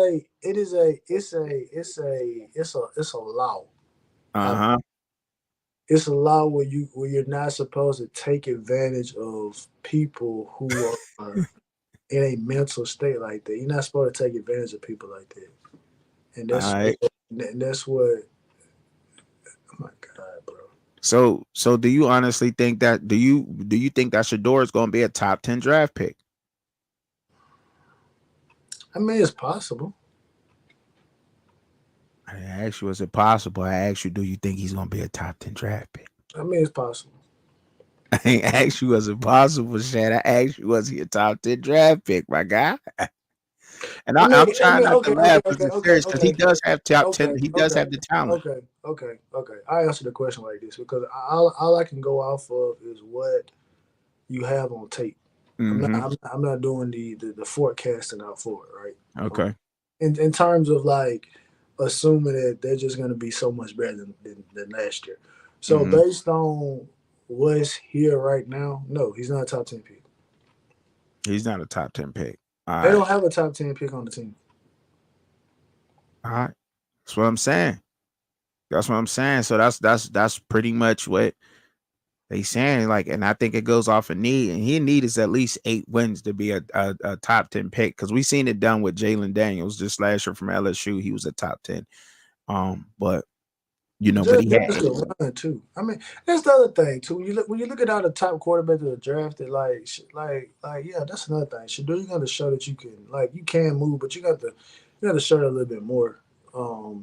a law. Uh-huh. It's a law where you're not supposed to take advantage of people who are in a mental state like that. You're not supposed to take advantage of people like that. And that's what. Oh my God, bro. So do you honestly think that? Do you think that Shedeur is going to be a top 10 draft pick? I mean, it's possible. I didn't ask you, is it possible? I asked you, do you think he's going to be a top 10 draft pick? I mean, it's possible. I ain't asked you, was it possible, Shad? I asked you, was he a top 10 draft pick, my guy? And I'm trying not to laugh because he does have top 10. He does have the talent. Okay. I answer the question like this because all I can go off of is what you have on tape. Mm-hmm. I'm not doing the forecasting out for it, right? Okay. In terms of like assuming that they're just going to be so much better than last year. So based on what's here right now, no, he's not a top 10 pick. He's not a top 10 pick. They don't have a top 10 pick on the team. All right. That's what I'm saying. So that's pretty much what they saying. Like, and I think it goes off a need, and he needs at least 8 wins to be a top 10 pick. Because we seen it done with Jalen Daniels just last year from LSU. He was a top 10. But but he had a run too. I mean, that's the other thing too. When you look at all the top quarterbacks that are drafted, like yeah, that's another thing. Shedeur, you got to show that you can move, but you got to show that a little bit more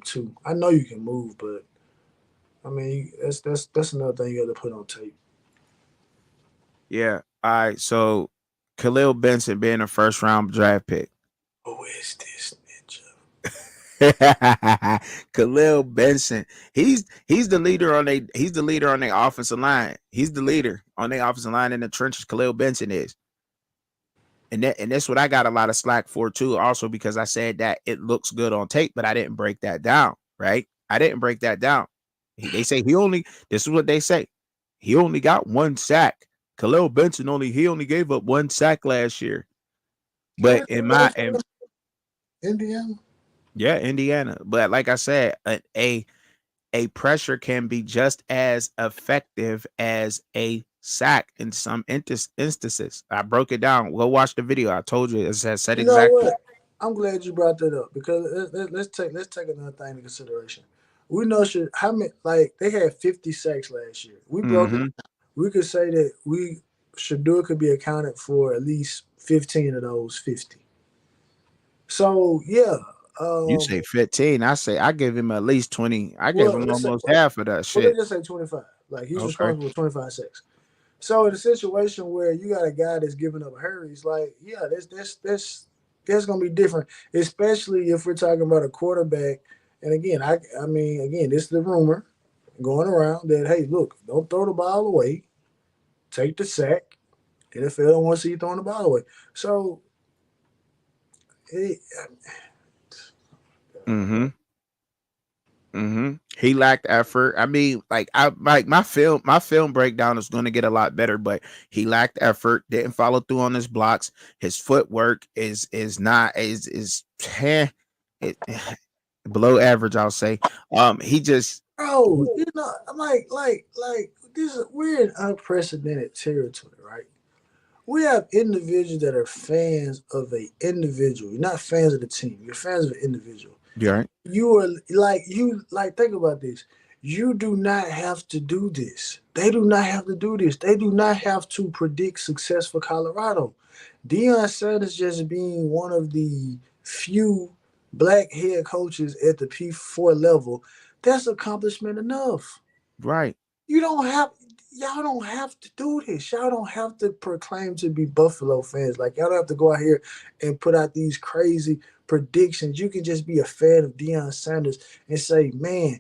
too. I know you can move, but I mean that's another thing you got to put on tape. Yeah. All right. So Khalil Benson being a first round draft pick. Who is this ninja? Khalil Benson. He's the leader on their offensive line. He's the leader on their offensive line in the trenches. Khalil Benson is. And that's what I got a lot of slack for too, also because I said that it looks good on tape, but I didn't break that down, right? I didn't break that down. They say this is what they say. He only got 1 sack. Khalil Benson he only gave up 1 sack last year. But Indiana. Yeah, Indiana. But like I said, a pressure can be just as effective as a sack in some instances. I broke it down. Go watch the video. I told you it said You know exactly. what? I'm glad you brought that up because let's take another thing into consideration. We know how many they had 50 sacks last year. We broke it. We could say that Shedeur could be accounted for at least 15 of those 50. So yeah. You say 15. I give him at least 20. I gave him almost half of that shit. Let's just say 25. Like he's responsible for 25 sacks. So in a situation where you got a guy that's giving up hurries, like that's gonna be different, especially if we're talking about a quarterback. And again, I mean, this is the rumor going around that hey, look, don't throw the ball away, take the sack. NFL don't want to see you throwing the ball away. So, he lacked effort. I mean, my film breakdown is going to get a lot better, but he lacked effort. Didn't follow through on his blocks. His footwork is below average, I'll say. He just like we're in unprecedented territory, right? We have individuals that are fans of an individual. You're not fans of the team. You're fans of an individual. Yeah, right. You are think about this. You do not have to do this. They do not have to do this. They do not have to predict success for Colorado. Deion Sanders just being one of the few black head coaches at the P4 level, that's accomplishment enough. Right. Y'all don't have to do this. Y'all don't have to proclaim to be Buffalo fans. Like, y'all don't have to go out here and put out these crazy predictions. You can just be a fan of Deion Sanders and say, man,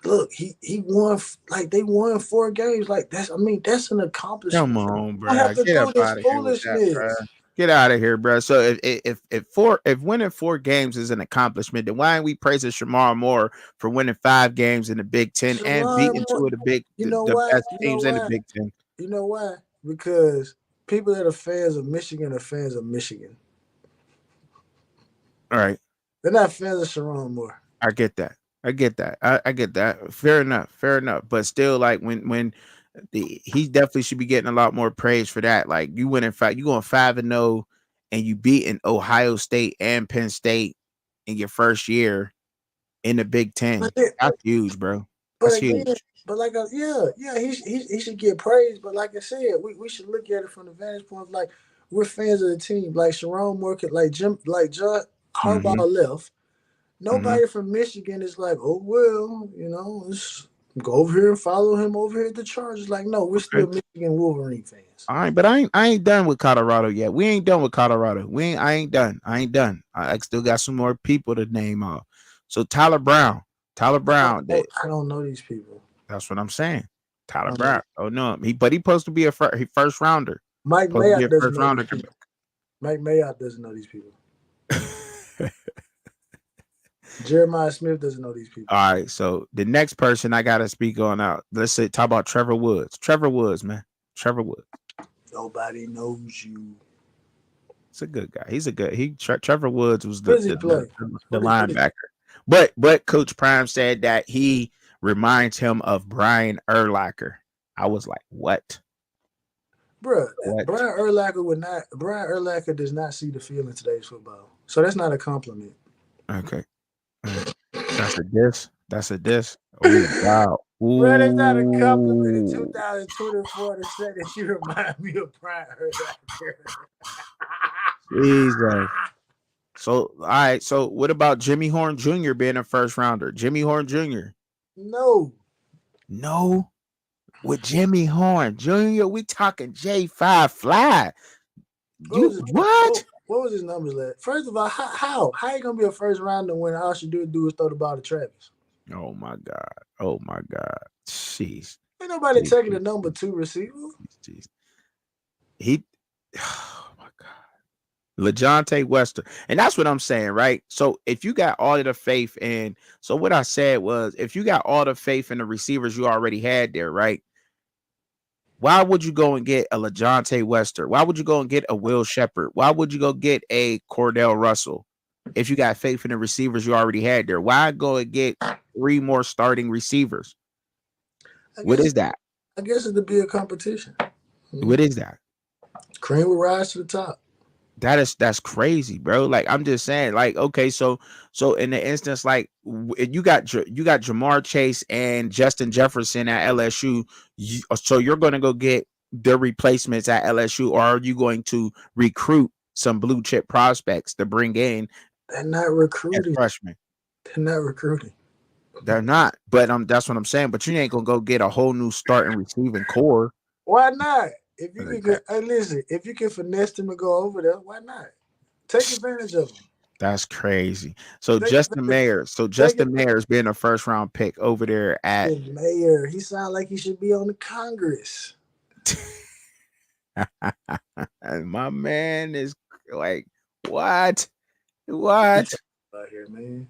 look, he won, they won 4 games. Like, that's an accomplishment. Come on, bro. Get up out of here with that, bro. Get out of here, bro. So if winning 4 games is an accomplishment, then why aren't we praising Shamar Moore for winning 5 games in the Big Ten and beating 2 of the best teams in the Big Ten? You know why? Because people that are fans of Michigan are fans of Michigan. All right. They're not fans of Shamar Moore. I get that. I get that. Fair enough. But still, like when he definitely should be getting a lot more praise for that. Like you going 5-0 and you beating Ohio State and Penn State in your first year in the Big Ten. That's huge, bro. That's huge. But he should get praise. But like I said, we should look at it from the vantage point of like we're fans of the team. Like Sharon Moore, John Harbaugh left. Nobody from Michigan is like, oh well, let's go over here and follow him over here at the Chargers. Like, no, we're still Michigan Wolverine fans. All right, but I ain't done with Colorado yet. We ain't done with Colorado. I ain't done. I still got some more people to name off. So Tyler Brown. I don't know these people. That's what I'm saying. Tyler Brown. Oh no, he supposed to be a first rounder. Mike Mayock doesn't know these people. Mike Mayock doesn't know these people. Jeremiah Smith doesn't know these people. All right, so the next person I gotta speak on out. Let's talk about Trevor Woods. Trevor Woods, man. Trevor Woods. Nobody knows you. He's a good guy. Trevor Woods was the linebacker. But Coach Prime said that he reminds him of Brian Urlacher. I was like, what? Bruh, Brian Urlacher does not see the field in today's football. So that's not a compliment. Okay. That's a diss. Oh, wow. Bro, that's not a compliment in 2024 to say that you remind me of Brian Urlacher. Jesus. So, all right. So, what about Jimmy Horn Jr. being a first rounder? Jimmy Horn Jr. No. With Jimmy Horn Jr., we talking J5 Fly. What? What was his numbers like? First of all, how you gonna be a first rounder when all you do is throw the ball to Travis? Oh my God. Jeez. Ain't nobody taking the number 2 receiver. Jeez. LeJontay Wester. And that's what I'm saying, right? So if you got all of the faith in, so what I said was, if you got all the faith in the receivers you already had there, right? Why would you go and get a LeJontay Wester? Why would you go and get a Will Shepherd? Why would you go get a Cordell Russell if you got faith in the receivers you already had there? Why go and get 3 more starting receivers? What is that? I guess it'd be a competition. What is that? Cream will rise to the top. That's crazy, bro. Like, I'm just saying, like, okay, so in the instance, like, you got Jamar Chase and Justin Jefferson at LSU, so you're going to go get the replacements at LSU, or are you going to recruit some blue chip prospects to bring in? They're not recruiting. Freshmen. They're not recruiting. They're not, but that's what I'm saying. But you ain't gonna go get a whole new starting receiving core. Why not? If you can, hey, listen, if you can finesse them and go over there, why not? Take advantage of them. That's crazy. So Justin Mayers being a first round pick over there at Mayer. He sounds like he should be on the Congress. My man is like, what? Out here, man.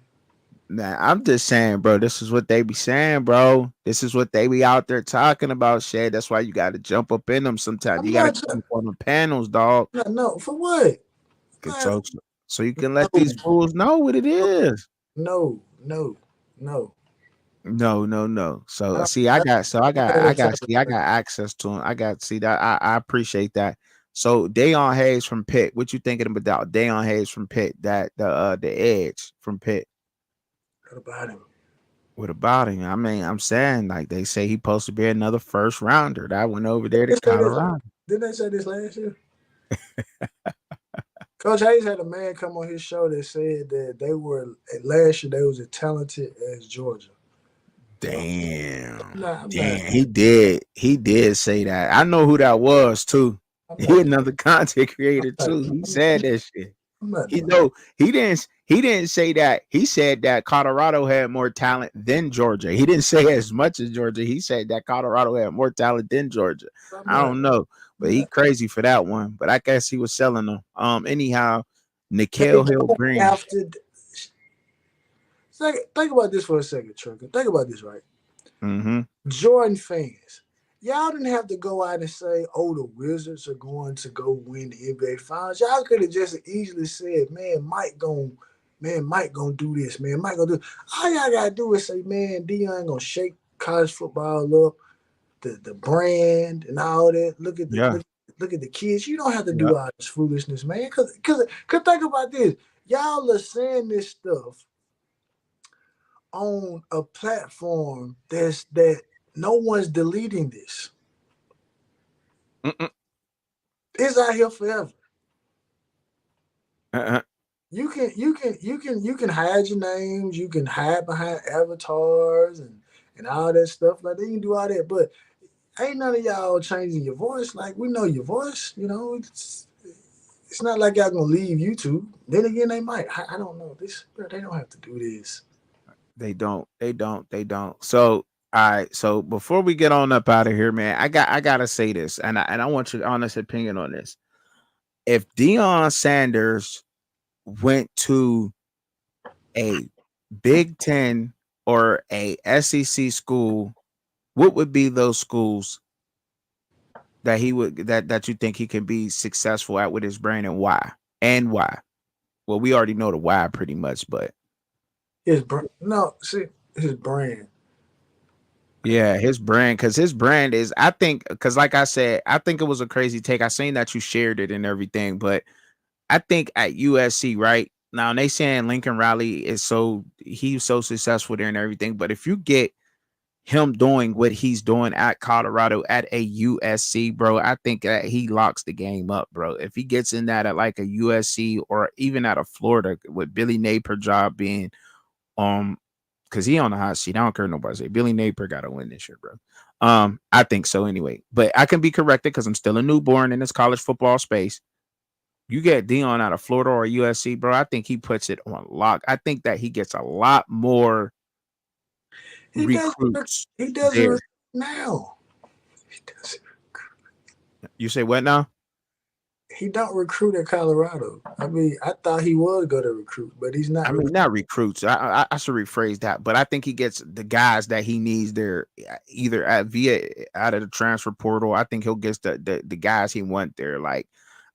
Nah, I'm just saying, bro. This is what they be saying, bro. This is what they be out there talking about, Shay. That's why you got to jump up in them sometimes. You got to jump on the panels, dog. No, for what? So you can let these fools know what it is. No. So I got access to him. I appreciate that. So Deion Hayes from Pitt. What you thinking about Deion Hayes from Pitt? That the edge from Pitt. What about him? I mean, I'm saying, like, they say he's supposed to be another first rounder. That went over there to Colorado. Didn't they say this last year? Coach Hayes had a man come on his show that said that last year they was as talented as Georgia. Damn. He did say that. I know who that was too. He another content creator too. He said that shit. He didn't say that. He said that Colorado had more talent than Georgia. He didn't say as much as Georgia. He said that Colorado had more talent than Georgia. I don't know, but he crazy for that one. But I guess he was selling them. Anyhow, Nikhil Hill Green. Think about this for a second, Trucker. Think about this, right? Mm-hmm. Jordan fans, y'all didn't have to go out and say, "Oh, the Wizards are going to go win the NBA Finals." Y'all could have just easily said, "Man, Mike gonna do this. Man, Mike gonna do." All y'all gotta do is say, "Man, Deion gonna shake college football up, the brand and all that. Look at the kids. You don't have to do all this foolishness, man. Cause think about this. Y'all are saying this stuff on a platform that no one's deleting this. It's out here forever. You can hide your names, you can hide behind avatars and all that stuff. Like, they can do all that, but ain't none of y'all changing your voice. Like, we know your voice, you know. It's not like y'all gonna leave YouTube. Then again, they might. I don't know. They don't have to do this. They don't. So, all right. So before we get on up out of here, man, I gotta say this, and I want your honest opinion on this. If Deion Sanders went to a Big Ten or a SEC school, what would be those schools that he would that you think he can be successful at with his brand, and why? And why? Well, we already know the why pretty much, but his brand. Yeah, his brand, because his brand is, I think, because like I said, I think it was a crazy take. I seen that you shared it and everything, but I think at USC, right now, they saying Lincoln Riley he's so successful there and everything, but if you get him doing what he's doing at Colorado at a USC, bro, I think that he locks the game up, bro. If he gets in that at like a USC or even at a Florida, with Billy Napier job being because he on the hot seat. I don't care what nobody say. Billy Napier got to win this year, bro. I think so anyway. But I can be corrected because I'm still a newborn in this college football space. You get Deion out of Florida or USC, bro, I think he puts it on lock. I think that he gets a lot more recruits. He does it now. You say what now? he don't recruit at Colorado. I mean, I thought he was going to recruit, but he's not. I mean, not recruits. I should rephrase that, but I think he gets the guys that he needs there, either via out of the transfer portal. I think he'll get the guys he want there. Like,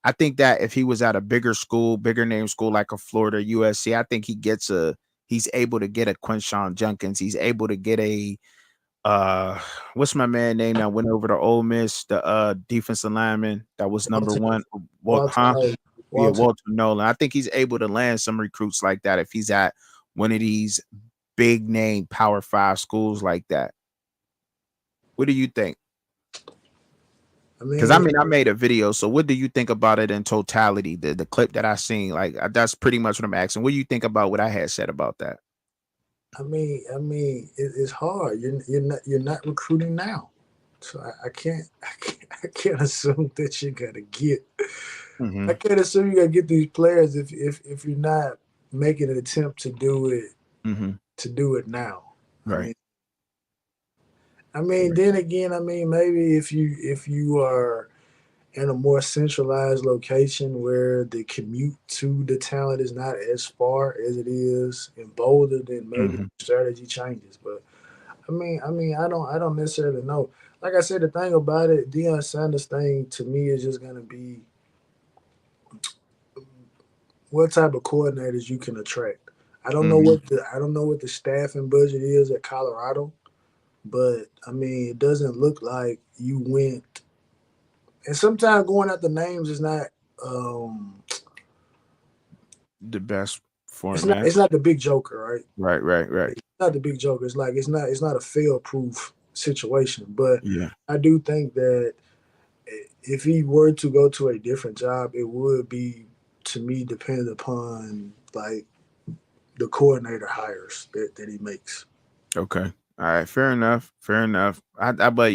I think that if he was at a bigger school, bigger name school like a Florida, USC, I think he's able to get a Quinshon Judkins. He's able to get a what's my man name that went over to Ole Miss, the defensive lineman that was number one. Walter, Yeah, Walter Nolan. I think he's able to land some recruits like that if he's at one of these big name Power 5 schools like that. What do you think? Because I made a video. So what do you think about it in totality? The clip that I seen, like that's pretty much what I'm asking. What do you think about what I had said about that? I mean, it's hard. You're not recruiting now, so I can't assume that you're gonna get. Mm-hmm. I can't assume you're gonna get these players if you're not making an attempt to do it. Mm-hmm. To do it now, right? I mean, then again, I mean, maybe if you are in a more centralized location where the commute to the talent is not as far as it is in Boulder, then maybe the strategy changes. But I mean, I don't necessarily know. Like I said, the thing about it, Deion Sanders thing to me is just gonna be what type of coordinators you can attract. I don't know what the staffing budget is at Colorado, but I mean, it doesn't look like you went. And sometimes going out the names is not the best format. It's not the big joker, right? Right. It's not the big joker. It's like it's not a fail-proof situation. But yeah, I do think that if he were to go to a different job, it would be, to me, dependent upon like the coordinator hires that he makes. Okay. All right. Fair enough. But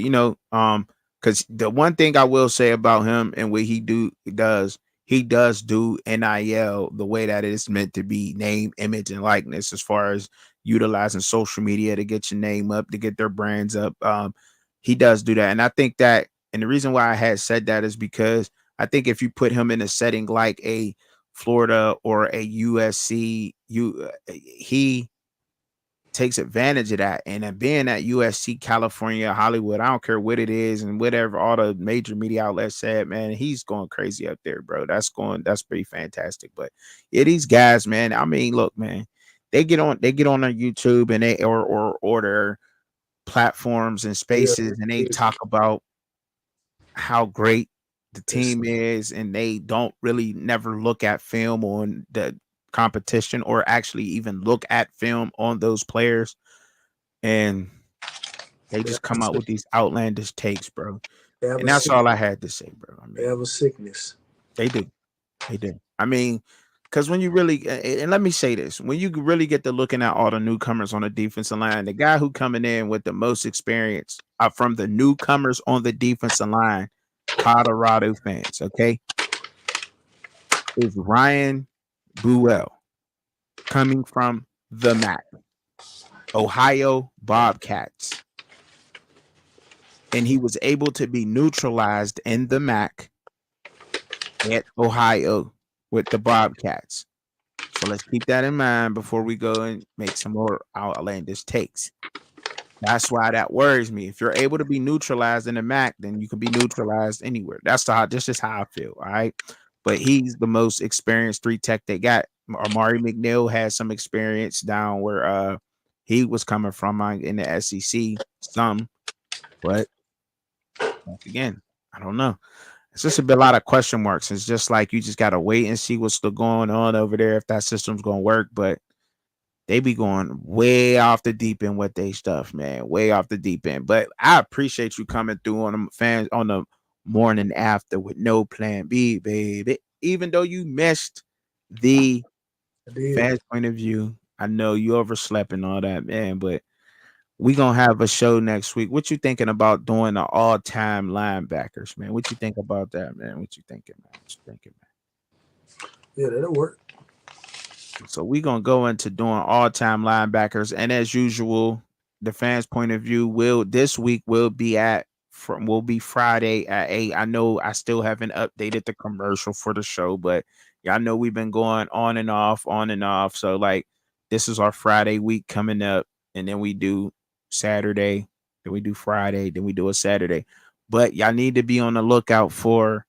because the one thing I will say about him and what he does do NIL the way that it is meant to be, name, image, and likeness, as far as utilizing social media to get your name up, to get their brands up. He does do that. And I think that, and the reason why I had said that is because I think if you put him in a setting like a Florida or a USC, he takes advantage of that. And then being at USC, California, Hollywood, I don't care what it is and whatever all the major media outlets said, man, he's going crazy up there, bro. That's pretty fantastic. But yeah, these guys, man, I mean, look, man, they get on their YouTube and they or their platforms and spaces, and they talk about how great the team is, and they don't really never look at film on the competition or actually even look at film on those players, and they just come out with these outlandish takes, bro. And that's all I had to say, bro. I mean, they have a sickness. They do. I mean, because when you really, and let me say this, when you really get to looking at all the newcomers on the defensive line, the guy who coming in with the most experience from the newcomers on the defensive line, Colorado fans, okay, is Ryan Buell, coming from the MAC, Ohio Bobcats. And he was able to be neutralized in the MAC at Ohio with the Bobcats. So let's keep that in mind before we go and make some more outlandish takes. That's why that worries me. If you're able to be neutralized in the MAC, then you can be neutralized anywhere. That's just how I feel. All right. But he's the most experienced 3-tech they got. Amari McNeil has some experience down where he was coming from in the SEC, but once again, I don't know. It's just a lot of question marks. It's just like you just gotta wait and see what's still going on over there, if that system's gonna work. But they be going way off the deep end with their stuff, man. Way off the deep end. But I appreciate you coming through on the fans on the morning after with no plan B, baby. Even though you missed the fans' point of view, I know you overslept and all that, man. But we gonna have a show next week. What you thinking about doing the all-time linebackers, man? What you think about that, man? What you thinking, man? Yeah, that'll work. So we gonna go into doing all-time linebackers, and as usual, the fans' point of view this week will be at will be Friday at 8. I know I still haven't updated the commercial for the show, but y'all know we've been going on and off. So like this is our Friday week coming up, and then we do Saturday, then we do Friday, then we do a Saturday. But y'all need to be on the lookout for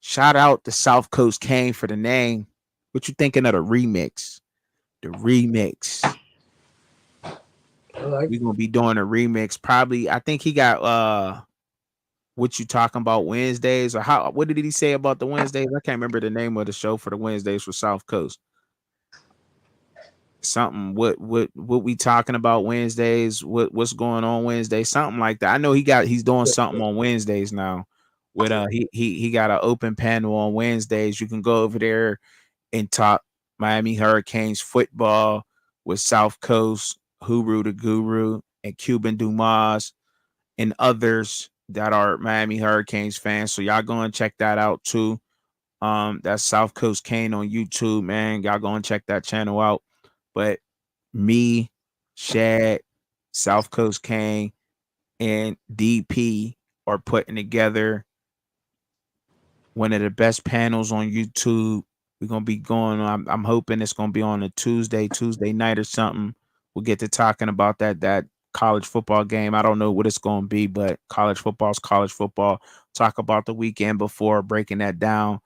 shout out to South Coast Kane for the name. What you thinking of the remix? The remix. We're gonna be doing a remix. Probably, I think he got what you talking about Wednesdays, or how what did he say about the Wednesdays? I can't remember the name of the show for the Wednesdays for South Coast. Something what we talking about Wednesdays, what's going on Wednesday, something like that. I know he's doing something on Wednesdays now. With he got an open panel on Wednesdays. You can go over there and talk Miami Hurricanes football with South Coast, Huru the Guru, and Cuban Dumas, and others that are Miami Hurricanes fans. So y'all go and check that out too. That's South Coast Kane on YouTube, man. Y'all go and check that channel out. But me, Shad, South Coast Kane, and DP are putting together one of the best panels on YouTube. We're gonna be going on. I'm hoping it's gonna be on a Tuesday night or something. We'll get to talking about that college football game. I don't know what it's gonna be, but college football is college football. Talk about the weekend before, breaking that down,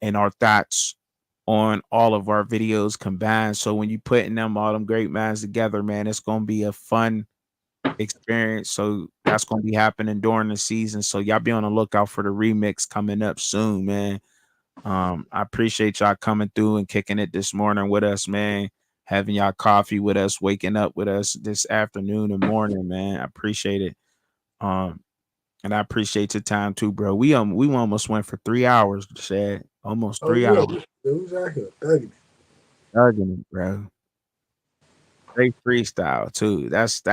and our thoughts on all of our videos combined. So when you putting all them great minds together, man, it's gonna be a fun experience. So that's gonna be happening during the season. So y'all be on the lookout for the remix coming up soon, man. I appreciate y'all coming through and kicking it this morning with us, man. Having y'all coffee with us, waking up with us this afternoon and morning, man. I appreciate it. And I appreciate your time too, bro. We almost went for 3 hours, Shad. Almost 3 hours. Dudes out here thugging it, bro. Great freestyle too. That's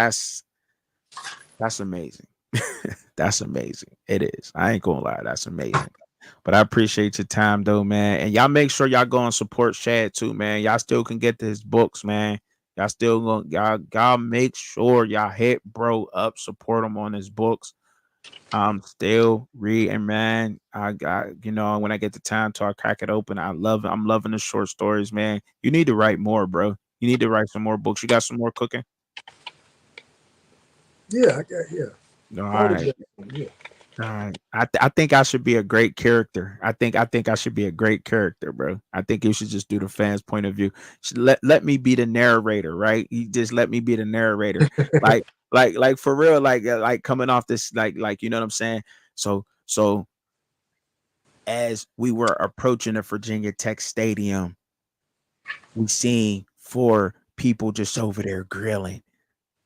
amazing. That's amazing. It is. I ain't gonna lie, that's amazing. But I appreciate your time though, man. And y'all make sure y'all go and support Shad too, man. Y'all still can get to his books, man. Y'all still gonna y'all make sure y'all hit bro up, support him on his books. I'm still reading, man. I got, when I get the time to, I crack it open. I'm loving the short stories, man. You need to write more, bro. You need to write some more books. You got some more cooking? Yeah, I got. All right. Yeah. All right. I think I should be a great character. I think I should be a great character, bro. I think you should just do the fans' point of view. Let me be the narrator, right? You just let me be the narrator. like for real, like coming off this, like you know what I'm saying? So as we were approaching the Virginia Tech Stadium, we seen 4 people just over there grilling.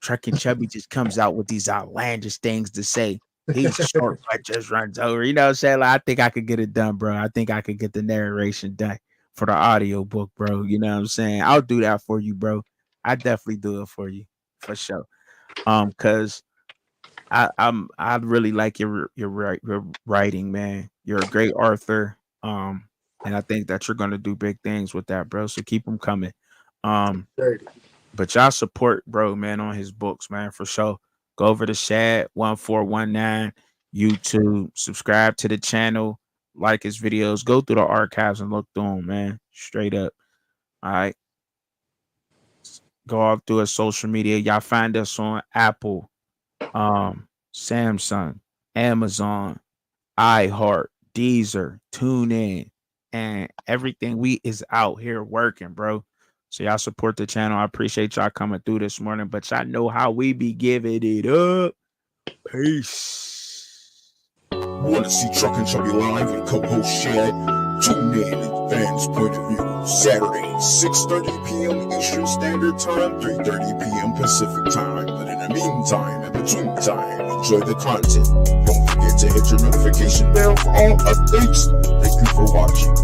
Truck and Chubby just comes out with these outlandish things to say. He's short, but just runs over. You know what I'm saying? Like, I think I could get it done, bro. I think I could get the narration done for the audio book, bro. You know what I'm saying? I'll do that for you, bro. I definitely do it for you, for sure. Because I really like your writing, man. You're a great author. And I think that you're gonna do big things with that, bro. So keep them coming. But y'all support bro, man, on his books, man, for sure. Go over to Shad1419 YouTube, subscribe to the channel, like his videos, go through the archives and look through them, man. Straight up. All right. Go off through his social media. Y'all find us on Apple, Samsung, Amazon, iHeart, Deezer, TuneIn, and everything we is out here working, bro. So y'all support the channel. I appreciate y'all coming through this morning, but y'all know how we be giving it up. Peace. Want to see Truck and Chubby live and co-host Shad? Tune in at Fans Point of View, Saturday, 6:30 p.m. Eastern Standard Time, 3:30 p.m. Pacific Time. But in the meantime, in between time, enjoy the content. Don't forget to hit your notification bell for all updates. Thank you for watching.